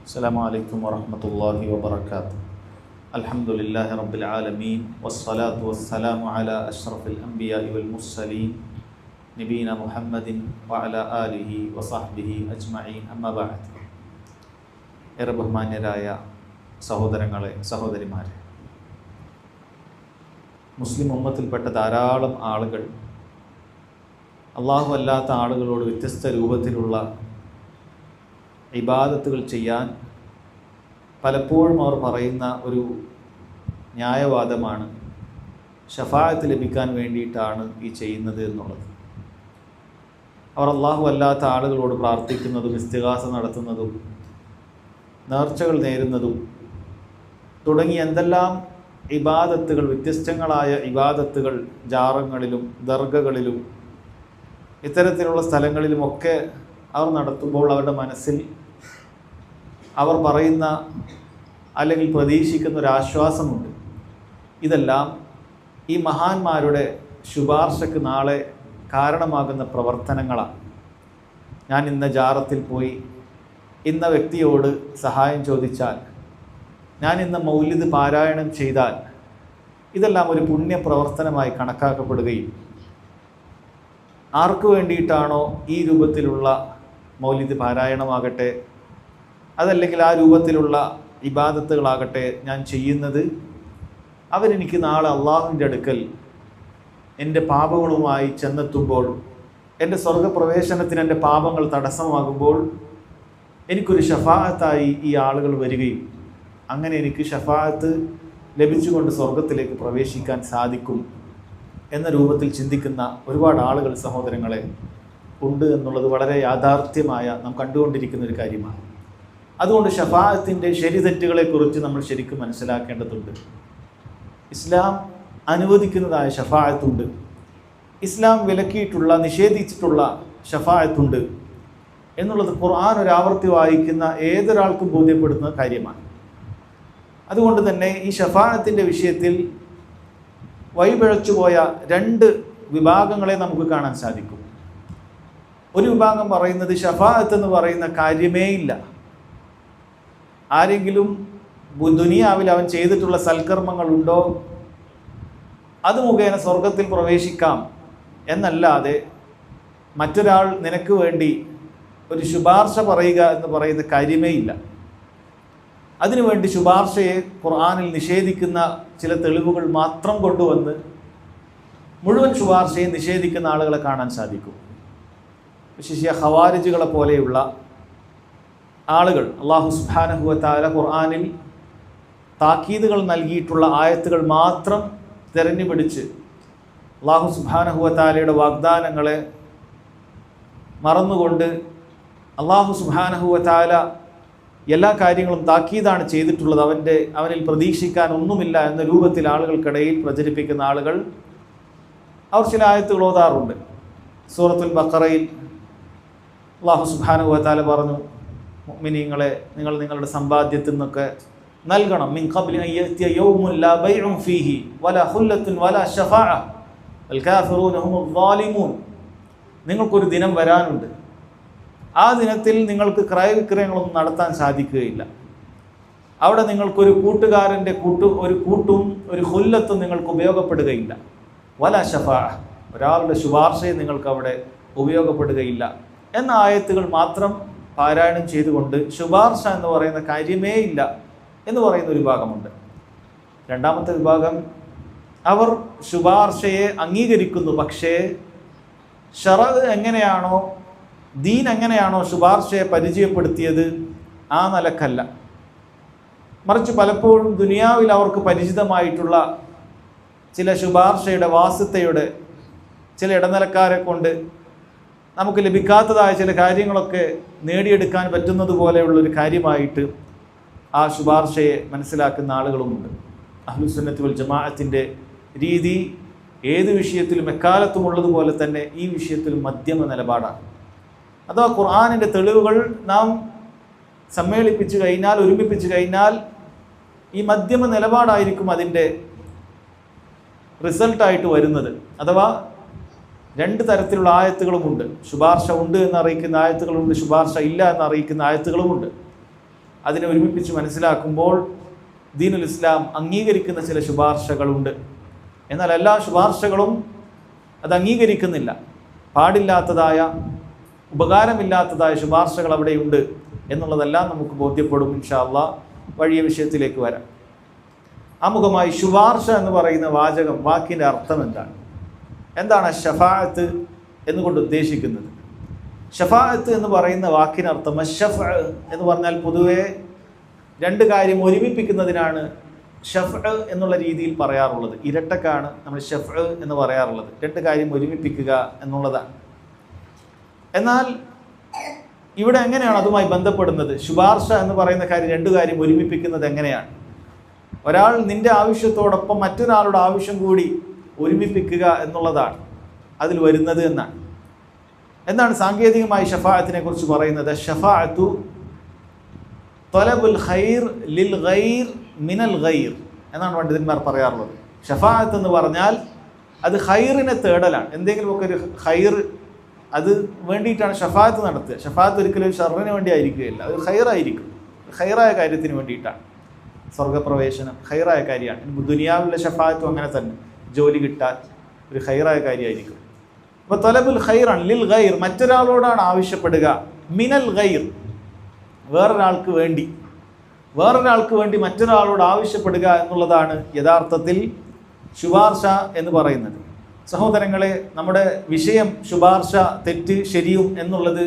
السلام عليكم ورحمة الله وبركاته. الحمد لله رب العالمين والصلاة والسلام على أشرف الأنبياء والمرسلين نبينا محمد وعلى آله وصحبه أجمعين أما بعد. ഏറെ ബഹുമാന്യരായ സഹോദരങ്ങളെ, സഹോദരിമാരെ, മുസ്ലിം ഉമ്മത്തിൽപ്പെട്ട ധാരാളം ആളുകൾ അള്ളാഹു അല്ലാത്ത ആളുകളോട് വ്യത്യസ്ത രൂപത്തിലുള്ള ഇബാദത്തുകൾ ചെയ്യാൻ പലപ്പോഴും അവർ പറയുന്ന ഒരു ന്യായവാദമാണ് ഷഫാഅത്ത് ലഭിക്കാൻ വേണ്ടിയിട്ടാണ് ഈ ചെയ്യുന്നത് എന്നുള്ളത്. അവർ അള്ളാഹു അല്ലാത്ത ആളുകളോട് പ്രാർത്ഥിക്കുന്നതും ഇസ്തിഗാസ നടത്തുന്നതും നേർച്ചകൾ നേരുന്നതും തുടങ്ങി എന്തെല്ലാം ഇബാദത്തുകൾ, വ്യത്യസ്തങ്ങളായ ഇബാദത്തുകൾ ജാറങ്ങളിലും ദർഗകളിലും ഇത്തരത്തിലുള്ള സ്ഥലങ്ങളിലുമൊക്കെ അവർ നടത്തുമ്പോൾ അവരുടെ മനസ്സിൽ അവർ പറയുന്ന അല്ലെങ്കിൽ പ്രതീക്ഷിക്കുന്ന ഒരു ആശ്വാസമുണ്ട്. ഇതെല്ലാം ഈ മഹാന്മാരുടെ ശുപാർശക്ക് നാളെ കാരണമാകുന്ന പ്രവർത്തനങ്ങളാണ്. ഞാൻ ഇന്ന ജാറത്തിൽ പോയി ഇന്ന വ്യക്തിയോട് സഹായം ചോദിച്ചാൽ, ഞാൻ ഇന്ന മൗലിദ് പാരായണം ചെയ്താൽ ഇതെല്ലാം ഒരു പുണ്യപ്രവർത്തനമായി കണക്കാക്കപ്പെടുകയും ആർക്കു വേണ്ടിയിട്ടാണോ ഈ രൂപത്തിലുള്ള മൗലിദ് പാരായണമാകട്ടെ, അതല്ലെങ്കിൽ ആ രൂപത്തിലുള്ള ഇബാദത്തുകളാകട്ടെ ഞാൻ ചെയ്യുന്നത്, അവരെനിക്ക് നാളെ അള്ളാഹുവിൻ്റെ അടുക്കൽ എൻ്റെ പാപങ്ങളുമായി ചെന്നെത്തുമ്പോൾ, എൻ്റെ സ്വർഗപ്രവേശനത്തിന് എൻ്റെ പാപങ്ങൾ തടസ്സമാകുമ്പോൾ എനിക്കൊരു ഷഫാഅത്തായി ഈ ആളുകൾ വരികയും അങ്ങനെ എനിക്ക് ഷഫാഅത്ത് ലഭിച്ചുകൊണ്ട് സ്വർഗത്തിലേക്ക് പ്രവേശിക്കാൻ സാധിക്കും എന്ന രൂപത്തിൽ ചിന്തിക്കുന്ന ഒരുപാട് ആളുകൾ, സഹോദരങ്ങളെ, ഉണ്ട് എന്നുള്ളത് വളരെ യാഥാർത്ഥ്യമായ നാം കണ്ടുകൊണ്ടിരിക്കുന്ന ഒരു കാര്യമാണ്. അതുകൊണ്ട് ഷഫാഅത്തിൻ്റെ ശരിതെറ്റുകളെക്കുറിച്ച് നമ്മൾ ശരിക്കും മനസ്സിലാക്കേണ്ടതുണ്ട്. ഇസ്ലാം അനുവദിക്കുന്നതായ ഷഫാഅത്തുണ്ട്, ഇസ്ലാം വിലക്കിയിട്ടുള്ള നിഷേധിച്ചിട്ടുള്ള ഷഫാഅത്തുണ്ട് എന്നുള്ളത് ഖുർആൻ ഒരാവർത്തി വായിക്കുന്ന ഏതൊരാൾക്കും ബോധ്യപ്പെടുന്ന കാര്യമാണ്. അതുകൊണ്ട് തന്നെ ഈ ഷഫാഅത്തിൻ്റെ വിഷയത്തിൽ വഴിപിഴച്ചുപോയ രണ്ട് വിഭാഗങ്ങളെ നമുക്ക് കാണാൻ സാധിക്കും. ഒരു വിഭാഗം പറയുന്നത് ഷഫാഅത്ത് എന്ന് പറയുന്ന കാര്യമേ ഇല്ല, ആരെങ്കിലും ദുനിയാവിൽ അവൻ ചെയ്തിട്ടുള്ള സൽക്കർമ്മങ്ങളുണ്ടോ അത് മുഖേന സ്വർഗത്തിൽ പ്രവേശിക്കാം എന്നല്ലാതെ മറ്റൊരാൾ നിനക്ക് വേണ്ടി ഒരു ശുപാർശ പറയുക എന്ന് പറയുന്ന കാര്യമേ ഇല്ല. അതിനുവേണ്ടി ശുപാർശയെ ഖുർആനിൽ നിഷേധിക്കുന്ന ചില തെളിവുകൾ മാത്രം കൊണ്ടുവന്ന് മുഴുവൻ ശുപാർശയെ നിഷേധിക്കുന്ന ആളുകളെ കാണാൻ സാധിക്കും. വിശേഷിയ ഖവാരിജുകളെ പോലെയുള്ള ആളുകൾ അല്ലാഹു സുബ്ഹാനഹു വ തആല ഖുർആനിൽ താക്കീതുകൾ നൽകിയിട്ടുള്ള ആയത്തുകൾ മാത്രം തിരഞ്ഞുപിടിച്ച് അല്ലാഹു സുബ്ഹാനഹു വ തആലയുടെ വാഗ്ദാനങ്ങളെ മറന്നുകൊണ്ട് അല്ലാഹു സുബ്ഹാനഹു വ തആല എല്ലാ കാര്യങ്ങളും താക്കീതാണ് ചെയ്തിട്ടുള്ളത്, അവനിൽ പ്രതീക്ഷിക്കാൻ ഒന്നുമില്ല എന്ന രൂപത്തിൽ ആളുകൾക്കിടയിൽ പ്രചരിപ്പിക്കുന്ന ആളുകൾ അവർ ചില ആയത്തുകൾ ഓതാറുണ്ട്. സൂറത്തുൽ ബഖറയിൽ അല്ലാഹു സുബ്ഹാനഹു വ തആല പറഞ്ഞു, മുഅ്മിനീങ്ങളെ, നിങ്ങൾ നിങ്ങളുടെ സമ്പാദ്യത്തിൽ നിന്നൊക്കെ നൽകണം. മിൻ ഖബ്ലി അൻ യഅതിയ യൗമുൻ ലാ ബൈഉൻ ഫീഹി വലാ ഖുല്ലത്തുൻ വലാ ശഫാഅ വൽ കാഫിറൂന ഹുമുൽ ളാലിമൂൻ. നിങ്ങൾക്കൊരു ദിനം വരാനുണ്ട്, ആ ദിനത്തിൽ നിങ്ങൾക്ക് ക്രയവിക്രയങ്ങളൊന്നും നടത്താൻ സാധിക്കുകയില്ല. അവിടെ നിങ്ങൾക്കൊരു കൂട്ടുകാരൻ്റെ കൂട്ടും ഒരു ഖുല്ലത്തും നിങ്ങൾക്ക് ഉപയോഗപ്പെടുകയില്ല. വലാ ശഫാഅ, ഒരാളുടെ ശുപാർശയും നിങ്ങൾക്ക് അവിടെ ഉപയോഗപ്പെടുകയില്ല എന്ന ആയത്തുകൾ മാത്രം പാരായണം ചെയ്തുകൊണ്ട് ശുപാർശ എന്ന് പറയുന്ന കാര്യമേ ഇല്ല എന്ന് പറയുന്ന ഒരു വിഭാഗമുണ്ട്. രണ്ടാമത്തെ വിഭാഗം, അവർ ശുപാർശയെ അംഗീകരിക്കുന്നു, പക്ഷേ ശറഅ് എങ്ങനെയാണോ, ദീൻ എങ്ങനെയാണോ ശുപാർശയെ പരിചയപ്പെടുത്തിയത് ആ നിലക്കല്ല, മറിച്ച് പലപ്പോഴും ദുനിയാവിൽ അവർക്ക് പരിചിതമായിട്ടുള്ള ചില ശുപാർശയുടെ വാസ്തയുടെ ചില ഇടനിലക്കാരെ കൊണ്ട് നമുക്ക് ലഭിക്കാത്തതായ ചില കാര്യങ്ങളൊക്കെ നേടിയെടുക്കാൻ പറ്റുന്നത് പോലെയുള്ളൊരു കാര്യമായിട്ട് ആ ശുപാർശയെ മനസ്സിലാക്കുന്ന ആളുകളുമുണ്ട്. അഹ്ലുസുന്നത്തി വൽ ജമാഅത്തിൻ്റെ രീതി ഏത് വിഷയത്തിലും എക്കാലത്തും ഉള്ളതുപോലെ തന്നെ ഈ വിഷയത്തിലും മധ്യമ നിലപാടാണ്. അഥവാ ഖുർആനിൻ്റെ തെളിവുകൾ നാം സമ്മേളിപ്പിച്ച് കഴിഞ്ഞാൽ, ഒരുമിപ്പിച്ച് കഴിഞ്ഞാൽ ഈ മധ്യമ നിലപാടായിരിക്കും അതിൻ്റെ റിസൾട്ടായിട്ട് വരുന്നത്. അഥവാ രണ്ട് തരത്തിലുള്ള ആയത്തുകളുമുണ്ട്. ശുപാർശ ഉണ്ട് എന്ന് അറിയിക്കുന്ന ആയത്തുകളുണ്ട്, ശുപാർശ ഇല്ല എന്ന് അറിയിക്കുന്ന ആയത്തുകളുമുണ്ട്. അതിനെ ഒരുമിപ്പിച്ച് മനസ്സിലാക്കുമ്പോൾ ദീനുൽ ഇസ്ലാം അംഗീകരിക്കുന്ന ചില ശുപാർശകളുണ്ട്. എന്നാൽ എല്ലാ ശുപാർശകളും അത് അംഗീകരിക്കുന്നില്ല. പാടില്ലാത്തതായ, ഉപകാരമില്ലാത്തതായ ശുപാർശകൾ അവിടെയുണ്ട് എന്നുള്ളതെല്ലാം നമുക്ക് ബോധ്യപ്പെടും ഇൻഷാ അല്ലാഹ്. വഴിയ വിഷയത്തിലേക്ക് വരാം. ആമുഖമായി ശുപാർശ എന്ന് പറയുന്ന വാക്കിൻ്റെ അർത്ഥം എന്താണ്? എന്താണ് ഷഫാഅത്ത് എന്നുകൊണ്ട് ഉദ്ദേശിക്കുന്നത്? ഷഫാഅത്ത് എന്ന് പറയുന്ന വാക്കിനർത്ഥം അഷ്ഫഅ എന്ന് പറഞ്ഞാൽ പൊതുവെ രണ്ട് കാര്യം ഒരുമിപ്പിക്കുന്നതിനാണ് ഷഫഅ എന്നുള്ള രീതിയിൽ പറയാറുള്ളത്. ഇരട്ടക്കാണ് നമ്മൾ ഷഫഅ എന്ന് പറയാറുള്ളത്. രണ്ട് കാര്യം ഒരുമിപ്പിക്കുക എന്നുള്ളതാണ്. എന്നാൽ ഇവിടെ എങ്ങനെയാണ് അതുമായി ബന്ധപ്പെടുന്നത്? ശുപാർശ എന്ന് പറയുന്ന കാര്യം, രണ്ട് കാര്യം ഒരുമിപ്പിക്കുന്നത് എങ്ങനെയാണ്? ഒരാൾ നിന്റെ ആവശ്യത്തോടൊപ്പം മറ്റൊരാളുടെ ആവശ്യം കൂടി ഒരുമിപ്പിക്കുക എന്നുള്ളതാണ് അതിൽ വരുന്നത് എന്നാണ്. എന്താണ് സാങ്കേതികമായി ഷഫാഅത്തിനെ കുറിച്ച് പറയുന്നത്? ഷഫാഅത്തു ത്വലബുൽ ഖൈർ ലിൽ ഗൈർ മിനൽ ഗൈർ എന്നാണ് പണ്ഡിതന്മാർ പറയാറുള്ളത്. ഷഫാഅത്ത് എന്ന് പറഞ്ഞാൽ അത് ഖൈറിനെ തേടലാണ്. എന്തെങ്കിലുമൊക്കെ ഒരു ഖൈർ അത് വേണ്ടിയിട്ടാണ് ഷഫാഅത്ത് നടത്തുക. ഷഫാഅത്ത് ഒരിക്കലും ഷർറിന് വേണ്ടി ആയിരിക്കുകയില്ല, അത് ഖൈറായിരിക്കും, ഖൈറായ കാര്യത്തിന് വേണ്ടിയിട്ടാണ്. സ്വർഗപ്രവേശനം ഖൈറായ കാര്യമാണ്. ദുനിയാവിലെ ഷഫാഅത്തും അങ്ങനെ തന്നെ, ജോലി കിട്ടാൻ ഒരു ഖൈറായ കാര്യമായിരിക്കും. അപ്പോൾ ത്വലബുൽ ഖൈറാണ് ലിൽ ഗൈർ, മറ്റൊരാളോടാണ് ആവശ്യപ്പെടുക. മിനൽ ഗൈർ, വേറൊരാൾക്ക് വേണ്ടി മറ്റൊരാളോട് ആവശ്യപ്പെടുക എന്നുള്ളതാണ് യഥാർത്ഥത്തിൽ ശുപാർശ എന്ന് പറയുന്നത്. സഹോദരങ്ങളെ, നമ്മുടെ വിഷയം ശുപാർശ തെറ്റ് ശരിയും എന്നുള്ളത്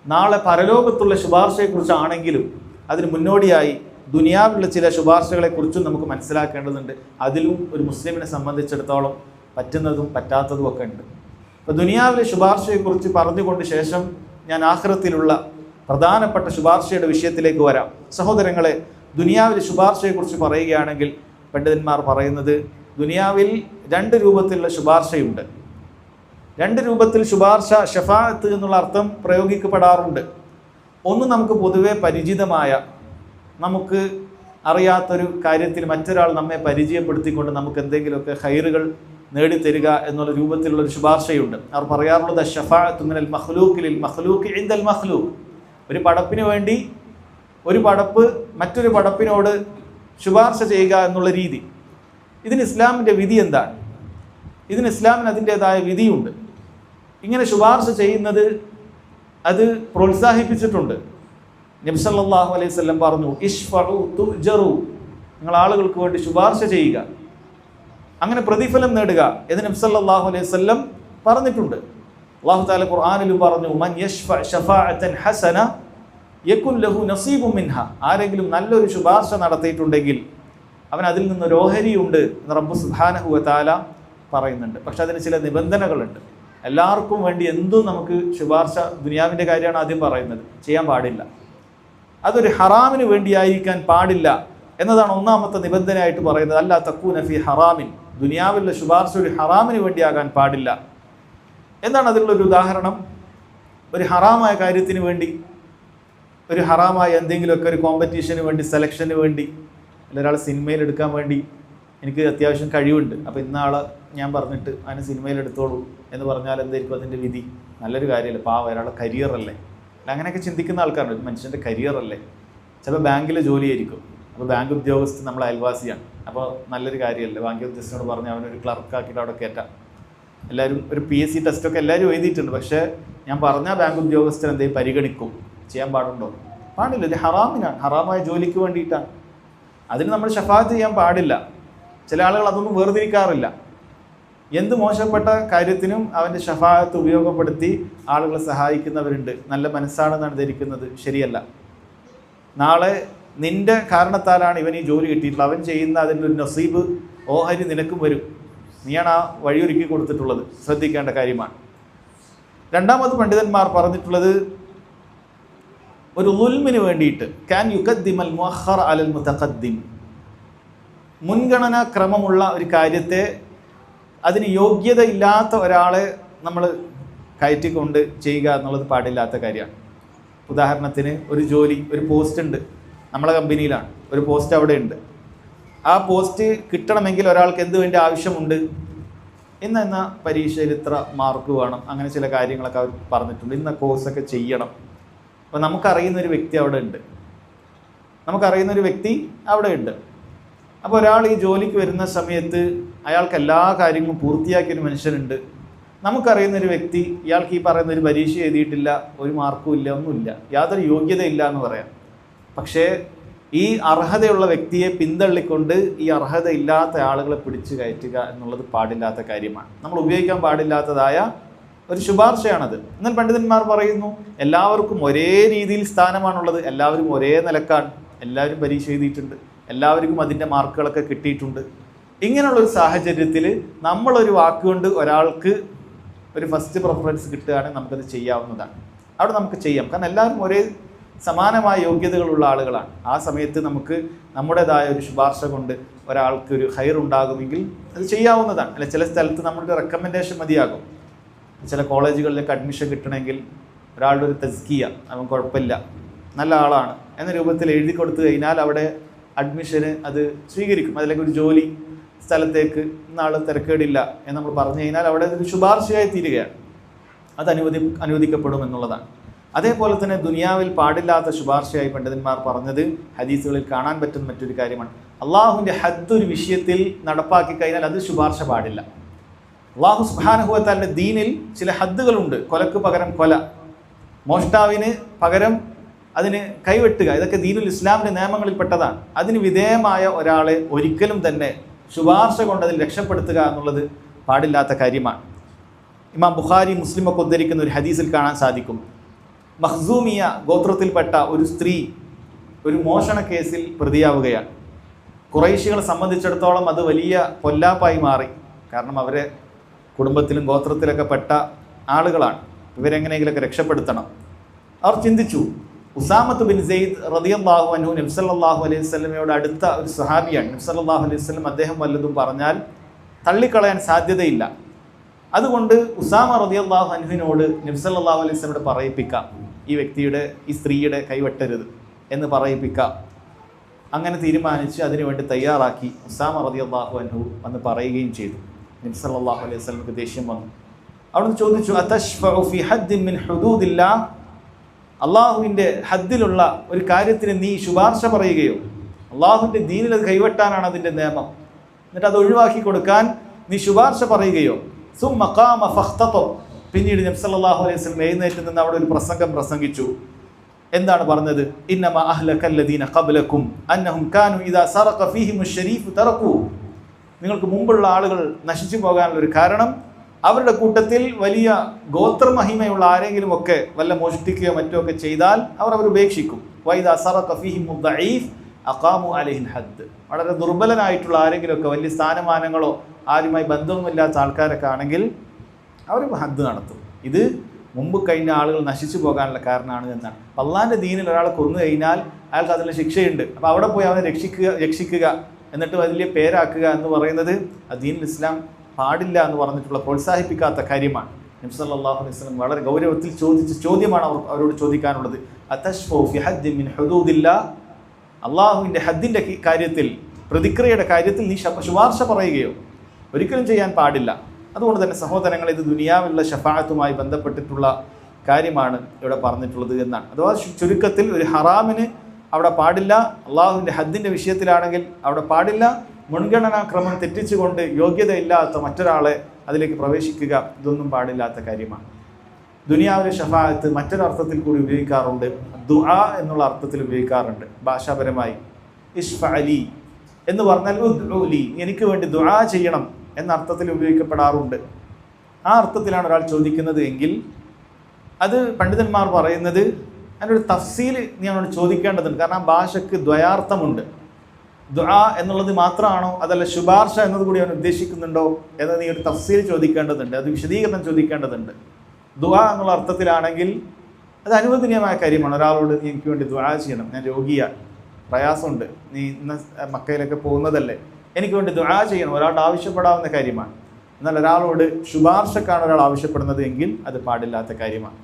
നാളെ പരലോകത്തുള്ള ശുപാർശയെക്കുറിച്ചാണെങ്കിലും അതിന് മുന്നോടിയായി ദുനിയാവിലുള്ള ചില ശുപാർശകളെക്കുറിച്ചും നമുക്ക് മനസ്സിലാക്കേണ്ടതുണ്ട്. അതിലും ഒരു മുസ്ലിമിനെ സംബന്ധിച്ചിടത്തോളം പറ്റുന്നതും പറ്റാത്തതും ഒക്കെ ഉണ്ട്. അപ്പോൾ ദുനിയാവിലെ ശുപാർശയെക്കുറിച്ച് പറഞ്ഞുകൊണ്ട് ശേഷം ഞാൻ ആഖിറത്തിലുള്ള പ്രധാനപ്പെട്ട ശുപാർശയുടെ വിഷയത്തിലേക്ക് വരാം. സഹോദരങ്ങളെ, ദുനിയാവിലെ ശുപാർശയെക്കുറിച്ച് പറയുകയാണെങ്കിൽ പണ്ഡിതന്മാർ പറയുന്നത് ദുനിയാവിൽ രണ്ട് രൂപത്തിലുള്ള ശുപാർശയുണ്ട്. രണ്ട് രൂപത്തിൽ ശുപാർശ ഷഫാഅത്ത് എന്നുള്ള അർത്ഥം പ്രയോഗിക്കപ്പെടാറുണ്ട്. ഒന്ന് നമുക്ക് പൊതുവെ പരിചിതമായ, നമുക്ക് അറിയാത്തൊരു കാര്യത്തിൽ മറ്റൊരാൾ നമ്മെ പരിചയപ്പെടുത്തിക്കൊണ്ട് നമുക്ക് എന്തെങ്കിലുമൊക്കെ ഖൈറുകൾ നേടിത്തരിക എന്നുള്ള രൂപത്തിലുള്ള ഒരു ശുപാർശയുണ്ട്. അവർ പറയാറുള്ളത് ഷഫാഅത്തു മിനൽ മഖ്ലൂഖി ലിൽ മഖ്ലൂഖി ഇൻദൽ മഖ്ലൂഖ്. ഒരു പടപ്പിന് വേണ്ടി ഒരു പടപ്പ് മറ്റൊരു പടപ്പിനോട് ശുപാർശ ചെയ്യുക എന്നുള്ള രീതി. ഇതിന് ഇസ്ലാമിൻ്റെ വിധി എന്താണ്? ഇതിന് ഇസ്ലാമിന് അതിൻ്റേതായ വിധിയുണ്ട്. ഇങ്ങനെ ശുപാർശ ചെയ്യുന്നത് അത് പ്രോത്സാഹിപ്പിച്ചിട്ടുണ്ട്. നബി സല്ലല്ലാഹു അലൈഹി വസല്ലം പറഞ്ഞു, ഇശ്ഫഉ തുജറു, നിങ്ങൾ ആളുകൾക്ക് വേണ്ടി ശുപാർശ ചെയ്യുക, അങ്ങനെ പ്രതിഫലം നേടുക എന്ന് നബി സല്ലല്ലാഹു അലൈഹി വസല്ലം പറഞ്ഞിട്ടുണ്ട്. അല്ലാഹു തആല ഖുർആനിലും പറഞ്ഞു, മൻ യശ്ഫഅ ശഫാഅതൻ ഹസന യകുൻ ലഹു നസീബും മിൻഹ. ആരെങ്കിലും നല്ലൊരു ശുപാർശ നടത്തിയിട്ടുണ്ടെങ്കിൽ അവൻ അതിൽ നിന്നൊരു ഓഹരിയുണ്ട് എന്ന് റബ്ബ് സുബ്ഹാനഹു വ തആല പറയുന്നുണ്ട്. പക്ഷെ അതിന് ചില നിബന്ധനകളുണ്ട്. എല്ലാവർക്കും വേണ്ടി എന്തും നമുക്ക് ശുപാർശ, ദുനിയാവിൻ്റെ കാര്യമാണ് ആദ്യം പറയുന്നത്, ചെയ്യാൻ പാടില്ല. അതൊരു ഹറാമിന് വേണ്ടിയായിരിക്കാൻ പാടില്ല എന്നതാണ് ഒന്നാമത്തെ നിബന്ധനയായിട്ട് പറയുന്നത്. അല്ലാ തക്കൂന ഫി ഹറാമിൻ, ദുനിയാവിലുള്ള ശുപാർശ ഒരു ഹറാമിന് വേണ്ടിയാകാൻ പാടില്ല. എന്താണ് അതിലുള്ളൊരു ഉദാഹരണം? ഒരു ഹറാമായ കാര്യത്തിന് വേണ്ടി, ഒരു ഹറാമായ എന്തെങ്കിലുമൊക്കെ ഒരു കോമ്പറ്റീഷന് വേണ്ടി, സെലക്ഷന് വേണ്ടി, അല്ല ഒരാൾ സിനിമയിൽ എടുക്കാൻ വേണ്ടി എനിക്ക് അത്യാവശ്യം കഴിവുണ്ട്, അപ്പോൾ ഇന്നാളെ ഞാൻ പറഞ്ഞിട്ട് അതിന് സിനിമയിൽ എടുത്തോളൂ എന്ന് പറഞ്ഞാൽ എന്തായിരിക്കും അതിൻ്റെ വിധി? നല്ലൊരു കാര്യമല്ലേ, പാവം ഒരാളുടെ കരിയറല്ലേ. അല്ല, അങ്ങനെയൊക്കെ ചിന്തിക്കുന്ന ആൾക്കാരുണ്ട്. ഒരു മനുഷ്യൻ്റെ കരിയറല്ലേ. ചിലപ്പോൾ ബാങ്കിലെ ജോലിയായിരിക്കും, അപ്പോൾ ബാങ്ക് ഉദ്യോഗസ്ഥൻ നമ്മളെ അയൽവാസിയാണ്, അപ്പോൾ നല്ലൊരു കാര്യമല്ലേ ബാങ്ക് ഉദ്യോഗസ്ഥനോട് പറഞ്ഞ് അവനൊരു ക്ലർക്കാക്കിയിട്ട് അവിടെ കയറ്റാം. എല്ലാവരും ഒരു PSC ടെസ്റ്റൊക്കെ എല്ലാവരും എഴുതിയിട്ടുണ്ട്. പക്ഷേ ഞാൻ പറഞ്ഞാൽ ബാങ്ക് ഉദ്യോഗസ്ഥൻ എന്തെങ്കിലും പരിഗണിക്കും, ചെയ്യാൻ പാടുണ്ടോ? പാടില്ല. ഇത് ഹറാമിനാണ്, ഹറാമായ ജോലിക്ക് വേണ്ടിയിട്ടാണ്. അതിന് നമ്മൾ ഷഫാഅത്ത് ചെയ്യാൻ പാടില്ല. ചില ആളുകൾ അതൊന്നും വേർതിരിക്കാറില്ല. എന്ത് മോശപ്പെട്ട കാര്യത്തിനും അവൻ്റെ ഷഫാഅത്ത് ഉപയോഗപ്പെടുത്തി ആളുകളെ സഹായിക്കുന്നവരുണ്ട്. നല്ല മനസ്സാണെന്നാണ് ധരിക്കുന്നത്. ശരിയല്ല. നാളെ നിന്റെ കാരണത്താലാണ് ഇവൻ ഈ ജോലി കിട്ടിയിട്ടുള്ളത്, അവൻ ചെയ്യുന്ന അതിൻ്റെ ഒരു നസീബ്, ഓഹരി നിനക്കും വരും. നീയാണ് ആ വഴിയൊരുക്കി കൊടുത്തിട്ടുള്ളത്. ശ്രദ്ധിക്കേണ്ട കാര്യമാണ്. രണ്ടാമത് പണ്ഡിതന്മാർ പറഞ്ഞിട്ടുള്ളത്, ഒരു ളുൽമിന് വേണ്ടിയിട്ട് കാൻ യുഖദ്ദിമൽ മുഅഖർ അലൽ മുതഖദ്ദിം, മുൻഗണനാ ക്രമമുള്ള ഒരു കാര്യത്തെ അതിന് യോഗ്യതയില്ലാത്ത ഒരാളെ നമ്മൾ കയറ്റിക്കൊണ്ട് ചെയ്യുക എന്നുള്ളത് പാടില്ലാത്ത കാര്യമാണ്. ഉദാഹരണത്തിന് ഒരു ജോലി, ഒരു പോസ്റ്റ് ഉണ്ട്, നമ്മളെ കമ്പനിയിലാണ് ഒരു പോസ്റ്റ് അവിടെ ഉണ്ട്. ആ പോസ്റ്റ് കിട്ടണമെങ്കിൽ ഒരാൾക്ക് എന്ത് വേണ്ടി ആവശ്യമുണ്ട്? ഇന്ന പരീക്ഷയിൽ ഇത്ര മാർക്ക് വേണം, അങ്ങനെ ചില കാര്യങ്ങളൊക്കെ അവർ പറഞ്ഞിട്ടുണ്ട്. ഇന്ന കോഴ്സൊക്കെ ചെയ്യണം. അപ്പോൾ നമുക്കറിയുന്നൊരു വ്യക്തി അവിടെ ഉണ്ട്. നമുക്കറിയുന്നൊരു വ്യക്തി അവിടെയുണ്ട്. അപ്പോൾ ഒരാൾ ഈ ജോലിക്ക് വരുന്ന സമയത്ത് അയാൾക്ക് എല്ലാ കാര്യങ്ങളും പൂർത്തിയാക്കിയൊരു മനുഷ്യനുണ്ട്. നമുക്കറിയുന്നൊരു വ്യക്തി, ഇയാൾക്ക് ഈ പറയുന്നൊരു പരീക്ഷ എഴുതിയിട്ടില്ല, ഒരു മാർക്കും ഇല്ല, ഒന്നുമില്ല, യാതൊരു യോഗ്യതയില്ല എന്ന് പറയാം. പക്ഷേ ഈ അർഹതയുള്ള വ്യക്തിയെ പിന്തള്ളിക്കൊണ്ട് ഈ അർഹതയില്ലാത്ത ആളുകളെ പിടിച്ചു കയറ്റുക എന്നുള്ളത് പാടില്ലാത്ത കാര്യമാണ്. നമ്മൾ ഉപയോഗിക്കാൻ പാടില്ലാത്തതായ ഒരു ശുപാർശയാണത്. എന്നാൽ പണ്ഡിതന്മാർ പറയുന്നു എല്ലാവർക്കും ഒരേ രീതിയിൽ സ്ഥാനമാണുള്ളത്, എല്ലാവരും ഒരേ നിലക്കാണ്, എല്ലാവരും പരീക്ഷ എഴുതിയിട്ടുണ്ട്, എല്ലാവർക്കും അതിൻ്റെ മാർക്കുകളൊക്കെ കിട്ടിയിട്ടുണ്ട്. ഇങ്ങനെയുള്ളൊരു സാഹചര്യത്തിൽ നമ്മളൊരു വാക്കുകൊണ്ട് ഒരാൾക്ക് ഒരു ഫസ്റ്റ് പ്രിഫറൻസ് കിട്ടുകയാണെങ്കിൽ നമുക്കത് ചെയ്യാവുന്നതാണ്. അവിടെ നമുക്ക് ചെയ്യാം. കാരണം എല്ലാവരും ഒരേ സമാനമായ യോഗ്യതകളുള്ള ആളുകളാണ്. ആ സമയത്ത് നമുക്ക് നമ്മുടേതായ ഒരു ശുപാർശ കൊണ്ട് ഒരാൾക്ക് ഒരു ഹൈർ ഉണ്ടാകുമെങ്കിൽ അത് ചെയ്യാവുന്നതാണ്. അല്ലെ, ചില സ്ഥലത്ത് നമ്മളുടെ റെക്കമെൻഡേഷൻ മതിയാകും. ചില കോളേജുകളിലേക്ക് അഡ്മിഷൻ കിട്ടണമെങ്കിൽ ഒരാളുടെ ഒരു തസ്കിയ, അവൻ കുഴപ്പമില്ല, നല്ല ആളാണ് എന്ന രൂപത്തിൽ എഴുതി കൊടുത്തു കഴിഞ്ഞാൽ അവിടെ അഡ്മിഷന് അത് സ്വീകരിക്കും. അതിലേക്ക് ഒരു ജോലി സ്ഥലത്തേക്ക് ഇന്നാൾ തിരക്കേടില്ല എന്ന് നമ്മൾ പറഞ്ഞു കഴിഞ്ഞാൽ അവിടെ ഒരു ശുപാർശയായി തീരുകയാണ്. അത് അനുവദിക്കപ്പെടും എന്നുള്ളതാണ്. അതേപോലെ തന്നെ ദുനിയാവിൽ പാടില്ലാത്ത ശുപാർശയായി പണ്ഡിതന്മാർ പറഞ്ഞത് ഹദീസുകളിൽ കാണാൻ പറ്റുന്ന മറ്റൊരു കാര്യമാണ്. അള്ളാഹുവിൻ്റെ ഹദ് ഒരു വിഷയത്തിൽ നടപ്പാക്കി കഴിഞ്ഞാൽ അത് ശുപാർശ പാടില്ല. അള്ളാഹു സുബ്ഹാനഹു വ തആലയുടെ ദീനിൽ ചില ഹദ്ദുകളുണ്ട്. കൊലക്ക് പകരം കൊല, മോഷ്ടാവിന് പകരം അതിന് കൈവെട്ടുക, ഇതൊക്കെ ദീനുൽ ഇസ്ലാമിൻ്റെ നിയമങ്ങളിൽപ്പെട്ടതാണ്. അതിന് വിധേയമായ ഒരാളെ ഒരിക്കലും തന്നെ ശുപാർശ കൊണ്ട് അതിൽ രക്ഷപ്പെടുത്തുക എന്നുള്ളത് പാടില്ലാത്ത കാര്യമാണ്. ഇമാം ബുഖാരി, മുസ്ലിമൊക്കെ ഉദ്ധരിക്കുന്ന ഒരു ഹദീസിൽ കാണാൻ സാധിക്കും. മഖ്സൂമിയ ഗോത്രത്തിൽപ്പെട്ട ഒരു സ്ത്രീ ഒരു മോഷണ കേസിൽ പ്രതിയാവുകയാണ്. ഖുറൈശികളെ സംബന്ധിച്ചിടത്തോളം അത് വലിയ പൊല്ലാപ്പായി മാറി. കാരണം അവരെ കുടുംബത്തിലും ഗോത്രത്തിലൊക്കെ പെട്ട ആളുകളാണ്, ഇവരെങ്ങനെയെങ്കിലൊക്കെ രക്ഷപ്പെടുത്തണം. അവർ ചിന്തിച്ചു, ഉസാമത്ത് ബിൻ സെയ്ദ് റളിയല്ലാഹു അൻഹു നബി സല്ലല്ലാഹു അലൈഹി വസല്ലമയോട് അടുത്ത ഒരു സ്വഹാബിയാണ്. നബി സല്ലല്ലാഹു അലൈഹി വസല്ലം അദ്ദേഹം വല്ലതും പറഞ്ഞാൽ തള്ളിക്കളയാൻ സാധ്യതയില്ല. അതുകൊണ്ട് ഉസാമ റളിയല്ലാഹു അൻഹുവിനോട് നബി സല്ലല്ലാഹു അലൈഹി വസല്ലമയോട് പറയിപ്പിക്കാം, ഈ വ്യക്തിയുടെ, ഈ സ്ത്രീയുടെ കൈവെട്ടരുത് എന്ന് പറയിപ്പിക്കാം. അങ്ങനെ തീരുമാനിച്ച് അതിനുവേണ്ടി തയ്യാറാക്കി ഉസാമ റളിയല്ലാഹു അൻഹു വന്ന് പറയുകയും ചെയ്തു. നബി സല്ലല്ലാഹു അലൈഹി വസല്ലമക്ക് ദേഷ്യം വന്നു. അവിടുന്ന് ചോദിച്ചു, അതശ്ഫഉ ഫി ഹദ്ദിൻ മിൻ ഹുദൂദില്ലാഹ്, അള്ളാഹുവിൻ്റെ ഹദ്ദിലുള്ള ഒരു കാര്യത്തിന് നീ ശുപാർശ പറയുകയോ? അള്ളാഹുവിൻ്റെ ദീനിൽ അത് കൈവെട്ടാനാണ് അതിൻ്റെ നിയമം, എന്നിട്ട് അത് ഒഴിവാക്കി കൊടുക്കാൻ നീ ശുപാർശ പറയുകയോ? സുമ്മ ഖാമ ഫഖ്തത, പിന്നീട് നബി സല്ലല്ലാഹു അലൈഹി വസല്ലം എഴുന്നേറ്റ് നിന്ന് അവിടെ ഒരു പ്രസംഗം പ്രസംഗിച്ചു. എന്താണ് പറഞ്ഞത്? ഇന്നമ അഹ്ലകല്ലദീന ഖബ്ലകും അന്നഹും കാനു ഇദാ സറഖ ഫീഹിമുശ് ശരീഫ് തറഖു, നിങ്ങൾക്ക് മുമ്പുള്ള ആളുകൾ നശിച്ചു പോകാനുള്ള ഒരു കാരണം അവരുടെ കൂട്ടത്തിൽ വലിയ ഗോത്രമഹിമയുള്ള ആരെങ്കിലും ഒക്കെ വല്ല മോഷ്ടിക്കുകയോ മറ്റോ ഒക്കെ ചെയ്താൽ അവർ ഉപേക്ഷിക്കും. വൈദാ സറഖ ഫീഹിമു ദഈഫ് അഖാമു അലൈഹിൽ ഹദ്ദ്, വളരെ ദുർബലനായിട്ടുള്ള ആരെങ്കിലുമൊക്കെ വലിയ സ്ഥാനമാനങ്ങളോ ആരുമായി ബന്ധവുമില്ലാത്ത ആൾക്കാരൊക്കെ ആണെങ്കിൽ അവർ ഹദ്ദ് നടത്തും. ഇത് മുമ്പ് കഴിഞ്ഞ ആളുകൾ നശിച്ചു പോകാനുള്ള കാരണമാണ് എന്നാണ്. അള്ളാഹിൻ്റെ ദീനിൽ ഒരാളെ കൊന്നു കഴിഞ്ഞാൽ അയാൾക്ക് അതിൽ ശിക്ഷയുണ്ട്. അപ്പോൾ അവിടെ പോയി അവനെ രക്ഷിക്കുക എന്നിട്ട് വലിയ പേരാക്കുക എന്ന് പറയുന്നത് ദീനുൽ ഇസ്ലാം പാടില്ല എന്ന് പറഞ്ഞിട്ടുള്ള പ്രോത്സാഹിപ്പിക്കാത്ത കാര്യമാണ്. നബി സല്ലല്ലാഹു അലൈഹി വസല്ലം വളരെ ഗൗരവത്തിൽ ചോദിച്ച ചോദ്യമാണ് അവരോട് ചോദിക്കാനുള്ളത്. അതശ്ഫഉ ഫി ഹദ്ദിൻ മിൻ ഹുദൂദില്ലാഹ്, അള്ളാഹുവിൻ്റെ ഹദ്ദിൻ്റെ കാര്യത്തിൽ, പ്രതിക്രിയയുടെ കാര്യത്തിൽ നീ ശുപാർശ പറയുകയോ? ഒരിക്കലും ചെയ്യാൻ പാടില്ല. അതുകൊണ്ട് തന്നെ സഹോദരങ്ങൾ, ഇത് ദുനിയാവിലുള്ള ശഫാഅത്തുമായി ബന്ധപ്പെട്ടിട്ടുള്ള കാര്യമാണ് ഇവിടെ പറഞ്ഞിട്ടുള്ളത് എന്നാണ്. അഥവാ ചുരുക്കത്തിൽ ഒരു ഹറാമിന് അവിടെ പാടില്ല, അള്ളാഹുവിൻ്റെ ഹദ്ദിൻ്റെ വിഷയത്തിലാണെങ്കിൽ അവിടെ പാടില്ല. മുൻഗണനാക്രമം തെറ്റിച്ചുകൊണ്ട് യോഗ്യതയില്ലാത്ത മറ്റൊരാളെ അതിലേക്ക് പ്രവേശിക്കുക, ഇതൊന്നും പാടില്ലാത്ത കാര്യമാണ്. ദുനിയാവിലെ ശഫാഅത്ത് മറ്റൊരർത്ഥത്തിൽ കൂടി ഉപയോഗിക്കാറുണ്ട്. ദുആ എന്നുള്ള അർത്ഥത്തിൽ ഉപയോഗിക്കാറുണ്ട് ഭാഷാപരമായി. ഇശ്ഫഅലി എന്ന് പറഞ്ഞാൽ ഉദ്ഉലി, എനിക്ക് വേണ്ടി ദുആ ചെയ്യണം എന്ന അർത്ഥത്തിൽ ഉപയോഗിക്കപ്പെടാറുണ്ട്. ആ അർത്ഥത്തിലാണ് ഒരാൾ ചോദിക്കുന്നത് എങ്കിൽ അത് പണ്ഡിതന്മാർ പറയുന്നത് അതിൻ്റെ ഒരു തഫ്സീൽ നീ അവനോട് ചോദിക്കേണ്ടതുണ്ട്. കാരണം ആ ഭാഷയ്ക്ക് ദ്വയാർത്ഥമുണ്ട്. ദുആ എന്നുള്ളത് മാത്രമാണോ അതല്ല ശുപാർശ എന്നത് കൂടി അവൻ ഉദ്ദേശിക്കുന്നുണ്ടോ എന്ന് നീ ഒരു തഫ്സീൽ ചോദിക്കേണ്ടതുണ്ട്, അത് വിശദീകരണം ചോദിക്കേണ്ടതുണ്ട്. ദുആ എന്നുള്ള അർത്ഥത്തിലാണെങ്കിൽ അത് അനുവദനീയമായ കാര്യമാണ്. ഒരാളോട് എനിക്ക് വേണ്ടി ദുആ ചെയ്യണം, ഞാൻ രോഗിയാണ്, പ്രയാസമുണ്ട്, നീ ഇന്ന് മക്കയിലൊക്കെ പോകുന്നതല്ലേ, എനിക്ക് വേണ്ടി ദുആ ചെയ്യണം, ഒരാളുടെ ആവശ്യപ്പെടാവുന്ന കാര്യമാണ്. എന്നാൽ ഒരാളോട് ശുപാർശക്കാണ് ഒരാൾ ആവശ്യപ്പെടുന്നത് എങ്കിൽ അത് പാടില്ലാത്ത കാര്യമാണ്.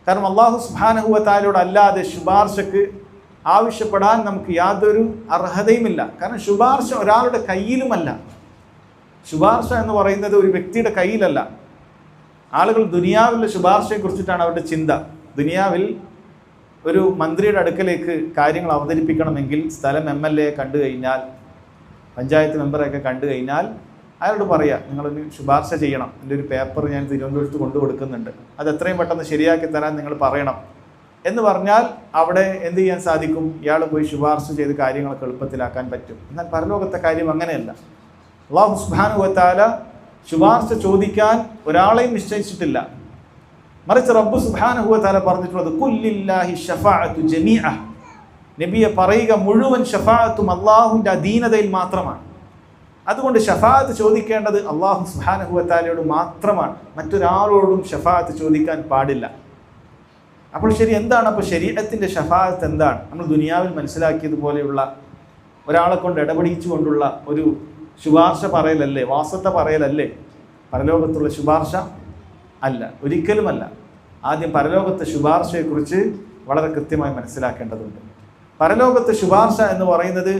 കാരണം അല്ലാഹു സുബ്ഹാനഹു വ തആലയോട് അല്ലാതെ ശുപാർശക്ക് ആവശ്യപ്പെടാൻ നമുക്ക് യാതൊരു അർഹതയുമില്ല. കാരണം ശുപാർശ ഒരാളുടെ കയ്യിലുമല്ല. ശുപാർശ എന്ന് പറയുന്നത് ഒരു വ്യക്തിയുടെ കയ്യിലല്ല. ആളുകൾ ദുനിയാവിലെ ശുപാർശയെ കുറിച്ചിട്ടാണ് അവരുടെ ചിന്ത. ദുനിയാവിൽ ഒരു മന്ത്രിയുടെ അടുക്കലേക്ക് കാര്യങ്ങൾ അവതരിപ്പിക്കണമെങ്കിൽ സ്ഥലം MLA കണ്ടു കഴിഞ്ഞാൽ, പഞ്ചായത്ത് മെമ്പറൊക്കെ കണ്ടു കഴിഞ്ഞാൽ അയാളോട് പറയാം, നിങ്ങളൊന്ന് ശുപാർശ ചെയ്യണം, എൻ്റെ ഒരു പേപ്പർ ഞാൻ തിരുവനന്തപുരത്ത് കൊണ്ടു കൊടുക്കുന്നുണ്ട്, അത് എത്രയും പെട്ടെന്ന് ശരിയാക്കി തരാൻ നിങ്ങൾ പറയണം എന്ന് പറഞ്ഞാൽ അവിടെ എന്ത് ചെയ്യാൻ സാധിക്കും? ഇയാൾ പോയി ശുപാർശ ചെയ്ത് കാര്യങ്ങളൊക്കെ എളുപ്പത്തിലാക്കാൻ പറ്റും. എന്നാൽ പരലോകത്തെ കാര്യം അങ്ങനെയല്ല. അല്ലാഹു സുബ്ഹാനഹു വ തആല ശുപാർശ ചോദിക്കാൻ ഒരാളെയും നിശ്ചയിച്ചിട്ടില്ല. മറിച്ച് റബ്ബ് സുബ്ഹാനഹു വ തആല പറഞ്ഞിട്ടുള്ളത് ഖുല്ലില്ലാഹി ശഫാഅത്തു ജമീഅ, നബിയെ പറയുക മുഴുവൻ ശഫാഅത്തും അല്ലാഹുവിൻ്റെ അധീനതയിൽ മാത്രമാണ്. അതുകൊണ്ട് ശഫാഅത്ത് ചോദിക്കേണ്ടത് അല്ലാഹു സുബ്ഹാനഹു വ തആലയോട് മാത്രമാണ്, മറ്റൊരാളോടും ശഫാഅത്ത് ചോദിക്കാൻ പാടില്ല. അപ്പോൾ ശരി, എന്താണ് അപ്പോൾ ശരീഅത്തിൻ്റെ ശഫാഅത്ത് എന്താണ്? നമ്മൾ ദുനിയാവിൽ മനസ്സിലാക്കിയതുപോലെയുള്ള ഒരാളെ കൊണ്ട് ഇടപെടിച്ചു കൊണ്ടുള്ള ഒരു ശുപാർശ പറയലല്ലേ, വാസത്തെ പറയലല്ലേ പരലോകത്തുള്ള ശുപാർശ? അല്ല, ഒരിക്കലുമല്ല. ആദ്യം പരലോകത്തെ ശുപാർശയെക്കുറിച്ച് വളരെ കൃത്യമായി മനസ്സിലാക്കേണ്ടതുണ്ട്. പരലോകത്തെ ശുപാർശ എന്ന് പറയുന്നത്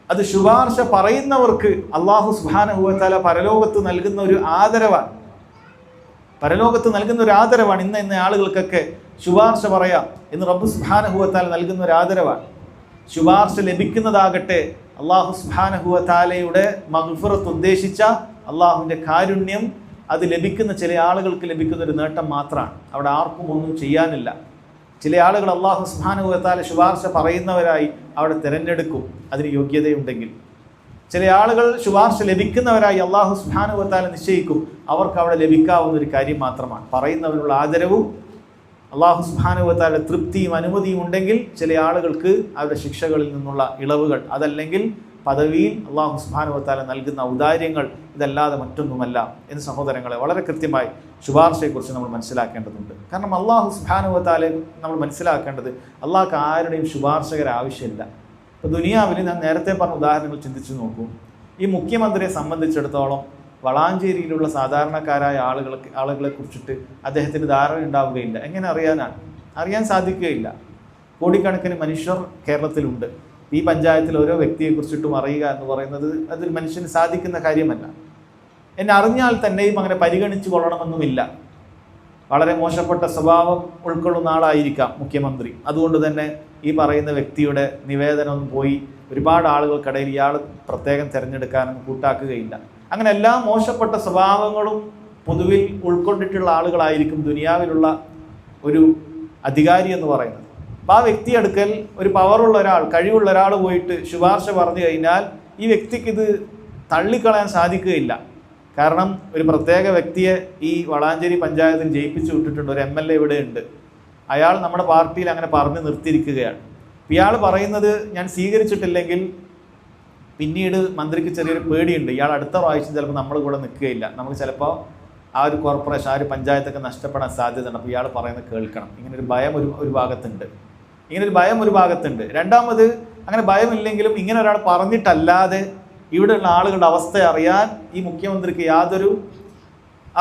അത് ശുപാർശ പറയുന്നവർക്ക് അല്ലാഹു സുബ്ഹാനഹു വ തആല പരലോകത്ത് നൽകുന്ന ഒരു ആദരവാണ്. പരലോകത്ത് നൽകുന്ന ഒരു ആദരവാണ്. ഇന്ന ആളുകൾക്കൊക്കെ ശുപാർശ പറയാം എന്ന് റബ്ബ് സുബ്ഹാനഹു വ തആല നൽകുന്ന ഒരു ആദരവാണ്. ശുപാർശ ലഭിക്കുന്നതാകട്ടെ അല്ലാഹു സുബ്ഹാനഹു വ തആലയുടെ മഗ്ഫിറത്ത് ഉദ്ദേശിച്ച അല്ലാഹുവിൻ്റെ കാരുണ്യം, അത് ലഭിക്കുന്ന ചില ആളുകൾക്ക് ലഭിക്കുന്ന ഒരു നേട്ടം മാത്രമാണ്. അവിടെ ആർക്കും ഒന്നും ചെയ്യാനില്ല. ചില ആളുകൾ അല്ലാഹു സുബ്ഹാനഹു വ തആല ശുപാർശ പറയുന്നവരായി അവിടെ തിരഞ്ഞെടുക്കും, അതിന് യോഗ്യതയുണ്ടെങ്കിൽ. ചില ആളുകൾ ശുപാർശ ലഭിക്കുന്നവരായി അല്ലാഹു സുബ്ഹാനഹു വ തആല നിശ്ചയിക്കും, അവർക്ക് അവിടെ ലഭിക്കാവുന്ന ഒരു കാര്യം മാത്രമാണ്. പറയുന്നവനുള്ള ആദരവും അല്ലാഹു സുബ്ഹാനഹു വ തആല തൃപ്തിയും അനുമതിയും ഉണ്ടെങ്കിൽ ചില ആളുകൾക്ക് അവരുടെ ശിക്ഷകളിൽ നിന്നുള്ള ഇളവുകൾ, അതല്ലെങ്കിൽ പദവിയിൽ അല്ലാഹു സുബ്ഹാനഹു വ തആല നൽകുന്ന ഔദാര്യങ്ങൾ, ഇതല്ലാതെ മറ്റൊന്നുമല്ല എന്ന് സഹോദരങ്ങളെ വളരെ കൃത്യമായി ശുപാർശയെക്കുറിച്ച് നമ്മൾ മനസ്സിലാക്കേണ്ടതുണ്ട്. കാരണം അല്ലാഹു സുബ്ഹാനഹു വ തആല നമ്മൾ മനസ്സിലാക്കേണ്ടത്, അല്ലാഹുക്ക് ആരുടെയും ശുപാർശകർ ആവശ്യമില്ല. ഇപ്പോൾ ദുനിയാവിൽ ഞാൻ നേരത്തെ പറഞ്ഞ ഉദാഹരണങ്ങൾ ചിന്തിച്ചു നോക്കൂ. ഈ മുഖ്യമന്ത്രിയെ സംബന്ധിച്ചിടത്തോളം വളാഞ്ചേരിയിലുള്ള സാധാരണക്കാരായ ആളുകളെ കുറിച്ചിട്ട് അദ്ദേഹത്തിന് ധാരണ ഉണ്ടാവുകയില്ല. എങ്ങനെ അറിയാനാണ്? അറിയാൻ സാധിക്കുകയില്ല. കോടിക്കണക്കിന് മനുഷ്യർ കേരളത്തിലുണ്ട്. ഈ പഞ്ചായത്തിൽ ഓരോ വ്യക്തിയെക്കുറിച്ചിട്ടും അറിയുക എന്ന് പറയുന്നത് അതിൽ മനുഷ്യന് സാധിക്കുന്ന കാര്യമല്ല. എന്നെ അറിഞ്ഞാൽ തന്നെയും അങ്ങനെ പരിഗണിച്ചു കൊള്ളണമെന്നുമില്ല. വളരെ മോശപ്പെട്ട സ്വഭാവം ഉൾക്കൊള്ളുന്ന ആളായിരിക്കാം മുഖ്യമന്ത്രി. അതുകൊണ്ട് തന്നെ ഈ പറയുന്ന വ്യക്തിയുടെ നിവേദനം പോയി ഒരുപാട് ആളുകൾക്കിടയിൽ ഇയാൾ പ്രത്യേകം തിരഞ്ഞെടുക്കാനൊന്നും കൂട്ടാക്കുകയില്ല. അങ്ങനെ എല്ലാ മോശപ്പെട്ട സ്വഭാവങ്ങളും പൊതുവിൽ ഉൾക്കൊണ്ടിട്ടുള്ള ആളുകളായിരിക്കും ദുനിയാവിലുള്ള ഒരു അധികാരി എന്ന് പറയുന്നത്. അപ്പോൾ ആ വ്യക്തി അടുക്കൽ ഒരു പവറുള്ള ഒരാൾ, കഴിവുള്ള ഒരാൾ പോയിട്ട് ശുപാർശ പറഞ്ഞു കഴിഞ്ഞാൽ ഈ വ്യക്തിക്ക് ഇത് തള്ളിക്കളയാൻ സാധിക്കുകയില്ല. കാരണം ഒരു പ്രത്യേക വ്യക്തിയെ ഈ വളാഞ്ചേരി പഞ്ചായത്തിൽ ജയിപ്പിച്ചു വിട്ടിട്ടുണ്ട്. ഒരു MLA ഇവിടെ ഉണ്ട്. അയാൾ നമ്മുടെ പാർട്ടിയിൽ അങ്ങനെ പറഞ്ഞു നിർത്തിയിരിക്കുകയാണ്. ഇയാൾ പറയുന്നത് ഞാൻ സ്വീകരിച്ചിട്ടില്ലെങ്കിൽ പിന്നീട് മന്ത്രിക്ക് ചെറിയൊരു പേടിയുണ്ട്, ഇയാൾ അടുത്ത പ്രാവശ്യം ചിലപ്പോൾ നമ്മൾ കൂടെ നിൽക്കുകയില്ല, നമുക്ക് ചിലപ്പോൾ ആ ഒരു കോർപ്പറേഷൻ, ആ ഒരു പഞ്ചായത്തൊക്കെ നഷ്ടപ്പെടാൻ സാധ്യതയുണ്ട്. അപ്പോൾ ഇയാൾ പറയുന്നത് കേൾക്കണം. ഇങ്ങനൊരു ഭയം ഒരു ഭാഗത്തുണ്ട്. രണ്ടാമത് അങ്ങനെ ഭയമില്ലെങ്കിലും ഇങ്ങനെ ഒരാൾ പറഞ്ഞിട്ടല്ലാതെ ഇവിടെയുള്ള ആളുകളുടെ അവസ്ഥ അറിയാൻ ഈ മുഖ്യമന്ത്രിക്ക് യാതൊരു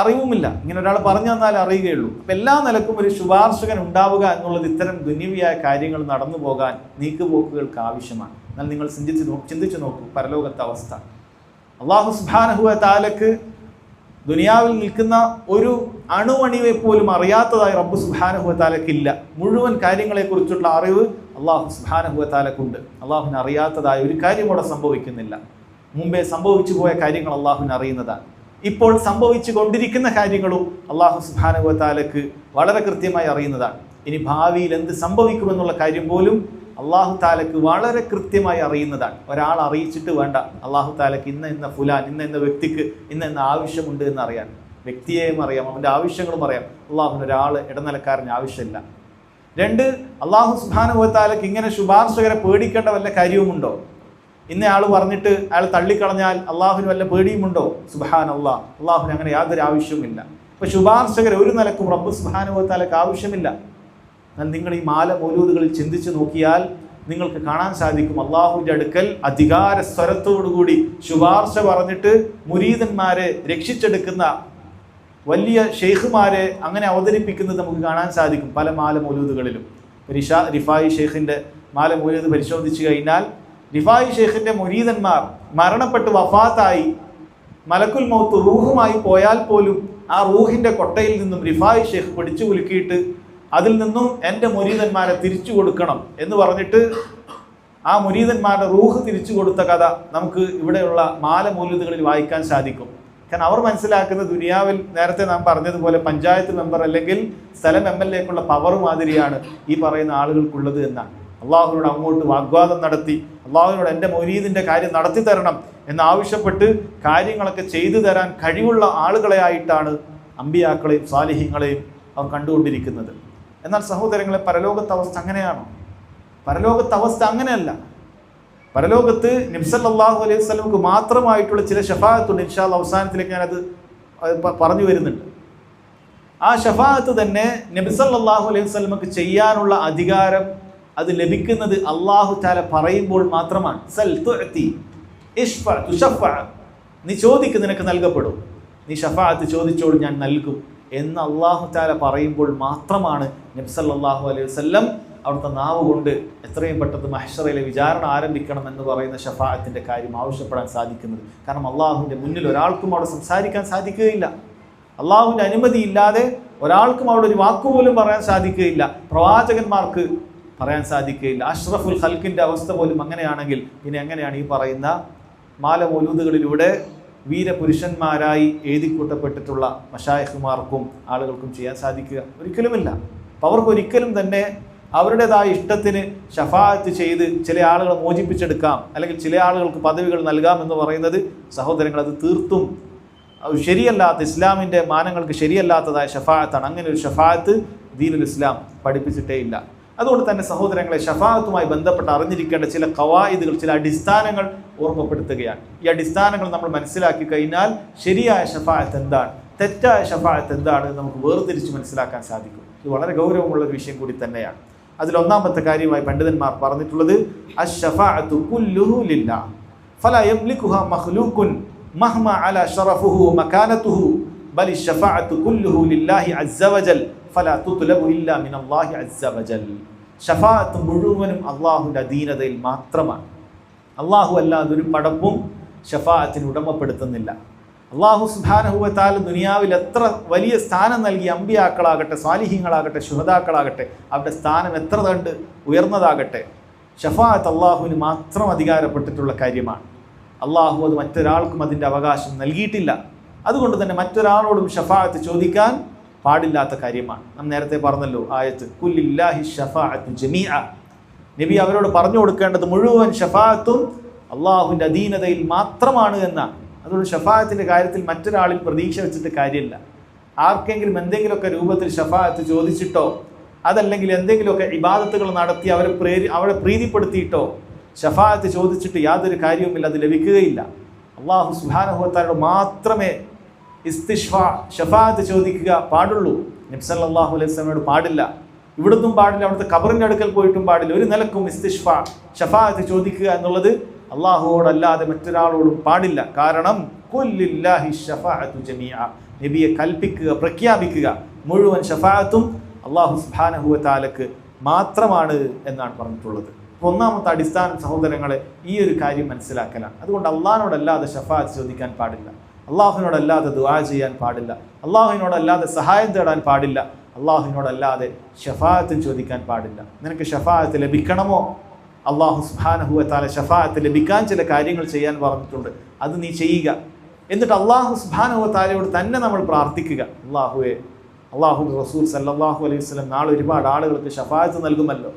അറിവുമില്ല. ഇങ്ങനെ ഒരാൾ പറഞ്ഞു തന്നാൽ അറിയുകയുള്ളൂ. അപ്പം എല്ലാ നിലക്കും ഒരു ശുപാർശകൻ ഉണ്ടാവുക എന്നുള്ളത് ഇത്തരം ദുനിയാവിയായ കാര്യങ്ങൾ നടന്നു പോകാൻ നീക്കുപോക്കുകൾക്ക് ആവശ്യമാണ്. എന്നാൽ നിങ്ങൾ ചിന്തിച്ചു നോക്കൂ പരലോകത്തെ അവസ്ഥ. അല്ലാഹു സുബ്ഹാനഹു വ തആലക്ക് ദുനിയാവിൽ നിൽക്കുന്ന ഒരു അണുമണിയെ പോലും അറിയാത്തതായി റബ്ബ് സുബ്ഹാനഹു വ തആലക്കില്ല. മുഴുവൻ കാര്യങ്ങളെക്കുറിച്ചുള്ള അറിവ് അല്ലാഹു സുബ്ഹാനഹു വ തആലക്കുണ്ട്. അല്ലാഹുവിന് അറിയാത്തതായ ഒരു കാര്യം അവിടെ സംഭവിക്കുന്നില്ല. മുമ്പേ സംഭവിച്ചു പോയ കാര്യങ്ങൾ അല്ലാഹുവിന് അറിയുന്നതാണ്. ഇപ്പോൾ സംഭവിച്ചു കൊണ്ടിരിക്കുന്ന കാര്യങ്ങളും അല്ലാഹു സുബ്ഹാനഹു വ തആലക്ക് വളരെ കൃത്യമായി അറിയുന്നതാണ്. ഇനി ഭാവിയിൽ എന്ത് സംഭവിക്കുമെന്നുള്ള കാര്യം പോലും അല്ലാഹു തആലക്ക് വളരെ കൃത്യമായി അറിയുന്നതാണ്. ഒരാൾ അറിയിച്ചിട്ട് വേണ്ട അല്ലാഹു തആലക്ക് ഇന്ന ഫുലാൻ, ഇന്ന വ്യക്തിക്ക് ഇന്ന ആവശ്യമുണ്ട് എന്ന് അറിയാൻ. വ്യക്തിയെയും അറിയാം, അവൻ്റെ ആവശ്യങ്ങളും അറിയാം. അല്ലാഹുവിന് ഒരാൾ ഇടനിലക്കാരന് ആവശ്യമില്ല. രണ്ട്, അല്ലാഹു സുബ്ഹാനഹു വ തആലക്ക് ഇങ്ങനെ ശുപാർശകരെ പേടിക്കേണ്ട വല്ല കാര്യവുമുണ്ടോ? ഇന്നയാൾ പറഞ്ഞിട്ട് അയാൾ തള്ളിക്കളഞ്ഞാൽ അള്ളാഹുവിന് വല്ല പേടിയുമുണ്ടോ? സുബ്ഹാനല്ലാഹ്, അള്ളാഹുവിന് അങ്ങനെ യാതൊരു ആവശ്യവുമില്ല. അപ്പോൾ ശുപാർശകരെ ഒരു നിലക്കും റബ്ബ് സുബ്ഹാനഹു വ തആലക്ക് ആവശ്യമില്ല. എന്നാൽ നിങ്ങൾ ഈ മാല മൗലൂദുകളിൽ ചിന്തിച്ചു നോക്കിയാൽ നിങ്ങൾക്ക് കാണാൻ സാധിക്കും അള്ളാഹുവിൻ്റെ അടുക്കൽ അധികാര സ്വരത്തോടുകൂടി ശുപാർശ പറഞ്ഞിട്ട് മുരീദന്മാരെ രക്ഷിച്ചെടുക്കുന്ന വലിയ ഷെയ്ഖുമാരെ അങ്ങനെ അവതരിപ്പിക്കുന്നത് നമുക്ക് കാണാൻ സാധിക്കും പല മാല മൗലൂദുകളിലും. റിഫായി ഷെയ്ഖിൻ്റെ മാല മൗലൂദ് പരിശോധിച്ചു കഴിഞ്ഞാൽ റിഫായി ഷെയ്ഖിൻ്റെ മുരീദന്മാർ മരണപ്പെട്ട് വഫാത്തായി മലക്കുൽ മൗത്ത് റൂഹുമായി പോയാൽ പോലും ആ റൂഹിൻ്റെ കൊട്ടയിൽ നിന്നും റിഫായി ഷെയ്ഖ് പിടിച്ചു കുലുക്കിയിട്ട് അതിൽ നിന്നും എൻ്റെ മുരീദന്മാരെ തിരിച്ചു കൊടുക്കണം എന്ന് പറഞ്ഞിട്ട് ആ മുരീദന്മാരുടെ റൂഹ് തിരിച്ചു കൊടുത്ത കഥ നമുക്ക് ഇവിടെയുള്ള മൗലിദുകളിൽ വായിക്കാൻ സാധിക്കും. കാരണം അവർ മനസ്സിലാക്കുന്ന ദുനിയാവിൽ നേരത്തെ നാം പറഞ്ഞതുപോലെ പഞ്ചായത്ത് മെമ്പർ അല്ലെങ്കിൽ സ്ഥലം MLA-ക്കുള്ള പവർ മാതിരിയാണ് ഈ പറയുന്ന ആളുകൾക്കുള്ളത് എന്നാണ്. അള്ളാഹുവിനോട് അങ്ങോട്ട് വാഗ്വാദം നടത്തി അള്ളാഹുവിനോട് എൻ്റെ മുരീദിൻ്റെ കാര്യം നടത്തി തരണം എന്നാവശ്യപ്പെട്ട് കാര്യങ്ങളൊക്കെ ചെയ്തു തരാൻ കഴിവുള്ള ആളുകളെ ആയിട്ടാണ് അമ്പിയാക്കളെയും സാലിഹീങ്ങളെയും അവർ കണ്ടുകൊണ്ടിരിക്കുന്നത്. എന്നാൽ സഹോദരങ്ങളെ, പരലോകത്തെ അവസ്ഥ അങ്ങനെയാണോ? പരലോകത്തെ അവസ്ഥ അങ്ങനെയല്ല. പരലോകത്ത് നബി സല്ലല്ലാഹു അലൈഹി വസല്ലമക്ക് മാത്രമായിട്ടുള്ള ചില ഷഫാഅത്തുണ്ട്. ഇൻഷാ അല്ലാഹ് അവസാനത്തിലേക്ക് ഞാനത് പറഞ്ഞു വരുന്നുണ്ട്. ആ ഷഫാഅത്ത് തന്നെ നബി സല്ലല്ലാഹു അലൈഹി വസല്ലമക്ക് ചെയ്യാനുള്ള അധികാരം അത് ലഭിക്കുന്നത് അല്ലാഹു തആല പറയുമ്പോൾ മാത്രമാണ്. സൽ തുഅതി ഇശ്ഫ തുശഫ, നീ ചോദിക്ക് നിനക്ക് നൽകപ്പെടും, നീ ഷഫാഅത്ത് ചോദിച്ചോളൂ ഞാൻ നൽകും എന്ന് അല്ലാഹു തആല പറയുമ്പോൾ മാത്രമാണ് നബി സല്ലല്ലാഹു അലൈഹി വസല്ലം അവിടുത്തെ നാവ് കൊണ്ട് എത്രയും പെട്ടെന്ന് മഹ്ശറിലെ വിചാരണ ആരംഭിക്കണം എന്ന് പറയുന്ന ഷഫാഅത്തിൻ്റെ കാര്യം ആവശ്യപ്പെടാൻ സാധിക്കുന്നത്. കാരണം അള്ളാഹുവിൻ്റെ മുന്നിൽ ഒരാൾക്കും അവിടെ സംസാരിക്കാൻ സാധിക്കുകയില്ല. അള്ളാഹുവിൻ്റെ അനുമതി ഇല്ലാതെ ഒരാൾക്കും അവിടെ ഒരു വാക്കുപോലും പറയാൻ സാധിക്കുകയില്ല. പ്രവാചകന്മാർക്ക് പറയാൻ സാധിക്കുകയില്ല. അഷ്റഫുൽ ഖൽക്കിൻ്റെ അവസ്ഥ പോലും അങ്ങനെയാണെങ്കിൽ പിന്നെ എങ്ങനെയാണ് ഈ പറയുന്ന മൗലൂദുകളിലൂടെ വീരപുരുഷന്മാരായി എഴുതിക്കൂട്ടപ്പെട്ടിട്ടുള്ള മശായിഖുമാർക്കും ആളുകൾക്കും ചെയ്യാൻ സാധിക്കുക? ഒരിക്കലുമില്ല. അപ്പോൾ അവർക്ക് ഒരിക്കലും തന്നെ അവരുടേതായ ഇഷ്ടത്തിന് ഷഫാഅത്ത് ചെയ്ത് ചില ആളുകളെ മോചിപ്പിച്ചെടുക്കാം അല്ലെങ്കിൽ ചില ആളുകൾക്ക് പദവികൾ നൽകാം എന്ന് പറയുന്നത് സഹോദരങ്ങൾ അത് തീർത്തും ശരിയല്ലാത്ത, ഇസ്ലാമിൻ്റെ മാനങ്ങൾക്ക് ശരിയല്ലാത്തതായ ഷഫാഅത്താണ്. അങ്ങനെ ഒരു ഷഫാഅത്ത് ദീനുൽ ഇസ്ലാം പഠിപ്പിച്ചിട്ടേ ഇല്ല. അതുകൊണ്ട് തന്നെ സഹോദരങ്ങളെ, ഷഫാഅത്തുമായി ബന്ധപ്പെട്ട് അറിഞ്ഞിരിക്കേണ്ട ചില ഖവായിദുകൾ, ചില അടിസ്ഥാനങ്ങൾ ഓർമ്മപ്പെടുത്തുകയാണ്. ഈ അടിസ്ഥാനങ്ങൾ നമ്മൾ മനസ്സിലാക്കി കഴിഞ്ഞാൽ ശരിയായ ഷഫാഅത്ത് എന്താണ്, തെറ്റായ ഷഫാഅത്ത് എന്താണ് നമുക്ക് വേർതിരിച്ച് മനസ്സിലാക്കാൻ സാധിക്കും. ഇത് വളരെ ഗൗരവമുള്ള ഒരു വിഷയം കൂടി തന്നെയാണ്. അതിലൊന്നാമത്തെ കാര്യമായി പണ്ഡിതന്മാർ പറഞ്ഞിട്ടുള്ളത് അശ്ശഫാഅത്തു കുല്ലുഹു ലില്ലാഹ് ഫലാ യംലികുഹാ മഖ്ലൂഖുൻ മഹ്മാ അലാ ശറഫുഹു മകാനതുഹു ബൽ അശ്ശഫാഅത്തു കുല്ലുഹു ലില്ലാഹി അസ്സ വജൽ ഫലാ തുത്ലബു ഇല്ലാ മിനല്ലാഹി അസ്സ വജൽ. ഷഫാഅത്ത് മുഴുവനും അല്ലാഹുവിൻ്റെ അധീനതയിൽ മാത്രമാണ്. അല്ലാഹു അല്ലാതെ ഒരു പടപ്പും ഷഫാഅത്തിന് ഉടമപ്പെടുത്തുന്നില്ല. അല്ലാഹു സുബ്ഹാനഹു വ തആല ദുനിയാവിൽ എത്ര വലിയ സ്ഥാനം നൽകി അമ്പിയാക്കളാകട്ടെ, സ്വാലിഹീങ്ങളാകട്ടെ, ശുഹദാക്കളാകട്ടെ, അവരുടെ സ്ഥാനം എത്ര കണ്ട് ഉയർന്നതാകട്ടെ, ഷഫാഅത്ത് അള്ളാഹുവിന് മാത്രം അധികാരപ്പെട്ടിട്ടുള്ള കാര്യമാണ്. അള്ളാഹു അത് മറ്റൊരാൾക്കും അതിൻ്റെ അവകാശം നൽകിയിട്ടില്ല. അതുകൊണ്ട് തന്നെ മറ്റൊരാളോടും ഷഫാഅത്ത് ചോദിക്കാൻ പാടില്ലാത്ത കാര്യമാണ്. നാം നേരത്തെ പറഞ്ഞല്ലോ ആയത്ത്, കുല്ലില്ലാഹി ഷഫാഅത്തു ജമീഅ. നബി അവരോട് പറഞ്ഞു കൊടുക്കേണ്ടത് മുഴുവൻ ഷഫാഅത്തും അള്ളാഹുവിൻ്റെ അധീനതയിൽ മാത്രമാണ് എന്നാണ്. അതുകൊണ്ട് ഷഫാഅത്തിൻ്റെ കാര്യത്തിൽ മറ്റൊരാളിൽ പ്രതീക്ഷ വെച്ചിട്ട് കാര്യമില്ല. ആർക്കെങ്കിലും എന്തെങ്കിലുമൊക്കെ രൂപത്തിൽ ഷഫാഅത്ത് ചോദിച്ചിട്ടോ അതല്ലെങ്കിൽ എന്തെങ്കിലുമൊക്കെ ഇബാദത്തുകൾ നടത്തി അവരെ പ്രീതിപ്പെടുത്തിയിട്ടോ ഷഫാഅത്ത് ചോദിച്ചിട്ട് യാതൊരു കാര്യവുമില്ല, അത് ലഭിക്കുകയില്ല. അല്ലാഹു സുബ്ഹാനഹു വ തആലയോട് മാത്രമേ ഷഫാഅത്ത് ചോദിക്കുക പാടുള്ളൂ. നബി സല്ലല്ലാഹു അലൈഹി വസല്ലമയോട് പാടില്ല, ഇവിടുന്നും പാടില്ല, അവിടുത്തെ ഖബറിൻ്റെ അടുക്കൽ പോയിട്ടും പാടില്ല. ഒരു നിലക്കും ഷഫാഅത്ത് ചോദിക്കുക എന്നുള്ളത് അല്ലാഹുവോടല്ലാതെ മറ്റൊരാളോടും പാടില്ല. കാരണം കുല്ലില്ലാഹി ഷഫാഅത്തു ജമീഅ, നബിയെ കൽപ്പിക്കുക, പ്രഖ്യാപിക്കുക മുഴുവൻ ഷഫാഅത്തും അല്ലാഹു സുബ്ഹാനഹു വ തആലക്ക് മാത്രമാണ് എന്നാണ് പറഞ്ഞിട്ടുള്ളത്. അപ്പോൾ ഒന്നാമത്തെ അടിസ്ഥാനം സഹോദരങ്ങളെ ഈ ഒരു കാര്യം മനസ്സിലാക്കലാണ്. അതുകൊണ്ട് അള്ളാഹിനോടല്ലാതെ ഷഫാഅത്ത് ചോദിക്കാൻ പാടില്ല, അള്ളാഹുവിനോടല്ലാതെ ദുആ ചെയ്യാൻ പാടില്ല, അള്ളാഹുവിനോടല്ലാതെ സഹായം തേടാൻ പാടില്ല, അള്ളാഹുവിനോടല്ലാതെ ഷഫാഅത്തും ചോദിക്കാൻ പാടില്ല. നിനക്ക് ഷഫാഅത്ത് ലഭിക്കണമോ? അള്ളാഹു സുബ്ഹാനഹു വ തആല ഷഫാഅത്ത് ലഭിക്കാൻ ചില കാര്യങ്ങൾ ചെയ്യാൻ പറഞ്ഞിട്ടുണ്ട്, അത് നീ ചെയ്യുക. എന്നിട്ട് അള്ളാഹു സുബ്ഹാനഹു വ തആലയോട് തന്നെ നമ്മൾ പ്രാർത്ഥിക്കുക, അള്ളാഹുവിൻ്റെ റസൂൽ സല്ലല്ലാഹു അലൈഹി വസല്ലം നാളെ ഒരുപാട് ആളുകൾക്ക് ഷഫാഅത്ത് നൽകുമല്ലോ,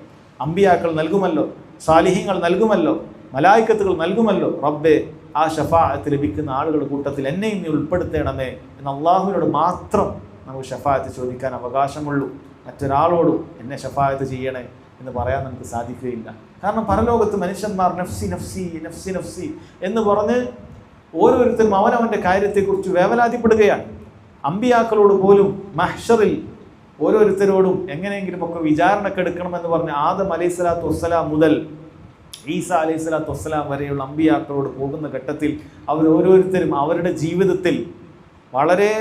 അമ്പിയാക്കൾ നൽകുമല്ലോ, സാലിഹീങ്ങൾ നൽകുമല്ലോ, മലായിക്കത്തുകൾ നൽകുമല്ലോ. റബ്ബേ, ആ ഷഫാഅത്ത് ലഭിക്കുന്ന ആളുകളുടെ കൂട്ടത്തിൽ എന്നെയും നീ ഉൾപ്പെടുത്തണമേ എന്ന് അള്ളാഹുവിനോട് മാത്രം നമുക്ക് ഷഫാഅത്ത് ചോദിക്കാൻ അവകാശമുള്ളൂ. മറ്റൊരാളോടും എന്നെ ഷഫാഅത്ത് ചെയ്യണേ എന്ന് പറയാൻ നമുക്ക് സാധിക്കുകയില്ല. കാരണം പരലോകത്ത് മനുഷ്യന്മാർ നഫ്സി നഫ്സി നഫ്സി നഫ്സി എന്ന് പറഞ്ഞ് ഓരോരുത്തരും അവനവൻ്റെ കാര്യത്തെക്കുറിച്ച് വേവലാതിപ്പെടുകയാണ്. അമ്പിയാക്കളോട് പോലും മഹ്ശറിൽ ഓരോരുത്തരോടും എങ്ങനെയെങ്കിലുമൊക്കെ വിചാരണക്കെടുക്കണമെന്ന് പറഞ്ഞ് ആദം അലൈഹി സ്വലാത്തു വസ്സലാം മുതൽ ഈസ അലൈഹി സ്വലാത്തു വസ്സലാം വരെയുള്ള അമ്പിയാക്കളോട് പോകുന്ന ഘട്ടത്തിൽ ഓരോരുത്തരും അവരുടെ ജീവിതത്തിൽ വളരെ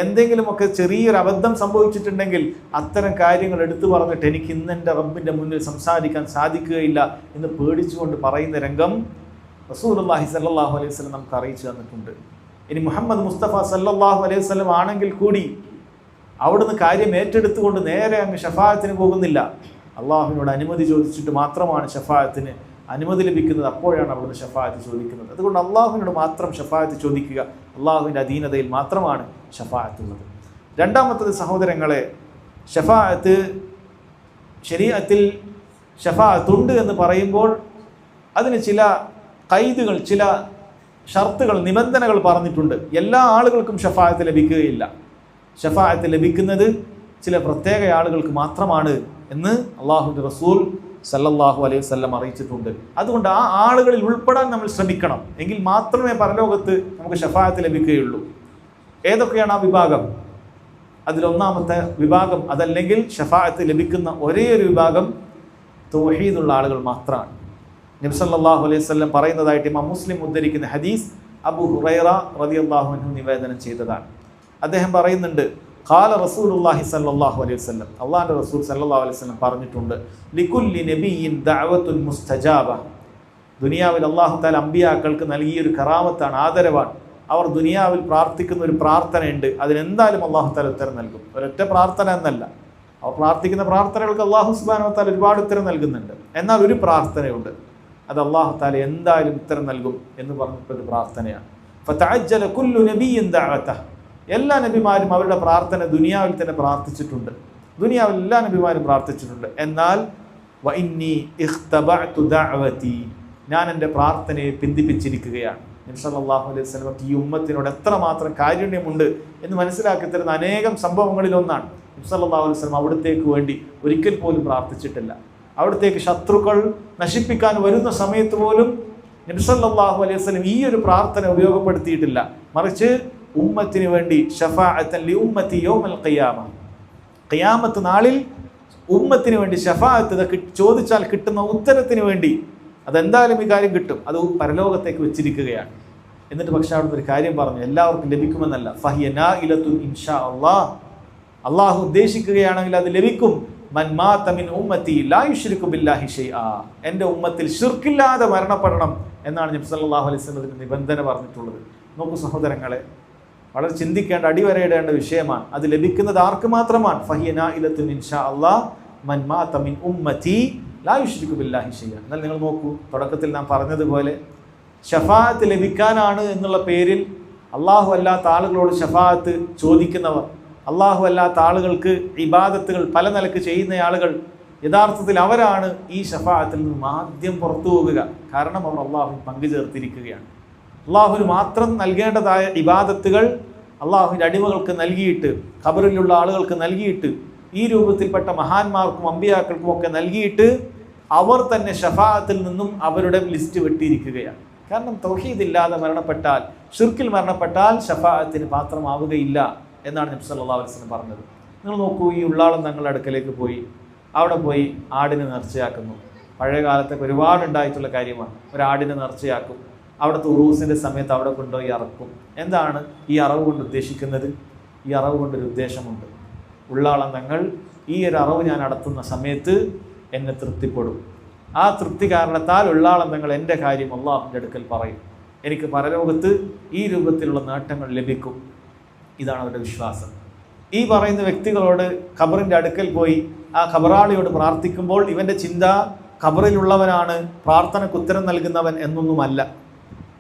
എന്തെങ്കിലുമൊക്കെ ചെറിയൊരു അബദ്ധം സംഭവിച്ചിട്ടുണ്ടെങ്കിൽ അത്തരം കാര്യങ്ങൾ എടുത്തു പറഞ്ഞിട്ട് എനിക്ക് ഇന്ന് എൻ്റെ റബ്ബിൻ്റെ മുന്നിൽ സംസാരിക്കാൻ സാധിക്കുകയില്ല എന്ന് പേടിച്ചുകൊണ്ട് പറയുന്ന രംഗം റസൂലുള്ളാഹി സ്വല്ലല്ലാഹു അലൈഹി വസല്ലം നമുക്ക് അറിയിച്ചു തന്നിട്ടുണ്ട്. ഇനി മുഹമ്മദ് മുസ്തഫ സല്ലല്ലാഹു അലൈഹി വസല്ലം ആണെങ്കിൽ കൂടി അവിടുന്ന് കാര്യം ഏറ്റെടുത്തുകൊണ്ട് നേരെ അങ്ങ് ഷഫാഅത്തിന് പോകുന്നില്ല. അള്ളാഹുവിനോട് അനുമതി ചോദിച്ചിട്ട് മാത്രമാണ് ഷഫാഅത്തിന് അനുമതി ലഭിക്കുന്നത്. അപ്പോഴാണ് അവിടുന്ന് ഷഫാഅത്ത് ചോദിക്കുന്നത്. അതുകൊണ്ട് അള്ളാഹുവിനോട് മാത്രം ഷഫാഅത്ത് ചോദിക്കുക. അള്ളാഹുവിൻ്റെ അധീനതയിൽ മാത്രമാണ് ഷഫാഅത്ത് ഉള്ളത്. രണ്ടാമത്തത് സഹോദരങ്ങളെ, ഷഫാഅത്ത് ശരീഅത്തിൽ ഷഫാഅത്തുണ്ട് എന്ന് പറയുമ്പോൾ അതിന് ചില ഖൈദുകൾ, ചില ഷർത്തുകൾ, നിബന്ധനകൾ പറഞ്ഞിട്ടുണ്ട്. എല്ലാ ആളുകൾക്കും ഷഫാഅത്ത് ലഭിക്കുകയില്ല. ഷഫാഅത്ത് ലഭിക്കുന്നത് ചില പ്രത്യേക ആളുകൾക്ക് മാത്രമാണ് എന്ന് അള്ളാഹുവിൻ്റെ റസൂൽ സല്ലല്ലാഹു അലൈഹി വസല്ലം അറിയിച്ചിട്ടുണ്ട്. അതുകൊണ്ട് ആ ആളുകളിൽ ഉൾപ്പെടാൻ നമ്മൾ ശ്രമിക്കണം. എങ്കിൽ മാത്രമേ പരലോകത്ത് നമുക്ക് ഷഫാഅത്ത് ലഭിക്കുകയുള്ളൂ. ഏതൊക്കെയാണ് ആ വിഭാഗം? അതിലൊന്നാമത്തെ വിഭാഗം, അതല്ലെങ്കിൽ ഷഫാഅത്ത് ലഭിക്കുന്ന ഒരേ ഒരു വിഭാഗം തൗഹീദുള്ള ആളുകൾ മാത്രമാണ്. നബി സല്ലല്ലാഹു അലൈഹി വസല്ലം പറയുന്നതായിട്ട് ഇമാം മുസ്ലിം ഉദ്ധരിക്കുന്ന ഹദീസ് അബൂ ഹുറൈറ റളിയല്ലാഹു അൻഹു നിവേദനം ചെയ്തതാണ്. അദ്ദേഹം പറയുന്നുണ്ട്, ഖാല റസൂലുള്ളാഹി സല്ലല്ലാഹു അലൈഹി വസല്ലം, അല്ലാഹുവിൻ്റെ റസൂൽ സല്ലല്ലാഹു അലൈഹി വസല്ലം പറഞ്ഞിട്ടുണ്ട്, ലികുല്ലി നബിയ്യിൻ ദഅവത്തുൻ മുസ്തജാബ. ദുനിയാവിൽ അല്ലാഹു തആല അമ്പിയാക്കൾക്ക് നൽകിയൊരു കറാമത്താണ്, ആദരവാണ്. അവർ ദുനിയാവിൽ പ്രാർത്ഥിക്കുന്ന ഒരു പ്രാർത്ഥനയുണ്ട്, അതിനെന്തായാലും അല്ലാഹു തആല ഉത്തരം നൽകും. ഒരൊറ്റ പ്രാർത്ഥന എന്നല്ല, അവർ പ്രാർത്ഥിക്കുന്ന പ്രാർത്ഥനകൾക്ക് അല്ലാഹു സുബ്ഹാനഹു വ തആല ഒരുപാട് ഉത്തരം നൽകുന്നുണ്ട്. എന്നാൽ ഒരു പ്രാർത്ഥനയുണ്ട്, അത് അല്ലാഹു തആല എന്തായാലും ഉത്തരം നൽകും എന്ന് പറഞ്ഞിട്ടൊരു പ്രാർത്ഥനയാണ്. ഫതഅജ്ജല കുല്ലു നബിയ്യിൻ ദഅവതഹു. എല്ലാ നബിമാരും അവരുടെ പ്രാർത്ഥന ദുനിയാവിൽ തന്നെ പ്രാർത്ഥിച്ചിട്ടുണ്ട്. ദുനിയാവിൽ എല്ലാ നബിമാരും പ്രാർത്ഥിച്ചിട്ടുണ്ട്. എന്നാൽ വഇന്നി ഇഖ്തബഅതു ദഅവതി, ഞാൻ എൻ്റെ പ്രാർത്ഥനയെ പിന്തിപ്പിച്ചിരിക്കുകയാണ്. നബി സല്ലല്ലാഹു അലൈഹി വസല്ലം ഈ ഉമ്മത്തിനോട് എത്രമാത്രം കാരുണ്യമുണ്ട് എന്ന് മനസ്സിലാക്കി തരുന്ന അനേകം സംഭവങ്ങളിലൊന്നാണ്. നബി സല്ലല്ലാഹു അലൈഹി വസല്ലം അവിടത്തേക്ക് വേണ്ടി ഒരിക്കൽ പോലും പ്രാർത്ഥിച്ചിട്ടില്ല. അവിടത്തേക്ക് ശത്രുക്കൾ നശിപ്പിക്കാൻ വരുന്ന സമയത്ത് പോലും നബി സല്ലല്ലാഹു അലൈഹി വസല്ലം ഈ ഒരു പ്രാർത്ഥന ഉപയോഗപ്പെടുത്തിയിട്ടില്ല. മറിച്ച് ഉമ്മത്തിന് വേണ്ടി ഷഫാഅത്തൻ ലി ഉമ്മത്തി യൗമൽ ഖിയാമ, ഖിയാമത്ത് നാളിൽ ഉമ്മത്തിന് വേണ്ടി ഷഫാഅത്ത് ചോദിച്ചാൽ കിട്ടുന്ന ഉത്തരത്തിന് വേണ്ടി, അതെന്തായാലും ഈ കാര്യം കിട്ടും, അത് പരലോകത്തേക്ക് വെച്ചിരിക്കുകയാണ്. എന്നിട്ട് പക്ഷെ അവിടുന്ന് ഒരു കാര്യം പറഞ്ഞു, എല്ലാവർക്കും ലഭിക്കുമെന്നല്ല. ഫഹിയ നാഇലത്തുൻ ഇൻഷാ അല്ലാഹ്, അള്ളാഹു ഉദ്ദേശിക്കുകയാണെങ്കിൽ അത് ലഭിക്കും. മൻ മാത മിൻ ഉമ്മത്തി ലാ യുശ്രികു ബില്ലാഹി ഷൈആ, എൻ്റെ ഉമ്മത്തിൽ ശിർക്കില്ലാതെ മരണപ്പെടണം എന്നാണ് നബി സല്ലല്ലാഹു അലൈഹി വസല്ലം നിബന്ധന പറഞ്ഞിട്ടുള്ളത്. നോക്കൂ സഹോദരങ്ങളെ, വളരെ ചിന്തിക്കേണ്ട, അടിവരയിടേണ്ട വിഷയമാണ്. അത് ലഭിക്കുന്നത് ആർക്ക് മാത്രമാണ്? ഫഹിയ നാഇലത്തുൻ ഇൻഷാ അല്ലാഹ് മൻ മാത മിൻ ഉമ്മത്തി ലാ യുശ്രികു ബില്ലാഹി ഷൈആ. എന്നാൽ നിങ്ങൾ നോക്കൂ, തുടക്കത്തിൽ നാം പറഞ്ഞതുപോലെ ഷഫാഅത്ത് ലഭിക്കാനാണ് എന്നുള്ള പേരിൽ അള്ളാഹു അല്ലാത്ത ആളുകളോട് ഷഫാഅത്ത് ചോദിക്കുന്നവർ, അള്ളാഹു അല്ലാത്ത ആളുകൾക്ക് ഇബാദത്തുകൾ പല നിലക്ക് ചെയ്യുന്ന ആളുകൾ, യഥാർത്ഥത്തിൽ അവരാണ് ഈ ഷഫാഅത്തിൽ നിന്നും ആദ്യം പുറത്തു പോകുക. കാരണം അവർ അള്ളാഹുവിൽ പങ്കുചേർത്തിരിക്കുകയാണ്. അള്ളാഹുവിന് മാത്രം നൽകേണ്ടതായ ഇബാദത്തുകൾ അള്ളാഹുവിൻ്റെ അടിമകൾക്ക് നൽകിയിട്ട്, ഖബറിലുള്ള ആളുകൾക്ക് നൽകിയിട്ട്, ഈ രൂപത്തിൽപ്പെട്ട മഹാന്മാർക്കും അമ്പിയാക്കൾക്കും ഒക്കെ നൽകിയിട്ട് അവർ തന്നെ ഷഫാഅത്തിൽ നിന്നും അവരുടെ ലിസ്റ്റ് വെട്ടിയിരിക്കുകയാണ്. കാരണം തൗഹീദില്ലാതെ മരണപ്പെട്ടാൽ, ഷിർക്കിൽ മരണപ്പെട്ടാൽ ഷഫാഅത്തിന് പാത്രമാവുകയില്ല എന്നാണ് നബി സല്ലല്ലാഹു അലൈഹി വസല്ലം പറഞ്ഞത്. നിങ്ങൾ നോക്കൂ, ഈ ഉള്ളാളം തങ്ങളുടെ അടുക്കലേക്ക് പോയി അവിടെ പോയി ആടിനെ നേർച്ചയാക്കുന്നു. പഴയ കാലത്തൊക്കെ ഒരുപാട് ഉണ്ടായിട്ടുള്ള കാര്യമാണ്. ഒരാടിനെ നേർച്ചയാക്കും, അവിടുത്തെ ഉറൂസിൻ്റെ സമയത്ത് അവിടെ കൊണ്ടുപോയി അറക്കും. എന്താണ് ഈ അറവ് കൊണ്ട് ഉദ്ദേശിക്കുന്നത്? ഈ അറവ് കൊണ്ടൊരു ഉദ്ദേശമുണ്ട്. ഉള്ളാളം തങ്ങൾ, ഈ ഒരു അറവ് ഞാൻ നടത്തുന്ന സമയത്ത് എന്നെ തൃപ്തിപ്പെടും. ആ തൃപ്തി കാരണത്താൽ ഉള്ളാളം തങ്ങൾ എൻ്റെ കാര്യം അള്ളാഹുവിൻ്റെ അടുക്കൽ പറയും, എനിക്ക് പരലോകത്ത് ഈ രൂപത്തിലുള്ള നേട്ടങ്ങൾ ലഭിക്കും. ഇതാണ് അവരുടെ വിശ്വാസം. ഈ പറയുന്ന വ്യക്തികളോട് ഖബറിൻ്റെ അടുക്കൽ പോയി ആ ഖബറാളിയോട് പ്രാർത്ഥിക്കുമ്പോൾ ഇവൻ്റെ ചിന്ത ഖബറിലുള്ളവനാണ് പ്രാർത്ഥനയ്ക്ക് ഉത്തരം നൽകുന്നവൻ എന്നൊന്നുമല്ല.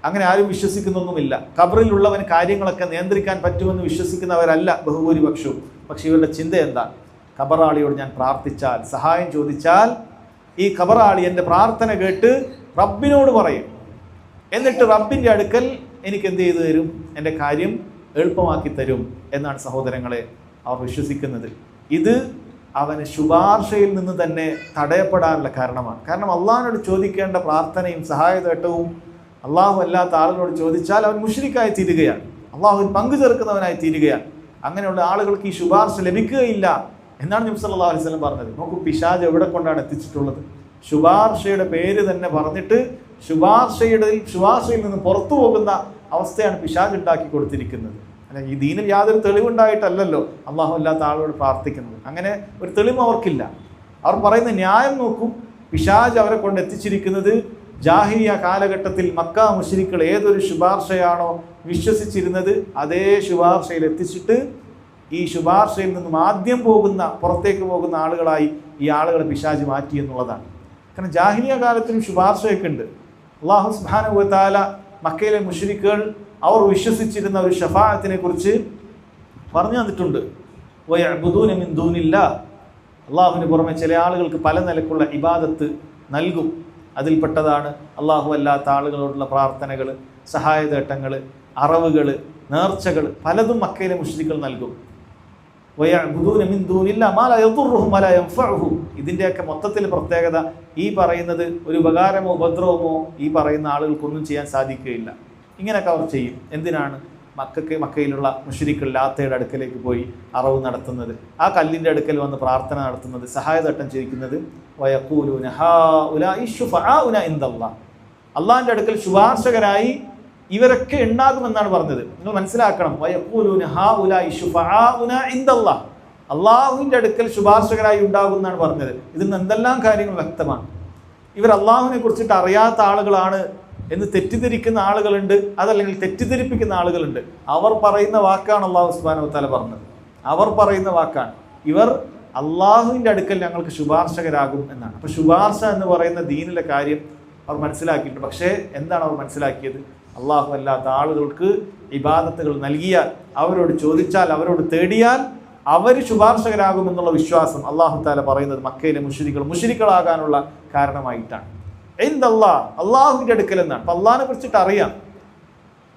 അങ്ങനെ ആരും വിശ്വസിക്കുന്നൊന്നുമില്ല. ഖബറിലുള്ളവൻ കാര്യങ്ങളൊക്കെ നിയന്ത്രിക്കാൻ പറ്റുമെന്ന് വിശ്വസിക്കുന്നവരല്ല ബഹുഭൂരിപക്ഷവും. പക്ഷെ ഇവരുടെ ചിന്ത എന്താ? ഖബറാളിയോട് ഞാൻ പ്രാർത്ഥിച്ചാൽ, സഹായം ചോദിച്ചാൽ, ഈ ഖബറാളി എൻ്റെ പ്രാർത്ഥന കേട്ട് റബ്ബിനോട് പറയും, എന്നിട്ട് റബ്ബിൻ്റെ അടുക്കൽ എനിക്ക് എന്ത് ചെയ്തു തരും? എൻ്റെ കാര്യം എളുപ്പമാക്കി തരും എന്നാണ് സഹോദരങ്ങളെ അവർ വിശ്വസിക്കുന്നത്. ഇത് അവന് ശുപാർശയിൽ നിന്ന് തന്നെ തടയപ്പെടാനുള്ള കാരണമാണ്. കാരണം അള്ളാഹിനോട് ചോദിക്കേണ്ട പ്രാർത്ഥനയും സഹായതേട്ടവും അള്ളാഹു അല്ലാത്ത ആളുകളോട് ചോദിച്ചാൽ അവൻ മുശ്രിക്കായി തീരുകയാണ്, അള്ളാഹുവിൽ പങ്കു ചേർക്കുന്നവനായി തീരുകയാണ്. അങ്ങനെയുള്ള ആളുകൾക്ക് ഈ ശുപാർശ ലഭിക്കുകയില്ല എന്നാണ് നബി സല്ലല്ലാഹു അലൈഹി വസല്ലം പറഞ്ഞത്. നോക്കൂ, പിശാച് എവിടെ കൊണ്ടാണ് എത്തിച്ചിട്ടുള്ളത്? ശുപാർശയുടെ പേര് തന്നെ പറഞ്ഞിട്ട് ശുപാർശയിൽ നിന്ന് പുറത്തു പോകുന്ന അവസ്ഥയാണ് പിശാച് ഉണ്ടാക്കി കൊടുത്തിരിക്കുന്നത്. അല്ല, ഈ ദീനിൽ യാതൊരു തെളിവുണ്ടായിട്ടല്ലല്ലോ അള്ളാഹു അല്ലാത്ത ആളോട് പ്രാർത്ഥിക്കുന്നത്. അങ്ങനെ ഒരു തെളിവ് അവർക്കില്ല. അവർ പറയുന്ന ന്യായം നോക്കും. പിശാച് അവരെ കൊണ്ട് എത്തിച്ചിരിക്കുന്നത് ജാഹിലിയ കാലഘട്ടത്തിൽ മക്ക മുശ്രിക്കുകൾ ഏതൊരു ശുപാർശയാണോ വിശ്വസിച്ചിരുന്നത് അതേ ശുപാർശയിൽ എത്തിച്ചിട്ട് ഈ ശുപാർശയിൽ നിന്നും ആദ്യം പുറത്തേക്ക് പോകുന്ന ആളുകളായി ഈ ആളുകളെ പിശാച് മാറ്റി എന്നുള്ളതാണ്. കാരണം ജാഹിലിയ കാലത്തിനും ശുപാർശയൊക്കെ ഉണ്ട്. അല്ലാഹു സുബ്ഹാനഹു വ തആല മക്കയിലെ മുശ്രിക്കുകൾ അവർ വിശ്വസിച്ചിരുന്ന ഒരു ഷഫാഅത്തിനെ കുറിച്ച് പറഞ്ഞു തന്നിട്ടുണ്ട്. വയഅ്ബുദൂന മിൻ ദൂനില്ലാഹ്, അള്ളാഹുവിന് പുറമെ ചില ആളുകൾക്ക് പല നിലക്കുള്ള ഇബാദത്ത് നൽകും. അതിൽപ്പെട്ടതാണ് അള്ളാഹു അല്ലാത്ത ആളുകളോടുള്ള പ്രാർത്ഥനകൾ, സഹായതേട്ടങ്ങൾ, അറവുകൾ, നേർച്ചകൾ പലതും മക്കയിലെ മുശ്രിക്കുകൾ നൽകും. വയഅ്ബുദൂന മിൻ ദൂനില്ലാഹി മാ ലാ യദുർറുഹും വലാ യൻഫഉഹും. ഇതിൻ്റെയൊക്കെ മൊത്തത്തിൽ പ്രത്യേകത ഈ പറയുന്നത് ഒരു ഉപകാരമോ ഉപദ്രവമോ ഈ പറയുന്ന ആളുകൾക്കൊന്നും ചെയ്യാൻ സാധിക്കുകയില്ല. ഇങ്ങനെയൊക്കെ അവർ ചെയ്യും. എന്തിനാണ്? മക്കയിലുള്ള മുശ്രിക്കുകൾ ലാത്തയുടെ അടുക്കലേക്ക് പോയി അറവ് നടത്തുന്നത്, ആ കല്ലിൻ്റെ അടുക്കൽ വന്ന് പ്രാർത്ഥന നടത്തുന്നത്, സഹായതട്ടം ചെയ്യിക്കുന്നത്. വയഖൂലൂന ഹൗലാഇ ശുഫആഉന ഇൻദല്ലാഹ്, അള്ളാഹിൻ്റെ അടുക്കൽ ശുപാർശകരായി ഇവരൊക്കെ ഉണ്ടാകുമെന്നാണ് പറഞ്ഞത്. നിങ്ങൾ മനസ്സിലാക്കണം. വയഖൂലൂന ഹൗലാഇ ശുഫആഉന ഇൻദല്ലാഹ്, അള്ളാഹുവിൻ്റെ അടുക്കൽ ശുപാർശകരായി ഉണ്ടാകുമെന്നാണ് പറഞ്ഞത്. ഇതിൽ നിന്ന് എന്തെല്ലാം കാര്യങ്ങൾ വ്യക്തമാണ്. ഇവർ അള്ളാഹുവിനെ കുറിച്ചിട്ട് അറിയാത്ത ആളുകളാണ് എന്ന് തെറ്റിദ്ധരിക്കുന്ന ആളുകളുണ്ട്, അതല്ലെങ്കിൽ തെറ്റിദ്ധരിപ്പിക്കുന്ന ആളുകളുണ്ട്. അവർ പറയുന്ന വാക്കാണ് അല്ലാഹു സുബ്ഹാനഹു വ തആല പറഞ്ഞത്. അവർ പറയുന്ന വാക്കാണ്. ഇവർ അള്ളാഹുവിൻ്റെ അടുക്കൽ ഞങ്ങൾക്ക് ശുപാർശകരാകും എന്നാണ്. അപ്പോൾ ശുപാർശ എന്ന് പറയുന്ന ദീനിലെ കാര്യം അവർ മനസ്സിലാക്കിയിട്ടുണ്ട്. പക്ഷേ എന്താണ് അവർ മനസ്സിലാക്കിയത്? അള്ളാഹു അല്ലാത്ത ആളുകൾക്ക് ഇബാദത്തുകൾ നൽകിയാൽ, അവരോട് ചോദിച്ചാൽ, അവരോട് തേടിയാൽ അവർ ശുപാർശകരാകുമെന്നുള്ള വിശ്വാസം അല്ലാഹു തആല പറയുന്നത് മക്കയിലെ മുശ്രിക്കുകളാകാനുള്ള കാരണമായിട്ടാണ്. അള്ളാഹുവിൻ്റെ അടുക്കൽ എന്നാണ്. അപ്പം അള്ളാഹിനെ കുറിച്ചിട്ട് അറിയാം,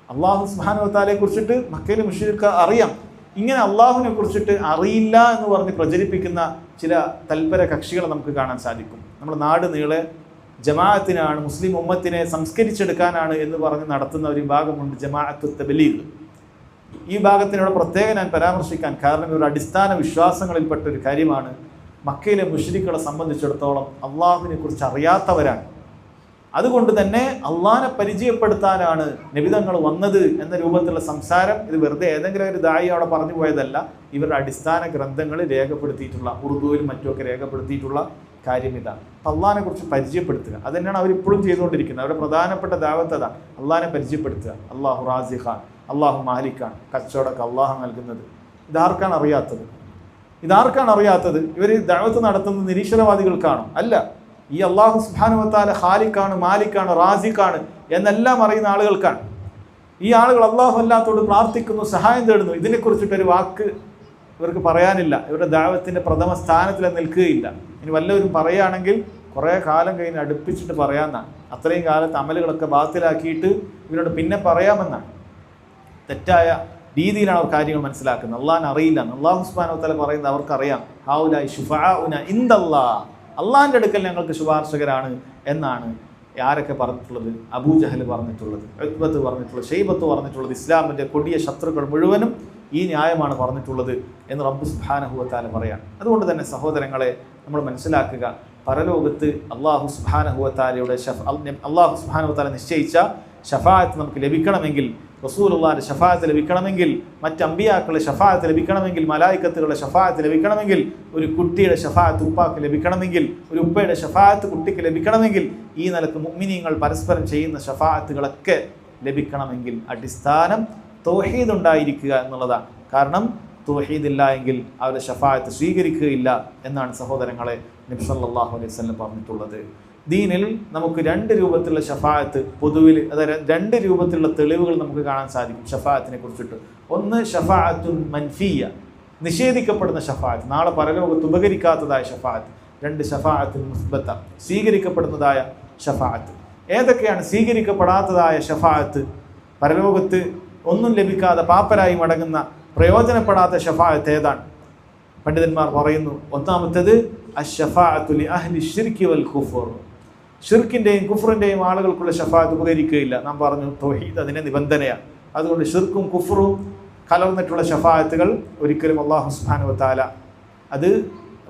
അള്ളാഹു സുബ്ഹാനഹു വ തആലയെ കുറിച്ചിട്ട് മക്കയിലെ മുശ്രിക്കുകൾ അറിയാം. ഇങ്ങനെ അള്ളാഹുവിനെ കുറിച്ചിട്ട് അറിയില്ല എന്ന് പറഞ്ഞ് പ്രചരിപ്പിക്കുന്ന ചില തൽപര കക്ഷികളെ നമുക്ക് കാണാൻ സാധിക്കും. നമ്മുടെ നാട് നീളെ ജമാഅത്തിനാണ്, മുസ്ലിം ഉമ്മത്തിനെ സംസ്കരിച്ചെടുക്കാനാണ് എന്ന് പറഞ്ഞ് നടത്തുന്ന ഒരു വിഭാഗമുണ്ട്, ജമാഅത്തു തബ്ലീഗ്. ഈ ഭാഗത്തിനോട് പ്രത്യേകം ഞാൻ പരാമർശിക്കാൻ കാരണം ഇവരുടെ അടിസ്ഥാന വിശ്വാസങ്ങളിൽപ്പെട്ട ഒരു കാര്യമാണ്. മക്കയിലെ മുശ്രിക്കുകളെ സംബന്ധിച്ചിടത്തോളം അള്ളാഹുവിനെ കുറിച്ച് അറിയാത്തവരാണ്. അതുകൊണ്ട് തന്നെ അള്ളാഹിനെ പരിചയപ്പെടുത്താനാണ് നബിതങ്ങൾ വന്നത് എന്ന രൂപത്തിലുള്ള സംസാരം ഇത് വെറുതെ ഏതെങ്കിലും ഒരു ദായി അവിടെ പറഞ്ഞു പോയതല്ല. ഇവരുടെ അടിസ്ഥാന ഗ്രന്ഥങ്ങൾ രേഖപ്പെടുത്തിയിട്ടുള്ള, ഉറുദുവിലും മറ്റുമൊക്കെ രേഖപ്പെടുത്തിയിട്ടുള്ള കാര്യം ഇതാണ്. അള്ളാഹിനെ കുറിച്ച് പരിചയപ്പെടുത്തുക, അത് തന്നെയാണ് അവരിപ്പോഴും ചെയ്തുകൊണ്ടിരിക്കുന്നത്. അവരുടെ പ്രധാനപ്പെട്ട ദാവത്ത് അതാണ്, അള്ളാഹിനെ പരിചയപ്പെടുത്തുക. അള്ളാഹു റാസിഖാൻ, അള്ളാഹു മാലിക്കാണ്, കച്ചവടമൊക്കെ അള്ളാഹു നൽകുന്നത്. ഇതാർക്കാണ് അറിയാത്തത്? ഇവർ ദഅവത്ത് നടത്തുന്നത് നിരീശ്വരവാദികൾക്കാണോ? അല്ല. ഈ അള്ളാഹു സുബ്ഹാനഹു വ തആല ഖാലിഖാണ്, മാലിക്കാണ്, റാസിഖാണ് എന്നെല്ലാം അറിയുന്ന ആളുകൾക്കാണ്. ഈ ആളുകൾ അള്ളാഹു അല്ലാത്തോട് പ്രാർത്ഥിക്കുന്നു, സഹായം തേടുന്നു. ഇതിനെക്കുറിച്ചിട്ടൊരു വാക്ക് ഇവർക്ക് പറയാനില്ല. ഇവരുടെ ദഅവത്തിൻ്റെ പ്രഥമ സ്ഥാനത്തിൽ നിൽക്കുകയില്ല. ഇനി വല്ലവരും പറയുകയാണെങ്കിൽ കുറേ കാലം കഴിഞ്ഞ് അടുപ്പിച്ചിട്ട് പറയാമെന്നാണ്. അത്രയും കാലത്ത് അമലുകളൊക്കെ ബാത്തിലാക്കിയിട്ട് ഇവരോട് പിന്നെ പറയാമെന്നാണ്. തെറ്റായ രീതിയിലാണ് അവർ കാര്യങ്ങൾ മനസ്സിലാക്കുന്നത്. അള്ളാഹിനെ അറിയില്ല. അല്ലാഹു സുബ്ഹാനഹു വ തആല പറയുന്നത് അവർക്കറിയാം. ഹൗലാഇ ശുഫആഉന ഇൻദല്ലാഹ്, അള്ളാഹിൻ്റെ അടുക്കൽ ഞങ്ങൾക്ക് ശുപാർശകരാണ് എന്നാണ് ആരൊക്കെ പറഞ്ഞിട്ടുള്ളത്? അബൂജഹൽ പറഞ്ഞിട്ടുള്ളത്, ഉത്ബത്ത് പറഞ്ഞിട്ടുള്ളത്, ഷൈബത്ത് പറഞ്ഞിട്ടുള്ളത്. ഇസ്ലാമിൻ്റെ കൊടിയ ശത്രുക്കൾ മുഴുവനും ഈ ന്യായമാണ് പറഞ്ഞിട്ടുള്ളത് എന്ന് റബ്ബ് സുബ്ഹാനഹു വ തആല പറയാണ്. അതുകൊണ്ട് തന്നെ സഹോദരങ്ങളെ, നമ്മൾ മനസ്സിലാക്കുക, പരലോകത്ത് അല്ലാഹു സുബ്ഹാനഹു വ തആലയുടെ അല്ലാഹു സുബ്ഹാനഹു വ തആല നിശ്ചയിച്ച ഷഫാഅത്ത് നമുക്ക് ലഭിക്കണമെങ്കിൽ, റസൂലുള്ളാഹിന്റെ ഷഫാഅത്ത് ലഭിക്കണമെങ്കിൽ, മറ്റ് അമ്പിയാക്കളുടെ ഷഫാഅത്ത് ലഭിക്കണമെങ്കിൽ, മലായിക്കത്തുകളുടെ ഷഫാഅത്ത് ലഭിക്കണമെങ്കിൽ, ഒരു കുട്ടിയുടെ ഷഫാഅത്ത് ഉപ്പാക്ക് ലഭിക്കണമെങ്കിൽ, ഒരു ഉപ്പയുടെ ഷഫാഅത്ത് കുട്ടിക്ക് ലഭിക്കണമെങ്കിൽ, ഈ നിലക്ക് മുഅ്മിനീങ്ങൾ പരസ്പരം ചെയ്യുന്ന ഷഫാഅത്തുകളൊക്കെ ലഭിക്കണമെങ്കിൽ അടിസ്ഥാനം തൗഹീദ് ഉണ്ടായിരിക്കുക എന്നുള്ളതാണ്. കാരണം തൗഹീദ് ഇല്ല എങ്കിൽ അവരുടെ ഷഫാഅത്ത് സ്വീകരിക്കുകയില്ല എന്നാണ് സഹോദരങ്ങളെ നബി സല്ലല്ലാഹു അലൈഹി വസല്ലം പറഞ്ഞിട്ടുള്ളത്. ദീനിൽ നമുക്ക് രണ്ട് രൂപത്തിലുള്ള ഷഫാഅത്ത് പൊതുവിൽ, അതായത് രണ്ട് രൂപത്തിലുള്ള തെളിവുകൾ നമുക്ക് കാണാൻ സാധിക്കും ഷഫാഅത്തിനെ കുറിച്ചിട്ട്. ഒന്ന് ഷഫാഅത്തുൻ മൻഫിയ, നിഷേധിക്കപ്പെടുന്ന ഷഫാഅത്ത്, നാളെ പരലോകത്ത് ഉപകരിക്കാത്തതായ ഷഫാഅത്ത്. രണ്ട് ഷഫാഅത്തുൻ മുസ്ബത്ത, സ്വീകരിക്കപ്പെടുന്നതായ ഷഫാഅത്ത്. ഏതൊക്കെയാണ് സ്വീകരിക്കപ്പെടാത്തതായ ഷഫാഅത്ത്? പരലോകത്ത് ഒന്നും ലഭിക്കാതെ പാപ്പരായി മടങ്ങുന്ന പ്രയോജനപ്പെടാത്ത ഷഫാഅത്ത് ഏതാണ്? പണ്ഡിതന്മാർ പറയുന്നു, ഒന്നാമത്തേത് അശ്ശഫാഅത്തു ലി അഹ്ലി ശിർക്കി വൽ കുഫർ, ഷിർക്കിൻ്റെയും കുഫറിൻ്റെയും ആളുകൾക്കുള്ള ഷഫാഅത്ത് ഉപകരിക്കുകയില്ല. നാം പറഞ്ഞു തൗഹീദ് അതിൻ്റെ നിബന്ധനയാണ്. അതുകൊണ്ട് ഷിർക്കും കുഫറും കലർന്നിട്ടുള്ള ഷഫാഅത്തുകൾ ഒരിക്കലും അല്ലാഹു സുബ്ഹാനഹു വ തആല അത്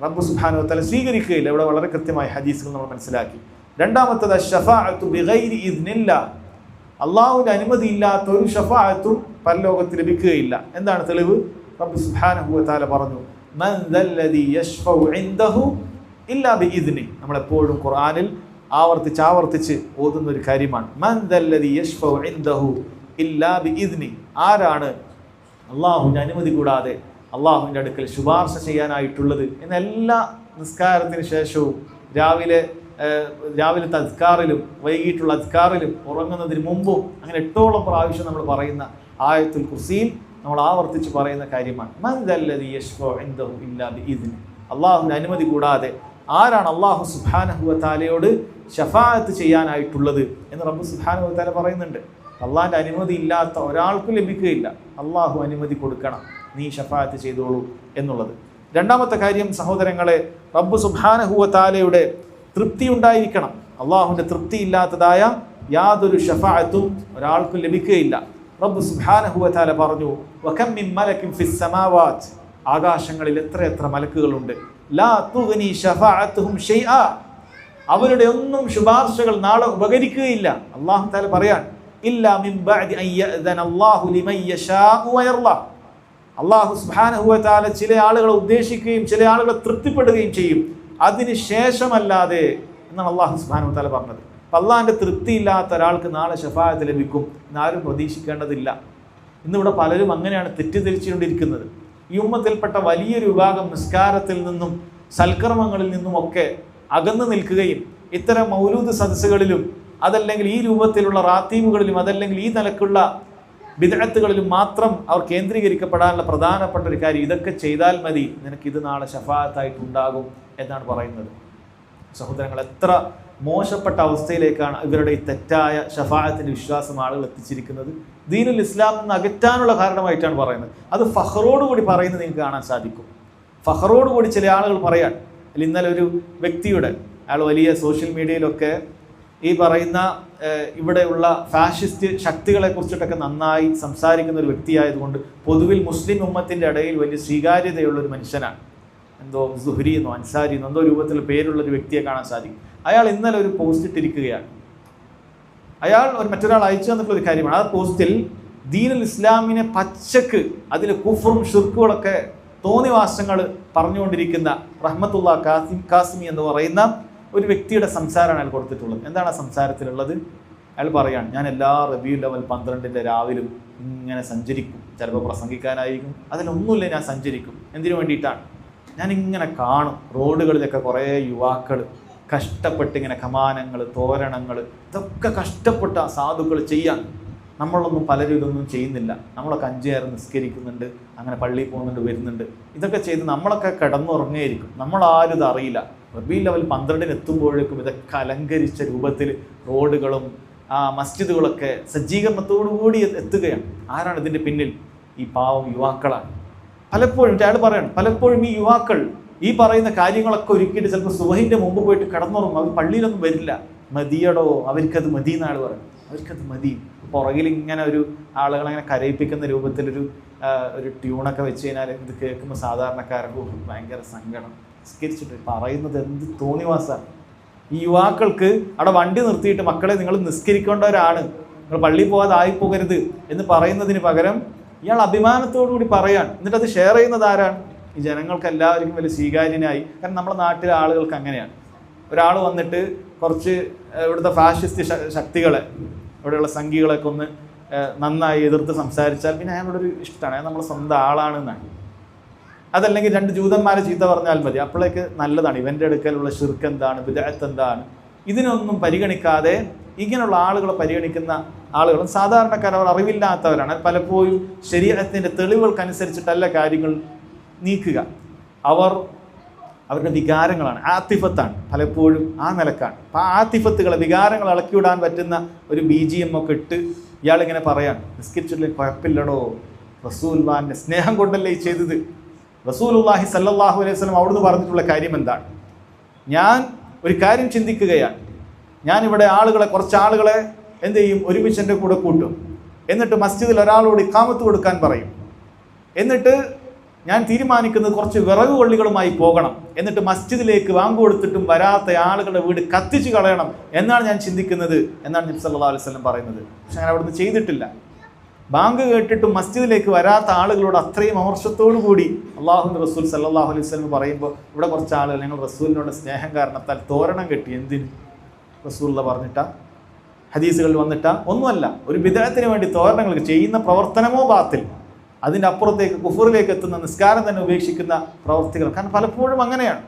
റബ്ബ് സുബ്ഹാനഹു വ തആല സ്വീകരിക്കുകയില്ല. ഇവിടെ വളരെ കൃത്യമായ ഹദീസുകൾ നമ്മൾ മനസ്സിലാക്കി. രണ്ടാമത്തേത് അശ്ശഫാഅത്തു ബിഗൈരി ഇദ്നില്ലാഹ്, അള്ളാഹുവിൻ്റെ അനുമതി ഇല്ലാത്ത ഒരു ഷഫാഅത്തും പരലോകത്ത് ലഭിക്കുകയില്ല. എന്താണ് തെളിവ്? റബ്ബ് സുബ്ഹാനഹു വ തആല പറഞ്ഞു, മൻ ദല്ലദി യശ്ഫഉ ഇൻദഹു ഇല്ലാ ബിഇദ്നി. നമ്മളെപ്പോഴും ഖുർആനിൽ ആവർത്തിച്ച് ഓതുന്ന ഒരു കാര്യമാണ്. മൻ ദല്ലദി യശ്ഫഉ ഇൻദഹു ഇല്ലാ ബിഇദ്നി. ആരാണ് അള്ളാഹുവിൻ്റെ അനുമതി കൂടാതെ അള്ളാഹുവിൻ്റെ അടുക്കൽ ശുപാർശ ചെയ്യാനായിട്ടുള്ളത് എന്ന എല്ലാ നിസ്കാരത്തിന് ശേഷവും രാവിലത്തെ അദ്കാറിലും വൈകിട്ടുള്ള അദ്കാറിലും ഉറങ്ങുന്നതിന് മുമ്പും അങ്ങനെ 8ഓളം പ്രാവശ്യം നമ്മൾ പറയുന്ന ആയത്തുൽ കുർസിയിൽ നമ്മൾ ആവർത്തിച്ച് പറയുന്ന കാര്യമാണ്. അള്ളാഹുവിൻ്റെ അനുമതി കൂടാതെ ആരാണ് അള്ളാഹു സുബ്ഹാനഹു വ തആലയോട് ശഫാഅത്ത് ചെയ്യാനായിട്ടുള്ളത് എന്ന് റബ്ബ് സുബ്ഹാനഹു വ തആല പറയുന്നുണ്ട്. അള്ളാഹിൻ്റെ അനുമതി ഇല്ലാത്ത ഒരാൾക്കും ലഭിക്കുകയില്ല. അള്ളാഹു അനുമതി കൊടുക്കണം, നീ ശഫാഅത്ത് ചെയ്തോളൂ എന്നുള്ളത്. രണ്ടാമത്തെ കാര്യം സഹോദരങ്ങളെ, റബ്ബ് സുബ്ഹാനഹു വ തആലയുടെ തൃപ്തി ഉണ്ടായിരിക്കണം. അള്ളാഹുവിൻ്റെ തൃപ്തി ഇല്ലാത്തതായ യാതൊരു ശഫാഅത്തും ഒരാൾക്കും ലഭിക്കുകയില്ല. റബ്ബ് സുബ്ഹാനഹു വ തആല പറഞ്ഞു, വകം മിൻ മലകിൻ ഫിസ് സമാവാത്, ആകാശങ്ങളിൽ എത്ര മലക്കുകളുണ്ട്, ലാ തുഗ്നി ശഫാഅത്തുഹും ഷൈആ, അവരുടെ ഒന്നും ശുപാർശകൾ നാളെ ഉപകരിക്കുകയില്ല. അല്ലാഹു തആല പറയാൻ, ഇല്ലാ മിൻ ബഅദി അൻ യഅ്ദന അല്ലാഹു ലിമൻ യശാഉ വയർളാ, അല്ലാഹു സുബ്ഹാനഹു വ തആല ചില ആളുകളെ ഉദ്ദേശിക്കുകയും ചില ആളുകളെ തൃപ്തിപ്പെടുകയും ചെയ്യും, അതിന് ശേഷമല്ലാതെ എന്നാണ് അല്ലാഹു സുബ്ഹാനഹു വ തആല പറഞ്ഞത്. അപ്പം അള്ളാഹിൻ്റെ തൃപ്തിയില്ലാത്ത ഒരാൾക്ക് നാളെ ശഫാഅത്ത് ലഭിക്കും എന്നാരും പ്രതീക്ഷിക്കേണ്ടതില്ല. ഇന്നിവിടെ പലരും അങ്ങനെയാണ് തെറ്റിദ്ധരിച്ചുകൊണ്ടിരിക്കുന്നത്. ഈ ഉമ്മത്തിൽപ്പെട്ട വലിയൊരു വിഭാഗം നിസ്കാരത്തിൽ നിന്നും സൽക്കർമ്മങ്ങളിൽ നിന്നുമൊക്കെ അകന്നു നിൽക്കുകയും ഇത്തരം മൗലൂദ് സദസ്സുകളിലും അതല്ലെങ്കിൽ ഈ രൂപത്തിലുള്ള റാത്തീമുകളിലും അതല്ലെങ്കിൽ ഈ നിലക്കുള്ള ബിദ്അത്തുകളിലും മാത്രം അവർ കേന്ദ്രീകരിക്കപ്പെടാനുള്ള പ്രധാനപ്പെട്ട ഒരു കാര്യം, ഇതൊക്കെ ചെയ്താൽ മതി, നിനക്കിത് നാളെ ശഫാഅത്തായിട്ടുണ്ടാകും എന്നാണ് പറയുന്നത്. സഹോദരങ്ങൾ, എത്ര മോശപ്പെട്ട അവസ്ഥയിലേക്കാണ് ഇവരുടെ ഈ തെറ്റായ ശഫാഅത്തിൻ്റെ വിശ്വാസം ആളുകൾ എത്തിച്ചിരിക്കുന്നത്. ദീനുൽ ഇസ്ലാം നിന്ന് അകറ്റാനുള്ള കാരണമായിട്ടാണ് പറയുന്നത്. അത് ഫഖറോടുകൂടി പറയുന്നത് നിങ്ങൾക്ക് കാണാൻ സാധിക്കും. ഫഖറോടുകൂടി ചില ആളുകൾ പറയാൻ. ഇന്നലെ ഒരു വ്യക്തിയുടെ, അയാൾ വലിയ സോഷ്യൽ മീഡിയയിലൊക്കെ ഈ പറയുന്ന ഇവിടെയുള്ള ഫാഷിസ്റ്റ് ശക്തികളെ കുറിച്ചിട്ടൊക്കെ നന്നായി സംസാരിക്കുന്ന ഒരു വ്യക്തിയായതുകൊണ്ട് പൊതുവിൽ മുസ്ലിം ഉമ്മത്തിൻ്റെ ഇടയിൽ വലിയ സ്വീകാര്യതയുള്ള ഒരു മനുഷ്യനാണ്. എന്തോ സുഹരി എന്നോ അൻസാരി എന്നോ എന്തോ രൂപത്തിൽ പേരുള്ളൊരു വ്യക്തിയെ കാണാൻ സാധിക്കും. അയാൾ ഇന്നലെ ഒരു പോസ്റ്റ് ഇട്ടിരിക്കുകയാണ്. അയാൾ മറ്റൊരാൾ അയച്ചു തന്നിട്ടുള്ള ഒരു കാര്യമാണ്. ആ പോസ്റ്റിൽ ദീനുൽ ഇസ്ലാമിനെ പച്ചക്ക് അതിൽ കുഫറും ഷിർക്കുകളൊക്കെ തോന്നിവാസങ്ങൾ പറഞ്ഞുകൊണ്ടിരിക്കുന്ന റഹ്മത്തുള്ള കാസിമി എന്ന് പറയുന്ന ഒരു വ്യക്തിയുടെ സംസാരമാണ് അയാൾ കൊടുത്തിട്ടുള്ളത്. എന്താണ് ആ സംസാരത്തിലുള്ളത്? അയാൾ പറയാണ്, ഞാൻ എല്ലാ റബീഉൽ അവൽ 12 രാവിലും ഇങ്ങനെ സഞ്ചരിക്കും, ചിലപ്പോൾ പ്രസംഗിക്കാനായിരിക്കും, അതിലൊന്നുമില്ല, ഞാൻ സഞ്ചരിക്കും. എന്തിനു വേണ്ടിയിട്ടാണ്? ഞാനിങ്ങനെ കാണും റോഡുകളിലൊക്കെ കുറേ യുവാക്കൾ കഷ്ടപ്പെട്ട് ഇങ്ങനെ കമാനങ്ങൾ, തോരണങ്ങൾ, ഇതൊക്കെ കഷ്ടപ്പെട്ട സാധുക്കൾ ചെയ്യാൻ. നമ്മളൊന്നും പലരും ഇതൊന്നും ചെയ്യുന്നില്ല. നമ്മളൊക്കെ 5 നേരം നിസ്കരിക്കുന്നുണ്ട്, അങ്ങനെ പള്ളിയിൽ പോകുന്നുണ്ട്, വരുന്നുണ്ട്. ഇതൊക്കെ ചെയ്ത് നമ്മളൊക്കെ കിടന്നുറങ്ങിയിരിക്കും, നമ്മളാരും ഇത് അറിയില്ല. റബീഉൽ അവൽ 12 എത്തുമ്പോഴേക്കും ഇതൊക്കെ അലങ്കരിച്ച രൂപത്തിൽ റോഡുകളും മസ്ജിദുകളൊക്കെ സജ്ജീകരണത്തോടുകൂടി എത്തുകയാണ്. ആരാണ് ഇതിൻ്റെ പിന്നിൽ? ഈ പാവം യുവാക്കളാണ്. പലപ്പോഴും അയാൾ പറയണം, പലപ്പോഴും ഈ യുവാക്കൾ ഈ പറയുന്ന കാര്യങ്ങളൊക്കെ ഒരുക്കിയിട്ട് ചിലപ്പോൾ സുബഹിൻ്റെ മുമ്പ് പോയിട്ട് കിടന്നുറങ്ങും. അവർ പള്ളിയിലൊന്നും വരില്ല. മതിയടോ, അവർക്കത് മതി എന്നാൾ പറയും. അവർക്കത് മതി. പുറകിൽ ഇങ്ങനെ ഒരു ആളുകളങ്ങനെ കരയിപ്പിക്കുന്ന രൂപത്തിലൊരു ട്യൂണൊക്കെ വെച്ച് കഴിഞ്ഞാൽ ഇത് കേൾക്കുമ്പോൾ സാധാരണക്കാർക്ക് ഭയങ്കര സങ്കടം. നിസ്കരിച്ചിട്ട് പറയുന്നത് എന്ത് തോന്നിവാസാണ്. ഈ യുവാക്കൾക്ക് അവിടെ വണ്ടി നിർത്തിയിട്ട്, മക്കളെ നിങ്ങൾ നിസ്കരിക്കേണ്ടവരാണ്, നിങ്ങൾ പള്ളിയിൽ പോകാതെ ആയിപ്പോകരുത് എന്ന് പറയുന്നതിന് പകരം ഇയാൾ അഭിമാനത്തോടു കൂടി പറയാൻ. എന്നിട്ട് അത് ഷെയർ ചെയ്യുന്നത് ആരാണ്? ഈ ജനങ്ങൾക്ക് എല്ലാവർക്കും വലിയ സ്വീകാര്യനായി. കാരണം നമ്മുടെ നാട്ടിലെ ആളുകൾക്ക് അങ്ങനെയാണ്. ഒരാൾ വന്നിട്ട് കുറച്ച് ഇവിടുത്തെ ഫാഷിസ്റ്റ് ശക്തികളെ, ഇവിടെയുള്ള സംഘികളൊക്കെ ഒന്ന് നന്നായി എതിർത്ത് സംസാരിച്ചാൽ പിന്നെ അയാളോടൊരു ഇഷ്ടമാണ്, അയാൾ നമ്മളെ സ്വന്തം ആളാണെന്നാണ്. അതല്ലെങ്കിൽ 2 ജൂതന്മാരെ ചീത്ത പറഞ്ഞാൽ മതി, അപ്പോഴേക്ക് നല്ലതാണ്. ഇവൻ്റെ അടുക്കലുള്ള ഷിർക്ക് എന്താണ്, ബിദ്അത്ത് എന്താണ്, ഇതിനൊന്നും പരിഗണിക്കാതെ ഇങ്ങനെയുള്ള ആളുകളെ പരിഗണിക്കുന്ന ആളുകളും സാധാരണക്കാർ, അവർ അറിവില്ലാത്തവരാണ്. പലപ്പോഴും ശരീഅത്തിൻ്റെ തെളിവുകൾക്കനുസരിച്ചിട്ടല്ല കാര്യങ്ങൾ നീക്കുക. അവരുടെ വികാരങ്ങളാണ്, ആത്തിഫത്താണ്, പലപ്പോഴും ആ നിലക്കാണ്. അപ്പോൾ ആ ആത്തിഫത്തുകളെ, വികാരങ്ങൾ ഇളക്കിവിടാൻ പറ്റുന്ന ഒരു BGM ഒക്കെ ഇട്ട് ഇയാളിങ്ങനെ പറയാൻ, നിസ്കരിച്ചിട്ടില്ലെങ്കിൽ കുഴപ്പമില്ലടോ, റസൂലുള്ളാഹിൻ്റെ സ്നേഹം കൊണ്ടല്ലേ ഈ ചെയ്തത്. റസൂലുള്ളാഹി സല്ലല്ലാഹു അലൈഹി വസല്ലം അവിടുന്ന് പറഞ്ഞിട്ടുള്ള കാര്യം എന്താണ്? ഞാൻ ഒരു കാര്യം ചിന്തിക്കുകയാണ്, ഞാനിവിടെ കുറച്ച് ആളുകളെ എന്ത് ചെയ്യും, ഒരുമിച്ച് എൻ്റെ കൂടെ കൂട്ടും. എന്നിട്ട് മസ്ജിദിൽ ഒരാളോട് ഇഖാമത്ത് കൊടുക്കാൻ പറയും. എന്നിട്ട് ഞാൻ തീരുമാനിക്കുന്നത് കുറച്ച് വിറക് കൊള്ളികളുമായി പോകണം. എന്നിട്ട് മസ്ജിദിലേക്ക് വാങ്ക് കൊടുത്തിട്ടും വരാത്ത ആളുകളുടെ വീട് കത്തിച്ച് കളയണം എന്നാണ് ഞാൻ ചിന്തിക്കുന്നത് എന്നാണ് നബി സല്ലല്ലാഹു അലൈഹി വസല്ലം പറയുന്നത്. പക്ഷെ ഞാൻ അവിടുന്ന് ചെയ്തിട്ടില്ല. ബാങ്ക് കേട്ടിട്ടും മസ്ജിദിലേക്ക് വരാത്ത ആളുകളോട് അത്രയും അമർഷത്തോടു കൂടി അള്ളാഹുവിൻ്റെ റസൂൽ സല്ലല്ലാഹു അലൈഹി വസല്ലം പറയുമ്പോൾ ഇവിടെ കുറച്ച് ആളുകൾ ഞങ്ങൾ റസൂലിനോട് സ്നേഹം കാരണത്താൽ തോരണം കെട്ടി. എന്തിന്? റസൂലുള്ള പറഞ്ഞിട്ടാ, ഹദീസുകളിൽ വന്നിട്ടാ? ഒന്നുമല്ല. ഒരു ബിദ്അത്തിന് വേണ്ടി തോരണങ്ങൾ ചെയ്യുന്ന പ്രവർത്തനമോ ബാത്തിൽ. അതിൻ്റെ അപ്പുറത്തേക്ക് കുഫറിലേക്ക് എത്തുന്ന, നിസ്കാരം തന്നെ ഉപേക്ഷിക്കുന്ന പ്രവർത്തികൾ. കാരണം പലപ്പോഴും അങ്ങനെയാണ്.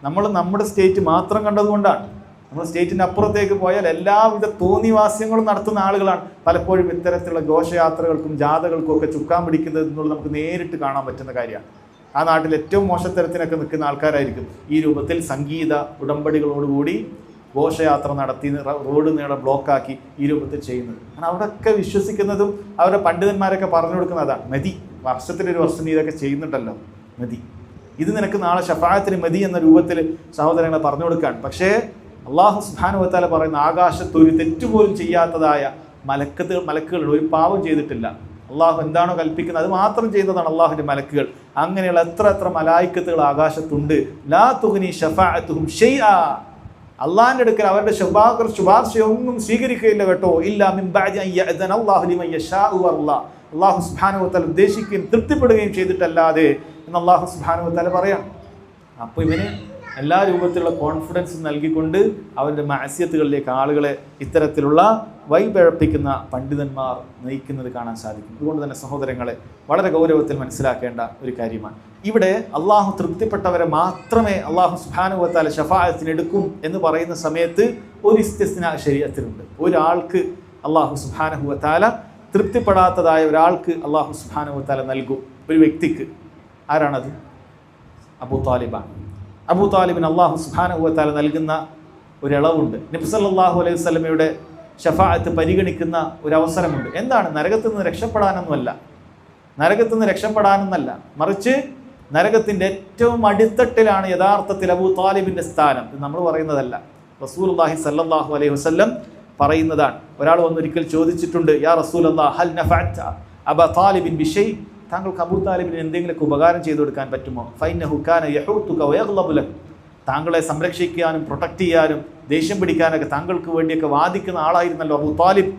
നമ്മൾ നമ്മുടെ സ്റ്റേറ്റ് മാത്രം കണ്ടതുകൊണ്ടാണ്. നമ്മൾ സ്റ്റേറ്റിൻ്റെ അപ്പുറത്തേക്ക് പോയാൽ എല്ലാവിധ തോന്നിവാസ്യങ്ങളും നടത്തുന്ന ആളുകളാണ് പലപ്പോഴും ഇത്തരത്തിലുള്ള ഘോഷയാത്രകൾക്കും ജാഥകൾക്കും ഒക്കെ ചുക്കാൻ പിടിക്കുന്നത് എന്നുള്ളത് നമുക്ക് നേരിട്ട് കാണാൻ പറ്റുന്ന കാര്യമാണ്. ആ നാട്ടിൽ ഏറ്റവും മോശത്തരത്തിനൊക്കെ നിൽക്കുന്ന ആൾക്കാരായിരിക്കും ഈ രൂപത്തിൽ സംഗീത ഉടമ്പടികളോടുകൂടി ഘോഷയാത്ര നടത്തി റോഡ് നീളെ ബ്ലോക്കാക്കി ഈ രൂപത്തിൽ ചെയ്യുന്നത്. കാരണം അവിടെയൊക്കെ വിശ്വസിക്കുന്നതും അവരുടെ പണ്ഡിതന്മാരൊക്കെ പറഞ്ഞു കൊടുക്കുന്നതാണ്, മതി, വർഷത്തിലൊരു വർഷം നീ ഇതൊക്കെ ചെയ്യുന്നുണ്ടല്ലോ, മതി, ഇത് നിനക്ക് നാളെ ഷഫാഅത്തിന് മതി എന്ന രൂപത്തിൽ സഹോദരങ്ങളെ പറഞ്ഞു കൊടുക്കുകയാണ്. പക്ഷേ അള്ളാഹു സുബ്ഹാനഹു വ തആല പറയുന്ന ആകാശത്ത് ഒരു തെറ്റുപോലും ചെയ്യാത്തതായ മലക്കുകൾ ഒരു പാവം ചെയ്തിട്ടില്ല. അള്ളാഹു എന്താണോ കൽപ്പിക്കുന്നത് അത് മാത്രം ചെയ്യുന്നതാണ് അള്ളാഹുവിൻ്റെ മലക്കുകൾ. അങ്ങനെയുള്ള എത്ര മലായിക്കത്തുകൾ ആകാശത്തുണ്ട്. ലാ തുഗ്നി ശഫാഅത്തുഹും ഷൈആ, അള്ളാഹിൻ്റെ അടുക്കൽ അവരുടെ ശുപാർശയൊന്നും സ്വീകരിക്കുകയില്ല കേട്ടോ. ഇല്ലാ മിൻ ബഅദി അൻ യഅ്ദന അല്ലാഹു ലിമൻ യശാഉ വറല്ലാഹ്, അള്ളാഹു സുബ്ഹാനഹു വ തആല ഉദ്ദേശിക്കുകയും തൃപ്തിപ്പെടുകയും ചെയ്തിട്ടല്ലാതെ എന്ന് അള്ളാഹു സുബ്ഹാനഹു വ തആല പറയാം. അപ്പോൾ ഇവന് എല്ലാ രൂപത്തിലുള്ള കോൺഫിഡൻസ് നൽകിക്കൊണ്ട് അവൻ്റെ മഅസിയത്തുകളിലേക്ക് ആളുകളെ ഇത്തരത്തിലുള്ള വൈപിഴപ്പിക്കുന്ന പണ്ഡിതന്മാർ നയിക്കുന്നത് കാണാൻ സാധിക്കും. അതുകൊണ്ട് തന്നെ സഹോദരങ്ങളെ വളരെ ഗൗരവത്തിൽ മനസ്സിലാക്കേണ്ട ഒരു കാര്യമാണ്. ഇവിടെ അള്ളാഹു തൃപ്തിപ്പെട്ടവരെ മാത്രമേ അള്ളാഹു സുബ്ഹാനഹു വ തആല ശഫാഅത്തിന് എടുക്കും എന്ന് പറയുന്ന സമയത്ത് ഒരു ഇസ്തിസ്നാ ശരീഅത്തിലുണ്ട്. ഒരാൾക്ക് അള്ളാഹു സുബ്ഹാനഹു വ തആല തൃപ്തിപ്പെടാത്തതായ ഒരാൾക്ക് അള്ളാഹു സുബ്ഹാനഹു വ തആല നൽകും, ഒരു വ്യക്തിക്ക്. ആരാണത്? അബൂ താലിബാണ്. അബൂ താലിബിന് അള്ളാഹു സുബ്ഹാനഹു വ തആല നൽകുന്ന ഒരളവുണ്ട്. നബി സല്ലല്ലാഹു അലൈഹി വസല്ലമയുടെ ശഫാഅത്ത് പരിഗണിക്കുന്ന ഒരു അവസരമുണ്ട്. എന്താണ്? നരകത്തിൽ നിന്ന് രക്ഷപ്പെടാനൊന്നുമല്ല, മറിച്ച് നരകത്തിൻ്റെ ഏറ്റവും അടിത്തട്ടിലാണ് യഥാർത്ഥത്തിൽ അബൂ താലിബിൻ്റെ സ്ഥാനം. ഇത് നമ്മൾ പറയുന്നതല്ല, റസൂലുള്ളാഹി സല്ലല്ലാഹു അലൈഹി വസല്ലം പറയുന്നതാണ്. ഒരാൾ വന്നൊരിക്കൽ ചോദിച്ചിട്ടുണ്ട്, യാ റസൂലല്ലാഹ് ഹൽ നഫഅത അബാ താലിബിൻ ബിശൈ, താങ്കൾക്ക് അബൂ താലിബിന് എന്തെങ്കിലുമൊക്കെ ഉപകാരം ചെയ്തു കൊടുക്കാൻ പറ്റുമോ? ഫൈനഹു കാന യഹൂതുക വയഗ്ളബു ലക, താങ്കളെ സംരക്ഷിക്കാനും പ്രൊട്ടക്റ്റ് ചെയ്യാനും ദേഷ്യം പിടിക്കാനൊക്കെ താങ്കൾക്ക് വേണ്ടിയൊക്കെ വാദിക്കുന്ന ആളായിരുന്നല്ലോ അബൂ താലിബ്.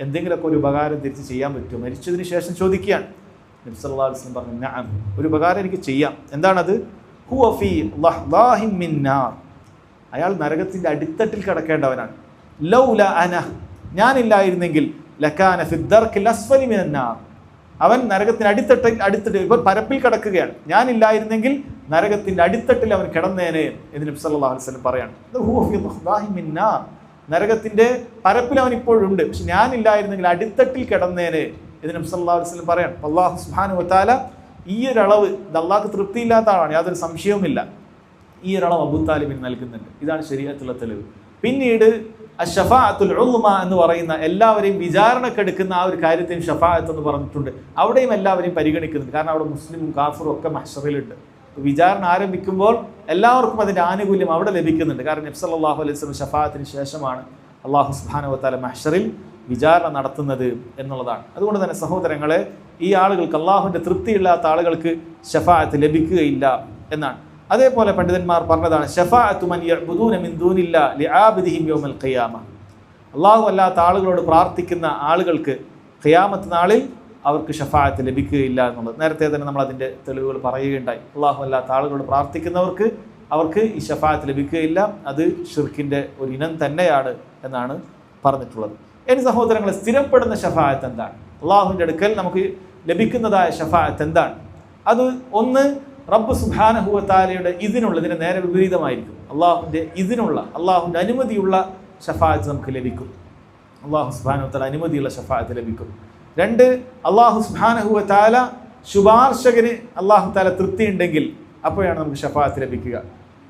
എന്തെങ്കിലുമൊക്കെ ഒരു ഉപകാരം തിരിച്ച് ചെയ്യാൻ പറ്റുമോ? മരിച്ചതിന് ശേഷം ചോദിക്കുകയാണ്. നബി സല്ലല്ലാഹു അലൈഹി വസല്ലം പറഞ്ഞു, നഅം, ഒരു ഉപകാരം എനിക്ക് ചെയ്യാം. എന്താണത്? ഹുവ ഫീ ലഹ്ദാഹിൻ മിൻ നാർ, അയാൾ നരകത്തിൻ്റെ അടിത്തട്ടിൽ കിടക്കേണ്ടവനാണ്. ലൗല അന, ഞാനില്ലായിരുന്നെങ്കിൽ ലകാന ഫി ദർക്കിൽ അസ്ഫലി മിനൻ നാർ, അവൻ നരകത്തിൻ്റെ അടിത്തട്ടിൽ ഇപ്പോൾ പരപ്പിൽ കിടക്കുകയാണ്. ഞാനില്ലായിരുന്നെങ്കിൽ നരകത്തിൻ്റെ അടിത്തട്ടിൽ അവൻ കിടന്നേനെ എന്ന് നബി സല്ലല്ലാഹു അലൈഹി വസല്ലം പറയാണ്. നരകത്തിൻ്റെ പരപ്പിൽ അവൻ ഇപ്പോഴുണ്ട്, പക്ഷെ ഞാനില്ലായിരുന്നെങ്കിൽ അടിത്തട്ടിൽ കിടന്നേനെ എന്ന് നബി സല്ലല്ലാഹു അലൈഹി വസല്ലം പറയാണ്. അല്ലാഹു സുബ്ഹാനഹു വ തആല ഈ ഒരളവ്, ഇത് അള്ളാഹ്ക്ക് തൃപ്തിയില്ലാത്ത ആളാണ്, യാതൊരു സംശയവുമില്ല, ഈ ഒരളവ് അബൂ താലിബിന് നൽകുന്നുണ്ട്. ഇതാണ് ശരീഅത്തുള്ള തെളിവ്. പിന്നീട് അഷ്ഫാഅത്തുൽ ഉൾമ എന്ന് പറയുന്ന എല്ലാവരെയും വിചാരണക്കെടുക്കുന്ന ആ ഒരു കാര്യത്തെയും ഷഫാഅത്ത് എന്ന് പറഞ്ഞിട്ടുണ്ട്. അവിടെയും എല്ലാവരെയും പരിഗണിക്കുന്നുണ്ട്. കാരണം അവിടെ മുസ്ലിമും കാഫറും ഒക്കെ മഹ്ശറിലുണ്ട്. വിചാരണ ആരംഭിക്കുമ്പോൾ എല്ലാവർക്കും അതിൻ്റെ ആനുകൂല്യം അവിടെ ലഭിക്കുന്നുണ്ട്. കാരണം നബി സല്ലല്ലാഹു അലൈഹി വസല്ലം ഷഫാഅത്തിന് ശേഷമാണ് അല്ലാഹു സുബ്ഹാനഹു വ തആല മഹ്ശറിൽ വിചാരണ നടത്തുന്നത് എന്നുള്ളതാണ്. അതുകൊണ്ട് തന്നെ സഹോദരങ്ങളെ, ഈ ആളുകൾക്ക്, അള്ളാഹുവിൻ്റെ തൃപ്തിയില്ലാത്ത ആളുകൾക്ക് ഷഫാഅത്ത് ലഭിക്കുകയില്ല എന്നാണ്. അതേപോലെ പണ്ഡിതന്മാർ പറഞ്ഞതാണ്, ശഫാഅത്തു മൻ യഅ്ബുദൂന മിൻ ദൂനില്ലാ ലിആബിദിഹിം യൗമൽ ഖിയാമ, അള്ളാഹു അല്ലാത്ത ആളുകളോട് പ്രാർത്ഥിക്കുന്ന ആളുകൾക്ക് ഖിയാമത്ത് നാളിൽ അവർക്ക് ഷഫാഅത്ത് ലഭിക്കുകയില്ല എന്നുള്ളത് നേരത്തെ തന്നെ നമ്മൾ അതിൻ്റെ തെളിവുകൾ പറയുകയുണ്ടായി. അള്ളാഹു അല്ലാത്ത ആളുകളോട് പ്രാർത്ഥിക്കുന്നവർക്ക് അവർക്ക് ഈ ഷഫാഅത്ത് ലഭിക്കുകയില്ല, അത് ഷിർക്കിൻ്റെ ഒരു ഇനം തന്നെയാണ് എന്നാണ് പറഞ്ഞിട്ടുള്ളത്. ഇനി സഹോദരങ്ങളെ, സ്ഥിരപ്പെടുന്ന ഷഫാഅത്ത് എന്താണ്? അള്ളാഹുവിൻ്റെ അടുക്കൽ നമുക്ക് ലഭിക്കുന്നതായ ഷഫാഅത്ത് എന്താണ്? അത് ഒന്ന്, റബ്ബ് സുബ്ഹാനഹു വ തആലയുടെ ഇതിനുള്ള, ഇതിന് നേരെ വിപരീതമായിരിക്കും. അള്ളാഹുവിൻ്റെ ഇതിനുള്ള, അള്ളാഹുവിൻ്റെ അനുമതിയുള്ള ഷഫാഅത്ത് നമുക്ക് ലഭിക്കും. അള്ളാഹു സുബ്ഹാനഹു വ തആല അനുമതിയുള്ള ഷഫാഅത്ത് ലഭിക്കും. രണ്ട്, അള്ളാഹു സുബ്ഹാനഹു വ തആല ശുപാർശകന് അള്ളാഹു തആല തൃപ്തി ഉണ്ടെങ്കിൽ അപ്പോഴാണ് നമുക്ക് ഷഫാഅത്ത് ലഭിക്കുക.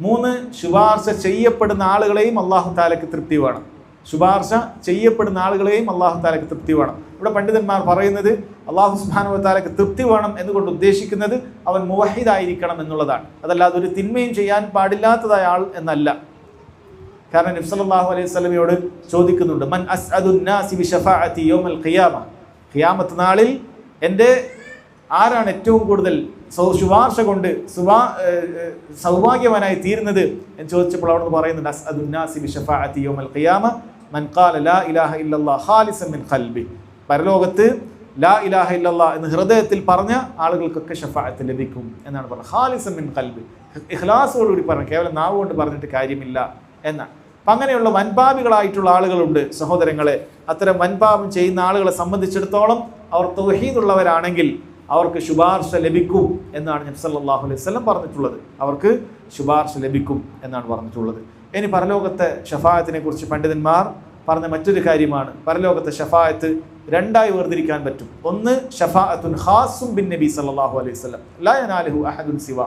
മൂന്ന്, ശുപാർശ ചെയ്യപ്പെടുന്ന ആളുകളെയും അള്ളാഹു തആലക്ക് തൃപ്തി വേണം. ശുപാർശ ചെയ്യപ്പെടുന്ന ആളുകളെയും അള്ളാഹു തആലക്ക് തൃപ്തി വേണം. ഇവിടെ പണ്ഡിതന്മാർ പറയുന്നത് അള്ളാഹു സുബ്ഹാനഹു വ തആലക്ക് തൃപ്തി വേണം എന്നുകൊണ്ട് ഉദ്ദേശിക്കുന്നത് അവൻ മുവഹിദായിരിക്കണം എന്നുള്ളതാണ്. അതല്ലാതെ ഒരു തിന്മയും ചെയ്യാൻ പാടില്ലാത്തതായ ആൾ എന്നല്ല. കാരണം നബി സല്ലല്ലാഹു അലൈഹി വസല്ലമയോട് ചോദിക്കുന്നുണ്ട്, മൻ അസ്അദുൻ നാസി ബിശഫാഅതി യൗമൽ ഖിയാമ, ഖിയാമത്ത് നാളിൽ എൻ്റെ ആരാണ് ഏറ്റവും കൂടുതൽ ശുപാർശ കൊണ്ട് സൗഭാഗ്യവാനായി തീരുന്നത് എന്ന് ചോദിച്ചപ്പോൾ അവിടെ പറയുന്നുണ്ട്, അസ്അദുൻ നാസി ബിശഫാഅതി യൗമൽ ഖിയാമ മൻ ഖാല ലാ ഇലാഹ ഇല്ലല്ലാഹ് ഖാലിസൻ മിൻ ഖൽബി, പരലോകത്ത് ലാ ഇലാഹ ഇല്ലല്ലാഹ് എന്ന് ഹൃദയത്തിൽ പറഞ്ഞ ആളുകൾക്കൊക്കെ ഷഫാഅത്ത് ലഭിക്കും എന്നാണ് പറഞ്ഞത്. ഖാലിസൻ മിൻ ഖൽബി, ഇഖ്ലാസോടുകൂടി പറഞ്ഞു, കേവലം നാവ് കൊണ്ട് പറഞ്ഞിട്ട് കാര്യമില്ല എന്നാണ്. അപ്പം അങ്ങനെയുള്ള വൻപാപികളായിട്ടുള്ള ആളുകളുണ്ട് സഹോദരങ്ങളെ. അത്തരം വൻപാപം ചെയ്യുന്ന ആളുകളെ സംബന്ധിച്ചിടത്തോളം അവർ തൗഹീദുള്ളവരാണെങ്കിൽ അവർക്ക് ശുപാർശ ലഭിക്കും എന്നാണ് നബി സല്ലല്ലാഹു അലൈഹി വസല്ലം പറഞ്ഞിട്ടുള്ളത്. അവർക്ക് ശുപാർശ ലഭിക്കും എന്നാണ് പറഞ്ഞിട്ടുള്ളത്. ഇനി പരലോകത്തെ ഷഫാഅത്തിനെ കുറിച്ച് പണ്ഡിതന്മാർ പറഞ്ഞ മറ്റൊരു കാര്യമാണ്, പരലോകത്തെ ഷഫാഅത്ത് രണ്ടായി വേർതിരിക്കാൻ പറ്റും. ഒന്ന് ഷഫാഅത്തുൻ ഖാസും ബിൻ നബി സല്ലല്ലാഹു അലൈഹി വസല്ലം ലാ യനാലുഹു അഹദുൻ സിവ,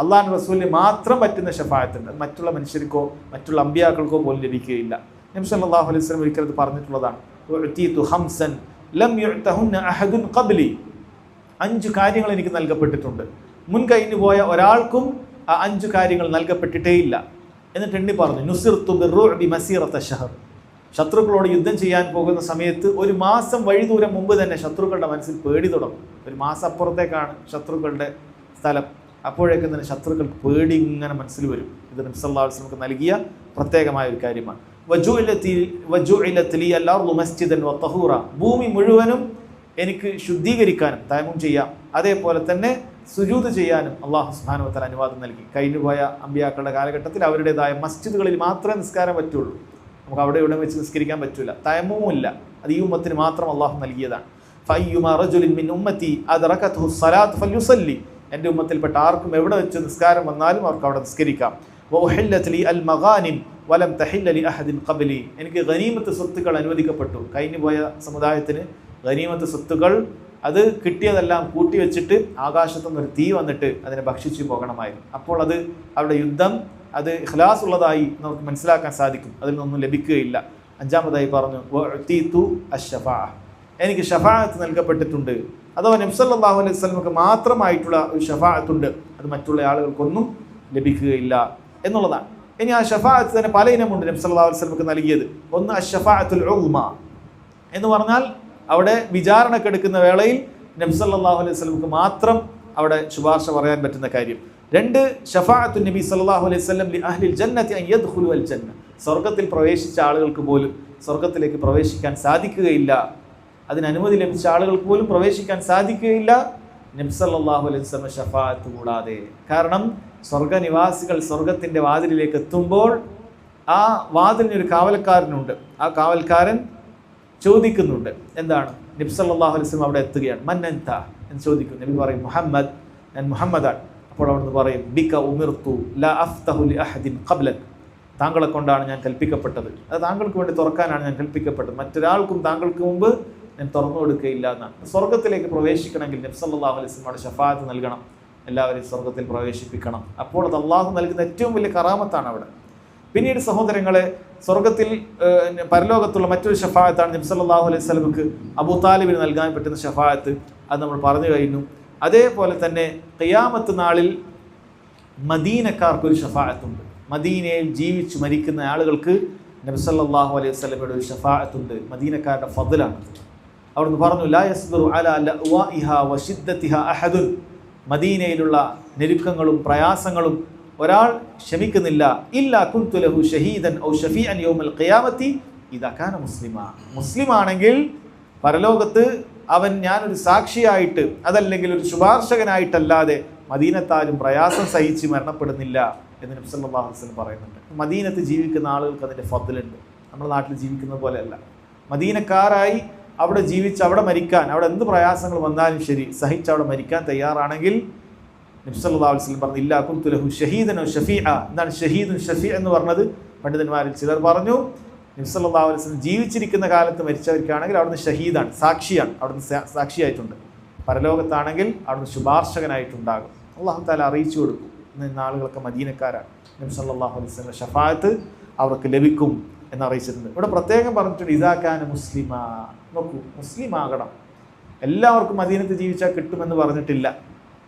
അള്ളാഹു റസൂലിന് മാത്രം പറ്റുന്ന ഷഫാഅത്തുണ്ട്. അത് മറ്റുള്ള മനുഷ്യർക്കോ മറ്റുള്ള അമ്പിയാക്കൾക്കോ പോലും ലഭിക്കുകയില്ല. നബി സല്ലല്ലാഹു അലൈഹി വസല്ലം ഒരിക്കൽ പറഞ്ഞിട്ടുള്ളതാണ്, ഉഅതീതു ഖംസൻ ലം യുഅതഹുന്ന അഹദുൻ ഖബ്ലി, 5 കാര്യങ്ങൾ എനിക്ക് നൽകപ്പെട്ടിട്ടുണ്ട്, മുൻകഴിഞ്ഞു പോയ ഒരാൾക്കും ആ 5 കാര്യങ്ങൾ നൽകപ്പെട്ടിട്ടേയില്ല. എന്നിട്ട് എണ്ണി പറഞ്ഞു, നുസിർതു ബിർറുഅബി മസീറത ശഹർ, ശത്രുക്കളോട് യുദ്ധം ചെയ്യാൻ പോകുന്ന സമയത്ത് 1 മാസം വഴി ദൂരം മുമ്പ് തന്നെ ശത്രുക്കളുടെ മനസ്സിൽ പേടി തുടങ്ങും. 1 മാസം അപ്പുറത്തേക്കാണ് ശത്രുക്കളുടെ സ്ഥലം, അപ്പോഴേക്കും തന്നെ ശത്രുക്കൾക്ക് പേടി ഇങ്ങനെ മനസ്സിൽ വരും. ഇത് നബി സല്ലല്ലാഹു അലൈഹി വസല്ലം നൽകിയ പ്രത്യേകമായ ഒരു കാര്യമാണ്. വജുഇലത് ലി അൽ-അർളു മസ്ജിദൻ വതഹൂറ, ഭൂമി മുഴുവനും എനിക്ക് ശുദ്ധീകരിക്കാനും തയമ്മും ചെയ്യാം, അതേപോലെ തന്നെ സുജൂദ് ചെയ്യാനും അല്ലാഹു സുബ്ഹാനഹു വ തആല അനുവാദം നൽകി. കഴിഞ്ഞുപോയ അമ്പിയാക്കളുടെ കാലഘട്ടത്തിൽ അവരുടേതായ മസ്ജിദുകളിൽ മാത്രമേ നിസ്കാരം പറ്റുള്ളൂ. നമുക്ക് അവിടെ ഇവിടെ വെച്ച് നിസ്കരിക്കാൻ പറ്റില്ല, തയമ്മുമും ഇല്ല. അത് ഈ ഉമ്മത്തിന് മാത്രം അല്ലാഹു നൽകിയതാണ്. ഫഅയ്യുമാ റജുലിൻ മിൻ ഉമ്മത്തി അദ്റകത്ഹു സ്വലാത്ത് ഫല്യുസല്ലി, എൻ്റെ ഉമ്മത്തിൽപ്പെട്ട ആർക്കും എവിടെ വെച്ച് നിസ്കാരം വന്നാലും അവർക്ക് അവിടെ നിസ്കരിക്കാം. വഉഹില്ലത് ലി അൽ മഗാനിം വലം തഹില്ല ലി അഹദിൻ ഖബ്ലി, എനിക്ക് ഗനീമത്ത് സ്വത്തുക്കൾ അനുവദിക്കപ്പെട്ടു. കഴിഞ്ഞുപോയ സമുദായത്തിന് ഗനീമത്ത് സ്വത്തുക്കൾ അത് കിട്ടിയതെല്ലാം കൂട്ടി വെച്ചിട്ട് ആകാശത്തുനിന്ന് ഒരു തീ വന്നിട്ട് അതിനെ ഭക്ഷിച്ചു പോകണമായിരുന്നു. അപ്പോൾ അത് അവരുടെ യുദ്ധം അത് ഇഖ്ലാസ് ഉള്ളതായി നമുക്ക് മനസ്സിലാക്കാൻ സാധിക്കും, അതിൽ നിന്നൊന്നും ലഭിക്കുകയില്ല. 5-മതായി പറഞ്ഞു വഅതീതു അശ്ശഫാഅ, എനിക്ക് ഷഫാഅത്ത് നൽകപ്പെട്ടിട്ടുണ്ട്. അഥവാ നബി സല്ലല്ലാഹു അലൈഹി വസല്ലമക്ക് മാത്രമായിട്ടുള്ള ഒരു ഷഫാഅത്തുണ്ട്, അത് മറ്റുള്ള ആളുകൾക്കൊന്നും ലഭിക്കുകയില്ല എന്നുള്ളതാണ്. ഇനി ആ ഷഫാഅത്ത് തന്നെ പല ഇനമുണ്ട് നബി സല്ലല്ലാഹു അലൈഹി വസല്ലമക്ക് നൽകിയത്. ഒന്ന് അശ്ശഫാഅത്തുൽ ഉൾമ എന്ന് പറഞ്ഞാൽ അവിടെ വിചാരണക്കെടുക്കുന്ന വേളയിൽ നബി സല്ലല്ലാഹു അലൈഹി വസല്ലമക്ക് മാത്രം അവിടെ ശുപാർശ പറയാൻ പറ്റുന്ന കാര്യം. 2 ഷഫാഅത്തുൻ നബി സല്ലല്ലാഹു അലൈഹി വസല്ലം ലി അഹ്ലിൽ ജന്നതി അൻ യദ്ഖുലു അൽ ജന്ന, സ്വർഗ്ഗത്തിൽ പ്രവേശിച്ച ആളുകൾക്ക് പോലും സ്വർഗ്ഗത്തിലേക്ക് പ്രവേശിക്കാൻ സാധിക്കുകയില്ല, അതിന് അനുമതി ലഭിച്ച ആളുകൾക്ക് പോലും പ്രവേശിക്കാൻ സാധിക്കുകയില്ല നബി സല്ലല്ലാഹു അലൈഹി വസല്ലം ഷഫാഅത്ത് കൂടാതെ. കാരണം സ്വർഗ്ഗനിവാസികൾ സ്വർഗ്ഗത്തിൻ്റെ വാതിലിലേക്ക് എത്തുമ്പോൾ ആ വാതിലിനൊരു കാവൽക്കാരനുണ്ട്. ആ കാവൽക്കാരൻ ചോദിക്കുന്നുണ്ട്, എന്താണ്? നബി സല്ലല്ലാഹു അലൈഹി വസല്ലം അവിടെ എത്തുകയാണ്. മൻ അൻത എന്ന് ചോദിക്കും. നബി പറയും മുഹമ്മദ്, ഞാൻ മുഹമ്മദാണ്. അപ്പോൾ അവിടുന്ന് പറയും ബിക ഉമിർതു ലാ അഫ്തഹു ലി അഹദിൻ ഖബ്ലക്, താങ്കളെ കൊണ്ടാണ് ഞാൻ കൽപ്പിക്കപ്പെട്ടത്, അത് താങ്കൾക്ക് വേണ്ടി തുറക്കാനാണ് ഞാൻ കൽപ്പിക്കപ്പെട്ടത്, മറ്റൊരാൾക്കും താങ്കൾക്ക് മുമ്പ് ഞാൻ തുറന്നു കൊടുക്കുകയില്ല എന്നാണ്. സ്വർഗ്ഗത്തിലേക്ക് പ്രവേശിക്കണമെങ്കിൽ നബി സല്ലല്ലാഹു അലൈഹി വസല്ലം ഷഫാഅത്ത് നൽകണം, എല്ലാവരെയും സ്വർഗ്ഗത്തിൽ പ്രവേശിപ്പിക്കണം. അപ്പോൾ അത് അള്ളാഹു നൽകുന്ന ഏറ്റവും വലിയ കറാമത്താണ് അവിടെ. പിന്നീട് സഹോദരങ്ങളെ, സ്വർഗ്ഗത്തിൽ പരലോകത്തുള്ള മറ്റൊരു ഷഫാഅത്താണ് നബി സല്ലല്ലാഹു അലൈഹി വസല്ലമക്ക് അബൂ താലിബിന് നൽകാൻ പറ്റുന്ന ഷഫാഅത്ത്. അത് നമ്മൾ പറഞ്ഞു കഴിഞ്ഞു. അതേപോലെ തന്നെ ഖിയാമത്ത് നാളിൽ മദീനക്കാർക്കൊരു ഷഫാഅത്തുണ്ട്. മദീനയിൽ ജീവിച്ച് മരിക്കുന്ന ആളുകൾക്ക് നബി സല്ലല്ലാഹു അലൈഹി വസല്ലമയുടെ ഒരു ഷഫാഅത്തുണ്ട്. മദീനക്കാരുടെ ഫضലാണ്. അവിടുന്ന് പറഞ്ഞു ലാ യസ്ബിറു അലാ ലഅ്വാഇഹാ വശിദ്ദതിഹാ അഹദുൻ, മദീനയിലുള്ള ഞെരുക്കങ്ങളും പ്രയാസങ്ങളും ഒരാൾ ക്ഷമിക്കുന്നില്ല. ഇല്ലാ കുൻതു ലഹു ഷഹീദൻ ഔ ഷഫീഅൻ യൗമൽ ഖിയാമത്തി ഇദാ കാന മുസ്ലിമാ, മുസ്ലിമാണെങ്കിൽ പരലോകത്ത് അവൻ ഞാനൊരു സാക്ഷിയായിട്ട് അതല്ലെങ്കിൽ ഒരു ശുപാർശകനായിട്ടല്ലാതെ മദീനത്താലും പ്രയാസം സഹിച്ച് മരണപ്പെടുന്നില്ല എന്ന് നബി സല്ലല്ലാഹു അലൈഹി വസല്ലം പറയുന്നുണ്ട്. മദീനത്ത് ജീവിക്കുന്ന ആളുകൾക്ക് അതിൻ്റെ ഫضലുണ്ട്. നമ്മുടെ നാട്ടിൽ ജീവിക്കുന്ന പോലെയല്ല. മദീനക്കാരായി അവിടെ ജീവിച്ച് അവിടെ മരിക്കാൻ, അവിടെ എന്ത് പ്രയാസങ്ങൾ വന്നാലും ശരി സഹിച്ച് അവിടെ മരിക്കാൻ തയ്യാറാണെങ്കിൽ നബി സല്ലല്ലാഹു അലൈഹി വസല്ലം പറഞ്ഞു ഇല്ലാ കുൻതു ലഹു ഷഹീദൻ ഔ ഷഫീഅ. എന്താണ് ഷഹീദുൻ ഷഫീഅ എന്ന് പറഞ്ഞത്? പണ്ഡിതന്മാരിൽ ചിലർ പറഞ്ഞു നബി സല്ലല്ലാഹു അലൈഹി വസല്ലം ജീവിച്ചിരിക്കുന്ന കാലത്ത് മരിച്ചവർക്കാണെങ്കിൽ അവിടുന്ന് ഷഹീദാണ്, സാക്ഷിയാണ്, അവിടുന്ന് സാക്ഷിയായിട്ടുണ്ട്. പരലോകത്താണെങ്കിൽ അവിടുന്ന് ശുപാർശകനായിട്ടുണ്ടാകും. അല്ലാഹു തആല അറിയിച്ചു കൊടുക്കും ഇന്ന ആളുകളൊക്കെ മദീനക്കാരാണ്, നബി സല്ലല്ലാഹു അലൈഹി വസല്ലം ഷഫാഅത്ത് അവർക്ക് ലഭിക്കും എന്നറിയിച്ചിട്ടുണ്ട്. ഇവിടെ പ്രത്യേകം പറഞ്ഞിട്ടുണ്ട് ഇദാ കാന മുസ്ലിമാ. നോക്കൂ, മുസ്ലിം ആകണം. എല്ലാവർക്കും മദീനത്ത് ജീവിച്ചാൽ കിട്ടുമെന്ന് പറഞ്ഞിട്ടില്ല.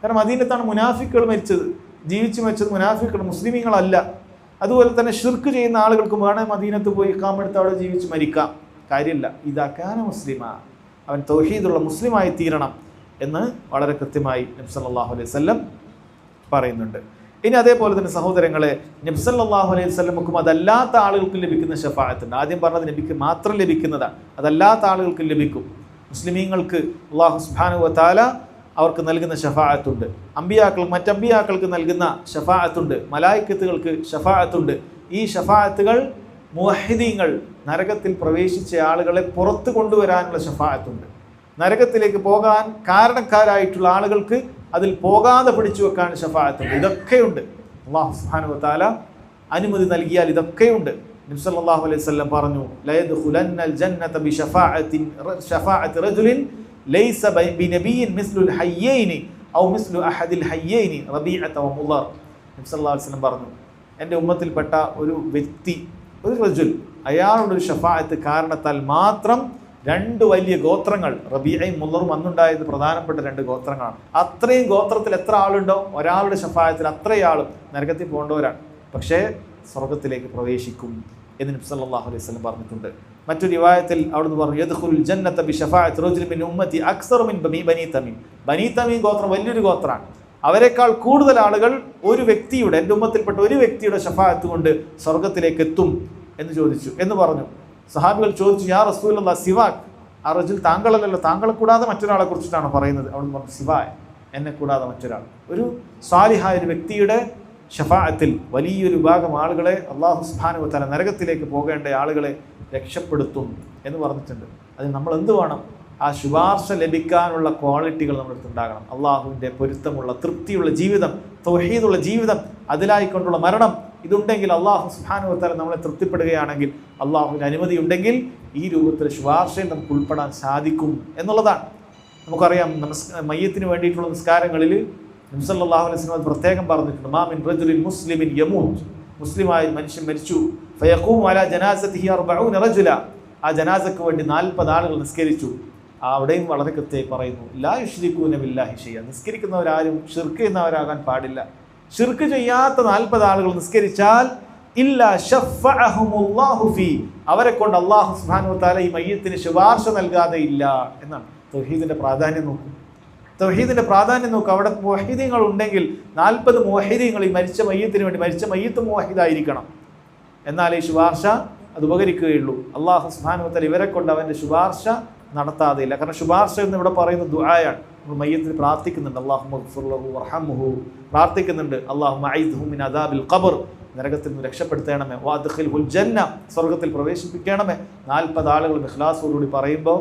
കാരണം മദീനത്താണ് മുനാഫിക്കുകൾ മരിച്ചത്, ജീവിച്ച് മരിച്ചത് മുനാഫിക്കുകൾ, മുസ്ലിമീങ്ങളല്ല. അതുപോലെ തന്നെ ഷിർക്ക് ചെയ്യുന്ന ആളുകൾക്കും വേണേൽ മദീനത്ത് പോയി ഇഖാമെടുത്ത് അവിടെ ജീവിച്ച് മരിക്കാം, കാര്യമില്ല. ഇദാ കാന മുസ്ലിമാ, അവൻ തൗഹീദുള്ള മുസ്ലിമായി തീരണം എന്ന് വളരെ കൃത്യമായി നബി സല്ലല്ലാഹു അലൈഹി വസല്ലം പറയുന്നുണ്ട്. ഇനി അതേപോലെ തന്നെ സഹോദരങ്ങളെ, നബി സല്ലല്ലാഹു അലൈഹി വസല്ലമക്കും അതല്ലാത്ത ആളുകൾക്കും ലഭിക്കുന്ന ഷഫാഅത്തുണ്ട്. ആദ്യം പറഞ്ഞത് നബിക്ക് മാത്രം ലഭിക്കുന്നതാണ്, അതല്ലാത്ത ആളുകൾക്കും ലഭിക്കും. മുസ്ലിമീങ്ങൾക്ക് അല്ലാഹു സുബ്ഹാനഹു വ തആല അവർക്ക് നൽകുന്ന ഷഫാഅത്തുണ്ട്. മറ്റമ്പിയാക്കൾക്ക് നൽകുന്ന ഷഫാഅത്തുണ്ട്. മലായിക്കത്തുകൾക്ക് ഷഫാഅത്തുണ്ട്. ഈ ഷഫാഅത്തുകൾ മുവഹിദീങ്ങൾ, നരകത്തിൽ പ്രവേശിച്ച ആളുകളെ പുറത്തു കൊണ്ടുവരാനുള്ള ഷഫാഅത്തുണ്ട്. നരകത്തിലേക്ക് പോകാൻ കാരണക്കാരായിട്ടുള്ള ആളുകൾക്ക് അതിൽ പോകാതെ പിടിച്ചു വെക്കാൻ ഷഫാഅത്തുണ്ട്. ഇതൊക്കെയുണ്ട്. അല്ലാഹു സുബ്ഹാനഹു വ തആല അനുമതി നൽകിയാൽ ഇതൊക്കെയുണ്ട്. നബി സല്ലല്ലാഹു അലൈഹി വസല്ലം പറഞ്ഞു, ലയദ്ഖുലന്നൽ ജന്നത ബിശഫാഅത്തി റജുലിൻ ലൈസ ബിനബിയ്യിൻ മിസ്ലുൽ ഹയ്യൈനി ഔ മിസ്ലു അഹദിൽ ഹയ്യൈനി റബീഅത വ മുളർ. നബി സല്ലല്ലാഹു അലൈഹി വസല്ലം പറഞ്ഞു, എൻ്റെ ഉമ്മത്തിൽപ്പെട്ട ഒരു വ്യക്തി, ഒരു റജുൽ, അയാളുടെ ഒരു ഷഫാഅത്ത് കാരണത്താൽ മാത്രം രണ്ട് വലിയ ഗോത്രങ്ങൾ, റബീഅയും മുളറും അന്നുണ്ടായത് പ്രധാനപ്പെട്ട രണ്ട് ഗോത്രങ്ങളാണ്. അത്രയും ഗോത്രത്തിൽ എത്ര ആളുണ്ടോ ഒരാളുടെ ഷഫാഅത്തിൽ അത്രയും ആളും നരകത്തിൽ പോകേണ്ടവരാണ്, പക്ഷേ സ്വർഗത്തിലേക്ക് പ്രവേശിക്കും എന്ന് നബി സല്ലല്ലാഹു അലൈഹി വസല്ലം പറഞ്ഞിട്ടുണ്ട്. മറ്റൊരു റിവായത്തിൽ അവിടുന്ന് പറഞ്ഞു, യദ്ഖുലുൽ ജന്നത ബിശഫാഅത്തി റജുലിൻ മിൻ ഉമ്മത്തി അക്സറു മിൻ ബനീ തമീം. ബനീ തമീം ഗോത്രം വലിയൊരു ഗോത്രമാണ്. അവരെക്കാൾ കൂടുതൽ ആളുകൾ ഒരു വ്യക്തിയുടെ, എൻ്റെ ഉമ്മത്തിൽപ്പെട്ട ഒരു വ്യക്തിയുടെ ഷഫാഅത്ത് കൊണ്ട് സ്വർഗത്തിലേക്ക് എത്തും എന്ന് ചോദിച്ചു എന്ന് പറഞ്ഞു. സഹാബികൾ ചോദിച്ചു, യാ റസൂലല്ലാഹ് സിവാക്, ആ റജുൽ താങ്കളല്ലല്ലോ, താങ്കളെ കൂടാതെ മറ്റൊരാളെ കുറിച്ചിട്ടാണ് പറയുന്നത്. അവിടുന്ന് പറഞ്ഞു, സിവായ്, എന്നെ കൂടാതെ മറ്റൊരാൾ. ഒരു സ്വാലിഹായ ഒരു വ്യക്തിയുടെ ഷഫാഅത്തിൽ വലിയൊരു വിഭാഗം ആളുകളെ അല്ലാഹു സുബ്ഹാനഹു വ തആല നരകത്തിലേക്ക് പോകേണ്ട ആളുകളെ രക്ഷപ്പെടുത്തും എന്ന് പറഞ്ഞിട്ടുണ്ട്. അതിന് നമ്മൾ എന്ത് വേണം? ആ ശുപാർശ ലഭിക്കാനുള്ള ക്വാളിറ്റികൾ നമ്മുടെ അടുത്തുണ്ടാകണം. അള്ളാഹുവിൻ്റെ പൊരുത്തമുള്ള തൃപ്തിയുള്ള ജീവിതം, തൗഹീദുള്ള ജീവിതം, അതിലായിക്കൊണ്ടുള്ള മരണം, ഇതുണ്ടെങ്കിൽ അള്ളാഹു സുബ്ഹാനഹു വ തആല നമ്മളെ തൃപ്തിപ്പെടുകയാണെങ്കിൽ, അള്ളാഹുവിൻ്റെ അനുമതി ഉണ്ടെങ്കിൽ ഈ രൂപത്തിൽ ശുപാർശയിൽ നമുക്ക് ഉൾപ്പെടാൻ സാധിക്കും എന്നുള്ളതാണ്. നമുക്കറിയാം, മയ്യത്തിന് വേണ്ടിയിട്ടുള്ള നിസ്കാരങ്ങളിൽ നബി സല്ലല്ലാഹു അലൈഹി വസല്ലം പ്രത്യേകം പറഞ്ഞിട്ടുണ്ട്, മാ മിൻ റജുലിൻ മുസ്ലിമിൻ യമൂത്ത്, മുസ്ലിമായ മനുഷ്യൻ മരിച്ചു, ഫയഖൂമു അലാ ജനാസതിഹി 40 റജുല, ആ ജനാസക്ക് വേണ്ടി 40 ആളുകൾ നിസ്കരിച്ചു. അവിടെയും വളരെ കൃത്യമായി പറയുന്നു, ലാ യുശ്രികൂന ബില്ലാഹി ഷൈഅ, നിസ്കരിക്കുന്നവരാരും ഷിർക്ക് ചെയ്യുന്നവരാകാൻ പാടില്ല. ഷിർക്ക് ചെയ്യാത്ത 40 ആളുകൾ നിസ്കരിച്ചാൽ ഇല്ലാ ശഫഅഹുമുല്ലാഹു ഫീ, അവരെ കൊണ്ട് അല്ലാഹു സുബ്ഹാനഹു വ തആല ഈ മയ്യത്തിന് ശുപാർശ നൽകാതെ ഇല്ല എന്നാണ്. തൗഹീദിന്റെ പ്രാധാന്യം നോക്കും, തൗഹീദിന്റെ പ്രാധാന്യം നോക്കും. അവിടെ മുവഹിദീങ്ങൾ ഉണ്ടെങ്കിൽ 40 മുവഹിദീങ്ങൾ ഈ മരിച്ച മയ്യത്തിന് വേണ്ടി, മരിച്ച മയ്യത്ത് മുവഹിദായിരിക്കണം, എന്നാലേ ഈ ശുപാർശ അത് ഉപകരിക്കുകയുള്ളൂ. അല്ലാഹു സുബ്ഹാനഹു വ തആല ഇവരെ കൊണ്ട് അവൻ്റെ ശുപാർശ നടത്താതെ ഇല്ല. കാരണം ശുപാർശ എന്ന് ഇവിടെ പറയുന്നത് ദുആയാണ്. നമ്മൾ മയ്യത്തിന് പ്രാർത്ഥിക്കുന്നുണ്ട്, അല്ലാഹുമ്മ ഗ്ഫിർ ലഹു വർഹംഹു, പ്രാർത്ഥിക്കുന്നുണ്ട്, അല്ലാഹുമ്മ അഇദ്ഹു മിൻ അദാബിൽ ഖബർ, നരകത്തിൽ നിന്ന് രക്ഷപ്പെടുത്തണമേ, വഅദ്ഖിൽഹുൽ ജന്ന, സ്വർഗ്ഗത്തിൽ പ്രവേശിപ്പിക്കണമേ. 40 ആളുകൾ ഇഖ്ലാസോടുകൂടി പറയുമ്പോൾ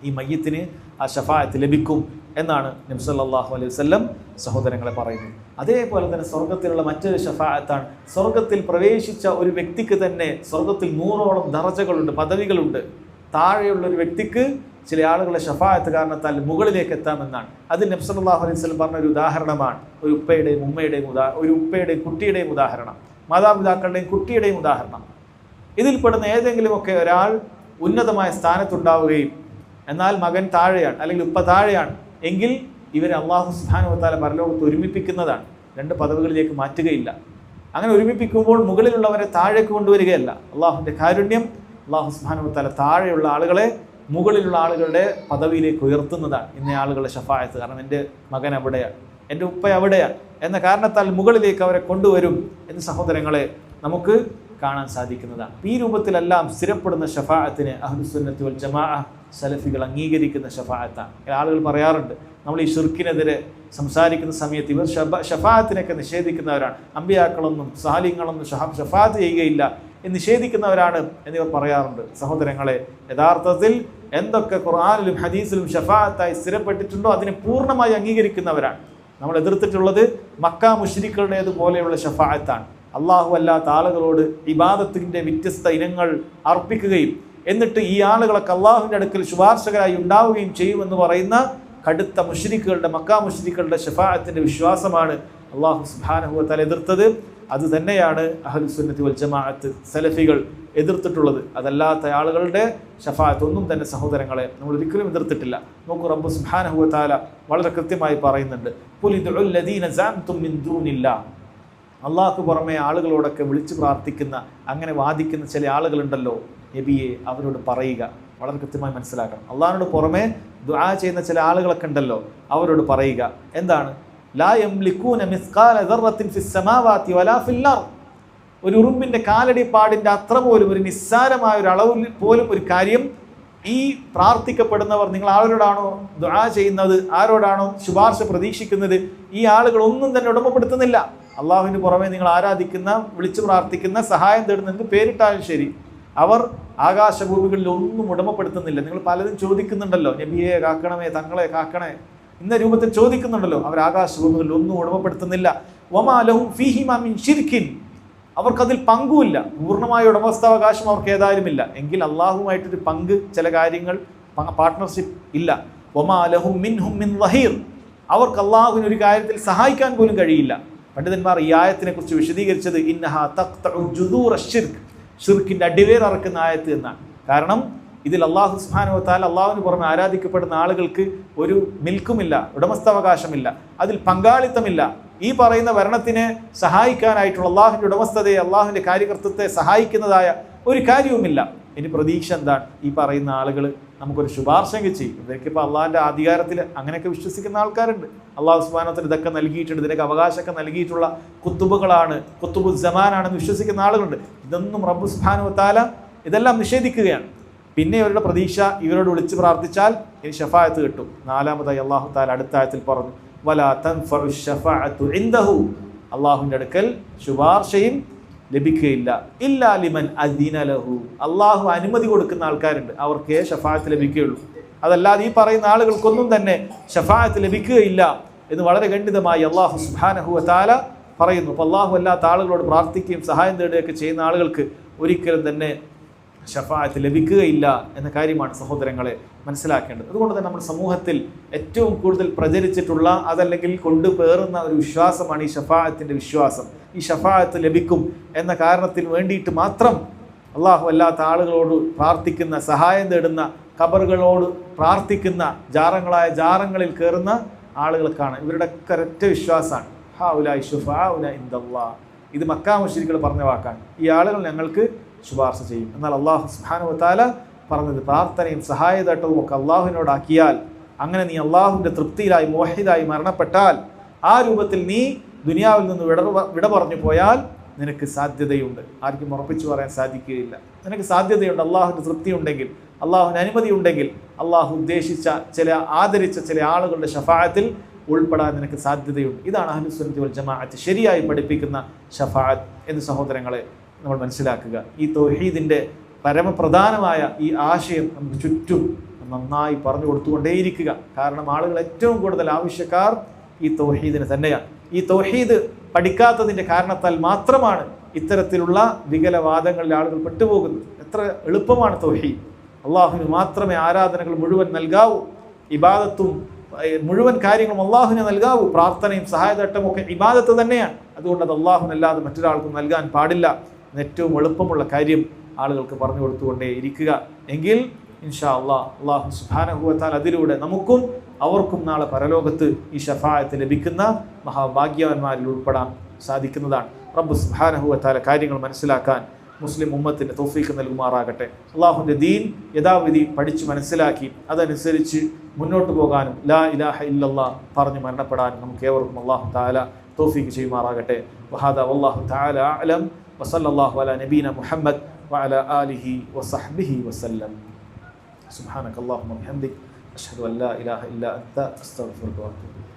ഈ മയ്യത്തിന് ആ ശഫാഅത്ത് ലഭിക്കും എന്നാണ് നബി സല്ലല്ലാഹു അലൈഹി വസല്ലം സഹോദരങ്ങളെ പറയുന്നത്. അതേപോലെ തന്നെ സ്വർഗത്തിലുള്ള മറ്റൊരു ഷഫാഅത്താണ്, സ്വർഗത്തിൽ പ്രവേശിച്ച ഒരു വ്യക്തിക്ക് തന്നെ സ്വർഗത്തിൽ 100ഓളം ദറജകളുണ്ട്, പദവികളുണ്ട്. താഴെയുള്ള ഒരു വ്യക്തിക്ക് ചില ആളുകളുടെ ഷഫാഅത്ത് കാരണത്താൽ മുകളിലേക്ക് എത്താമെന്നാണ്. അതിൽ നബി സല്ലല്ലാഹു അലൈഹി വസല്ലം പറഞ്ഞ ഒരു ഉദാഹരണമാണ് ഒരു ഉപ്പയുടെയും ഉമ്മയുടെയും ഒരു ഉപ്പയുടെയും കുട്ടിയുടെയും ഉദാഹരണം, മാതാപിതാക്കളുടെയും കുട്ടിയുടെയും ഉദാഹരണം. ഇതിൽപ്പെടുന്ന ഏതെങ്കിലുമൊക്കെ ഒരാൾ ഉന്നതമായ സ്ഥാനത്തുണ്ടാവുകയും എന്നാൽ മകൻ താഴെയാണ് അല്ലെങ്കിൽ ഉപ്പ താഴെയാണ് എങ്കിൽ ഇവരെ അല്ലാഹു സുബ്ഹാനഹു വ തആല പരലോകത്ത് ഒരുമിപ്പിക്കുന്നതാണ്, 2 പദവികളിലേക്ക് മാറ്റുകയില്ല. അങ്ങനെ ഒരുമിപ്പിക്കുമ്പോൾ മുകളിലുള്ളവരെ താഴേക്ക് കൊണ്ടുവരികയല്ല. അള്ളാഹുവിൻ്റെ കാരുണ്യം, അല്ലാഹു സുബ്ഹാനഹു വ തആല താഴെയുള്ള ആളുകളെ മുകളിലുള്ള ആളുകളുടെ പദവിയിലേക്ക് ഉയർത്തുന്നതാണ്. ഇന്ന ആളുകളുടെ ഷഫാഅത്ത്, കാരണം എൻ്റെ മകൻ അവിടെയാണ്, എൻ്റെ ഉപ്പ അവിടെയാണ് എന്ന കാരണത്താൽ മുകളിലേക്ക് അവരെ കൊണ്ടുവരും എന്ന് സഹോദരങ്ങളെ നമുക്ക് കാണാൻ സാധിക്കുന്നതാണ്. ഈ രൂപത്തിലെല്ലാം സ്ഥിരപ്പെടുന്ന ഷഫാഅത്തിന് അഹ്ലുസുന്നത്തി വൽ ജമാഅ സലഫികൾ അംഗീകരിക്കുന്ന ഷഫാഅത്താണ്. ആളുകൾ പറയാറുണ്ട്, നമ്മൾ ഈ ഷിർക്കിനെതിരെ സംസാരിക്കുന്ന സമയത്ത് ഇവർ ഷഫാഅത്തിനൊക്കെ നിഷേധിക്കുന്നവരാണ്, അമ്പിയാക്കളൊന്നും സാലിങ്ങളൊന്നും ഷഫാഅത്ത് ചെയ്യുകയില്ല എന്ന് നിഷേധിക്കുന്നവരാണ് എന്നിവർ പറയാറുണ്ട്. സഹോദരങ്ങളെ, യഥാർത്ഥത്തിൽ എന്തൊക്കെ ഖുർആനിലും ഹദീസിലും ഷഫാഅത്തായി സ്ഥിരപ്പെട്ടിട്ടുണ്ടോ അതിനെ പൂർണ്ണമായി അംഗീകരിക്കുന്നവരാണ്. നമ്മൾ എതിർത്തിട്ടുള്ളത് മക്ക മുശ്രിക്കുകളുടേതുപോലെയുള്ള ഷഫാഅത്താണ്. അള്ളാഹു അല്ലാത്ത ആളുകളോട് ഇബാദത്തിൻ്റെ വ്യത്യസ്ത ഇനങ്ങൾ അർപ്പിക്കുകയും എന്നിട്ട് ഈ ആളുകളൊക്കെ അള്ളാഹുവിൻ്റെ അടുക്കൽ ശുപാർശകരായി ഉണ്ടാവുകയും ചെയ്യുമെന്ന് പറയുന്ന കടുത്ത മുശ്രിക്കുകളുടെ, മക്ക മുശ്രിക്കുകളുടെ ഷഫാഅത്തിൻ്റെ വിശ്വാസമാണ് അള്ളാഹു സുബ്ഹാനഹു വ തആല എതിർത്തത്. അത് തന്നെയാണ് അഹ്ലുസുന്നത്തി വൽ ജമാഅത്ത് സലഫികൾ എതിർത്തിട്ടുള്ളത്. അതല്ലാത്ത ആളുകളുടെ ഷഫാഅത്ത് ഒന്നും തന്നെ സഹോദരങ്ങളെ നമ്മൾ ഒരിക്കലും എതിർത്തിട്ടില്ല. നോക്കൂ, റബ്ബ് സുബ്ഹാനഹു വ തആല വളരെ കൃത്യമായി പറയുന്നുണ്ട്, ഖുൽ ഇദ്ഉൽ ലദീന സഅംതും മിൻ ദൂനില്ലാഹ്, അള്ളാഹ്ക്ക് പുറമെ ആളുകളോടൊക്കെ വിളിച്ചു പ്രാർത്ഥിക്കുന്ന, അങ്ങനെ വാദിക്കുന്ന ചില ആളുകളുണ്ടല്ലോ, നബിയെ അവരോട് പറയുക. വളരെ കൃത്യമായി മനസ്സിലാക്കണം, അള്ളാഹിനോട് പുറമെ ദുആ ചെയ്യുന്ന ചില ആളുകളൊക്കെ ഉണ്ടല്ലോ, അവരോട് പറയുക എന്താണ്? ലാ യംലികൂന മിസ്ഖാല ദർറത്തിൻ ഫിസ് സമാവാതി വലാ ഫിൽ അർദ്, ഒരു ഉറുമ്പിൻ്റെ കാലടിപ്പാടിൻ്റെ അത്ര പോലും, ഒരു നിസ്സാരമായ ഒരു അളവിൽ പോലും ഒരു കാര്യം ഈ പ്രാർത്ഥിക്കപ്പെടുന്നവർ, നിങ്ങൾ ആരോടാണോ ദുആ ചെയ്യുന്നത്, ആരോടാണോ ശുപാർശ പ്രതീക്ഷിക്കുന്നത്, ഈ ആളുകളൊന്നും തന്നെ ഉടമപ്പെടുത്തുന്നില്ല. അള്ളാഹുവിന് പുറമെ നിങ്ങൾ ആരാധിക്കുന്ന, വിളിച്ചു പ്രാർത്ഥിക്കുന്ന, സഹായം തേടുന്ന, പേരിട്ടാലും ശരി, അവർ ആകാശഭൂമികളിൽ ഒന്നും ഉടമപ്പെടുത്തുന്നില്ല. നിങ്ങൾ പലരും ചോദിക്കുന്നുണ്ടല്ലോ, നബിയെ കാക്കണമേ, തങ്ങളെ കാക്കണേ, ഇന്ന രൂപത്തിൽ ചോദിക്കുന്നുണ്ടല്ലോ. അവർ ആകാശഭൂമികളിൽ ഒന്നും ഉടമപ്പെടുത്തുന്നില്ല. വമാ ലഹും ഫീഹിമാ മിൻ ശിർക്കിൻ, അവർക്കതിൽ പങ്കുമില്ല. പൂർണ്ണമായ ഉടമസ്ഥാവകാശം അവർക്ക് ഏതായാലുമില്ല. എങ്കിൽ അള്ളാഹുമായിട്ടൊരു പങ്ക്, ചില കാര്യങ്ങൾ പാർട്ട്ണർഷിപ്പ് ഇല്ല. വമാ ലഹും മിൻഹും മിൻ ദഹീർ, അവർക്ക് അള്ളാഹുവിന് ഒരു കാര്യത്തിൽ സഹായിക്കാൻ പോലും കഴിയില്ല. പണ്ഡിതന്മാർ ഈ ആയത്തിനെ കുറിച്ച് വിശദീകരിച്ചത് ഇന്നഹാ തഖ്തഉ ജുദൂറ ശിർക്ക്, ഷിർക്കിന്റെ അടിവേർ അറക്കുന്ന ആയത്ത് എന്നാണ്. കാരണം ഇതിൽ അള്ളാഹു സുബ്ഹാനഹു വ തആല, അള്ളാഹുവിന് പുറമെ ആരാധിക്കപ്പെടുന്ന ആളുകൾക്ക് ഒരു മിൽക്കുമില്ല, ഉടമസ്ഥാവകാശമില്ല, അതിൽ പങ്കാളിത്തമില്ല. ഈ പറയുന്ന ഭരണത്തിനെ സഹായിക്കാനായിട്ടുള്ള അള്ളാഹുവിൻ്റെ ഉടമസ്ഥതയെ, അള്ളാഹുവിൻ്റെ കാര്യകർത്തത്തെ സഹായിക്കുന്നതായ ഒരു കാര്യവുമില്ല. ഇനി പ്രതീക്ഷ എന്താണ്? ഈ പറയുന്ന ആളുകൾ നമുക്കൊരു ശുപാർശയെങ്കിൽ ചെയ്യും. ഇവർക്കിപ്പോൾ അള്ളാഹിൻ്റെ അധികാരത്തിൽ അങ്ങനെയൊക്കെ വിശ്വസിക്കുന്ന ആൾക്കാരുണ്ട്. അള്ളാഹു സുബ്ഹാനഹു വ തആല ഇതൊക്കെ നൽകിയിട്ടുണ്ട്, ഇതിനൊക്കെ അവകാശമൊക്കെ നൽകിയിട്ടുള്ള കുത്തുബുകളാണ്, കുത്തുബുസ്സമാനാണെന്ന് വിശ്വസിക്കുന്ന ആളുകളുണ്ട്. ഇതൊന്നും റബ്ബ് സുബ്ഹാനഹു വ തആല ഇതെല്ലാം നിഷേധിക്കുകയാണ്. പിന്നെ ഇവരുടെ പ്രതീക്ഷ, ഇവരോട് വിളിച്ച് പ്രാർത്ഥിച്ചാൽ ഇനി ശഫാഅത്ത് കിട്ടും. നാലാമതായി അള്ളാഹു തആല അടുത്ത ആയത്തിൽ പറഞ്ഞു, വലാ തൻഫഉ ശഫാഅത്തു ഇൻദഹു, അള്ളാഹുവിൻ്റെ അടുക്കൽ ശുപാർശയും ലഭിക്കുകയില്ല. ഇല്ലാ ലിമൻ അദീന ലഹു, അള്ളാഹു അനുമതി കൊടുക്കുന്ന ആൾക്കാരുണ്ട്, അവർക്കേ ശഫാഅത്ത് ലഭിക്കുകയുള്ളൂ. അതല്ലാതെ ഈ പറയുന്ന ആളുകൾക്കൊന്നും തന്നെ ശഫാഅത്ത് ലഭിക്കുകയില്ല എന്ന് വളരെ ഖണ്ഡിതമായി അള്ളാഹു സുബ്ഹാനഹു വ തആല പറയുന്നു. അപ്പോൾ അള്ളാഹു അല്ലാത്ത ആളുകളോട് പ്രാർത്ഥിക്കുകയും സഹായം തേടുകയൊക്കെ ചെയ്യുന്ന ആളുകൾക്ക് ഒരിക്കലും തന്നെ ശഫാഅത്ത് ലഭിക്കുകയില്ല എന്ന കാര്യമാണ് സഹോദരങ്ങളെ മനസ്സിലാക്കേണ്ടത്. അതുകൊണ്ട് തന്നെ നമ്മുടെ സമൂഹത്തിൽ ഏറ്റവും കൂടുതൽ പ്രചരിച്ചിട്ടുള്ള, അതല്ലെങ്കിൽ കൊണ്ടുപേറുന്ന ഒരു വിശ്വാസമാണ് ഈ ശഫാഅത്തിൻ്റെ വിശ്വാസം. ഈ ശഫാഅത്ത് ലഭിക്കും എന്ന കാരണത്തിന് വേണ്ടിയിട്ട് മാത്രം അള്ളാഹു അല്ലാത്ത ആളുകളോട് പ്രാർത്ഥിക്കുന്ന, സഹായം തേടുന്ന, ഖബറുകളോട് പ്രാർത്ഥിക്കുന്ന, ജാറങ്ങളായ ജാറങ്ങളിൽ കയറുന്ന ആളുകൾക്കാണ് ഇവരുടെ ഒരൊറ്റ വിശ്വാസമാണ്, ഹൗലായി ശുഫാഉന ഇൻദല്ലാഹ്. ഇത് മക്കാ മുശ്രിക്കുകൾ പറഞ്ഞ വാക്കാണ്. ഈ ആളുകൾ ഞങ്ങൾക്ക് ശുപാർശ ചെയ്യും. എന്നാൽ അള്ളാഹു സുബ്ഹാനഹു വ തആല പറഞ്ഞത് പ്രാർത്ഥനയും സഹായതട്ടവും ഒക്കെ അള്ളാഹുവിനോടാക്കിയാൽ, അങ്ങനെ നീ അള്ളാഹുവിൻ്റെ തൃപ്തിയിലായി മുവഹിദായി മരണപ്പെട്ടാൽ, ആ രൂപത്തിൽ നീ ദുനിയാവിൽ നിന്ന് വിട പറഞ്ഞു പോയാൽ നിനക്ക് സാധ്യതയുണ്ട്. ആർക്കും ഉറപ്പിച്ചു പറയാൻ സാധിക്കുകയില്ല. നിനക്ക് സാധ്യതയുണ്ട്. അള്ളാഹുവിൻ്റെ തൃപ്തി ഉണ്ടെങ്കിൽ, അള്ളാഹുവിന് അനുമതി ഉണ്ടെങ്കിൽ, അള്ളാഹു ഉദ്ദേശിച്ച ആദരിച്ച ചില ആളുകളുടെ ശഫാഅത്തിൽ ഉൾപ്പെടാൻ നിനക്ക് സാധ്യതയുണ്ട്. ഇതാണ് അഹ്ലുസുന്നത്തി വൽ ജമാഅത്ത് ശരിയായി പഠിപ്പിക്കുന്ന ശഫാഅത്ത് എന്ന് സഹോദരങ്ങളെ നമ്മൾ മനസ്സിലാക്കുക. ഈ തൗഹീദിൻ്റെ പരമപ്രധാനമായ ഈ ആശയം നമുക്ക് ചുറ്റും നന്നായി പറഞ്ഞു കൊടുത്തുകൊണ്ടേയിരിക്കുക. കാരണം ആളുകൾ ഏറ്റവും കൂടുതൽ ആവശ്യക്കാർ ഈ തൗഹീദിന് തന്നെയാണ്. ഈ തൗഹീദ് പഠിക്കാത്തതിൻ്റെ കാരണത്താൽ മാത്രമാണ് ഇത്തരത്തിലുള്ള വികലവാദങ്ങളിൽ ആളുകൾ പെട്ടുപോകുന്നത്. എത്ര എളുപ്പമാണ് തൗഹീദ്. അള്ളാഹുവിന് മാത്രമേ ആരാധനകൾ മുഴുവൻ നൽകാവൂ, ഇബാദത്തും മുഴുവൻ കാര്യങ്ങളും അള്ളാഹുവിന് നൽകാവൂ, പ്രാർത്ഥനയും സഹായതട്ടവും ഒക്കെ ഇബാദത്ത് തന്നെയാണ്. അതുകൊണ്ട് അത് അള്ളാഹുവിനല്ലാതെ മറ്റൊരാൾക്കും നൽകാൻ പാടില്ല. ഏറ്റവും എളുപ്പമുള്ള കാര്യം ആളുകൾക്ക് പറഞ്ഞു കൊടുത്തുകൊണ്ടേ ഇരിക്കുക. എങ്കിൽ ഇൻഷാ അള്ളാഹു സുബ്ഹാനഹു വ തആല അതിലൂടെ നമുക്കും അവർക്കും നാളെ പരലോകത്ത് ഈ ശഫാഅത്ത് ലഭിക്കുന്ന മഹാഭാഗ്യവാന്മാരിൽ ഉൾപ്പെടാൻ സാധിക്കുന്നതാണ്. റബ്ബ് സുബ്ഹാനഹു വ തആല കാര്യങ്ങൾ മനസ്സിലാക്കാൻ മുസ്ലിം ഉമ്മത്തിന് തൗഫീഖ് നൽകുമാറാകട്ടെ. അള്ളാഹുവിൻ്റെ ദീൻ യഥാവിധി പഠിച്ച് മനസ്സിലാക്കി അതനുസരിച്ച് മുന്നോട്ട് പോകാനും ലാ ഇലാഹ ഇല്ലല്ലാഹ് പറഞ്ഞ് മരണപ്പെടാനും നമുക്ക് ഏവർക്കും അള്ളാഹു തആല തൗഫീഖ് ചെയ്യുമാറാകട്ടെ. വഹാദാ വല്ലാഹു തആല അഅലം വസല്ലല്ലാഹു അലാ നബീന മുഹമ്മദ് വഅലാ ആലിഹി വസഹ്ബിഹി വസല്ലം. സുബ്ഹാനക അല്ലാഹുമ്മ വബിഹംദിക അഷ്ഹദു അൻ ലാ ഇലാഹ ഇല്ലാ അൻത അസ്തഗ്ഫിറുക വഅതൂബു ഇലൈക്.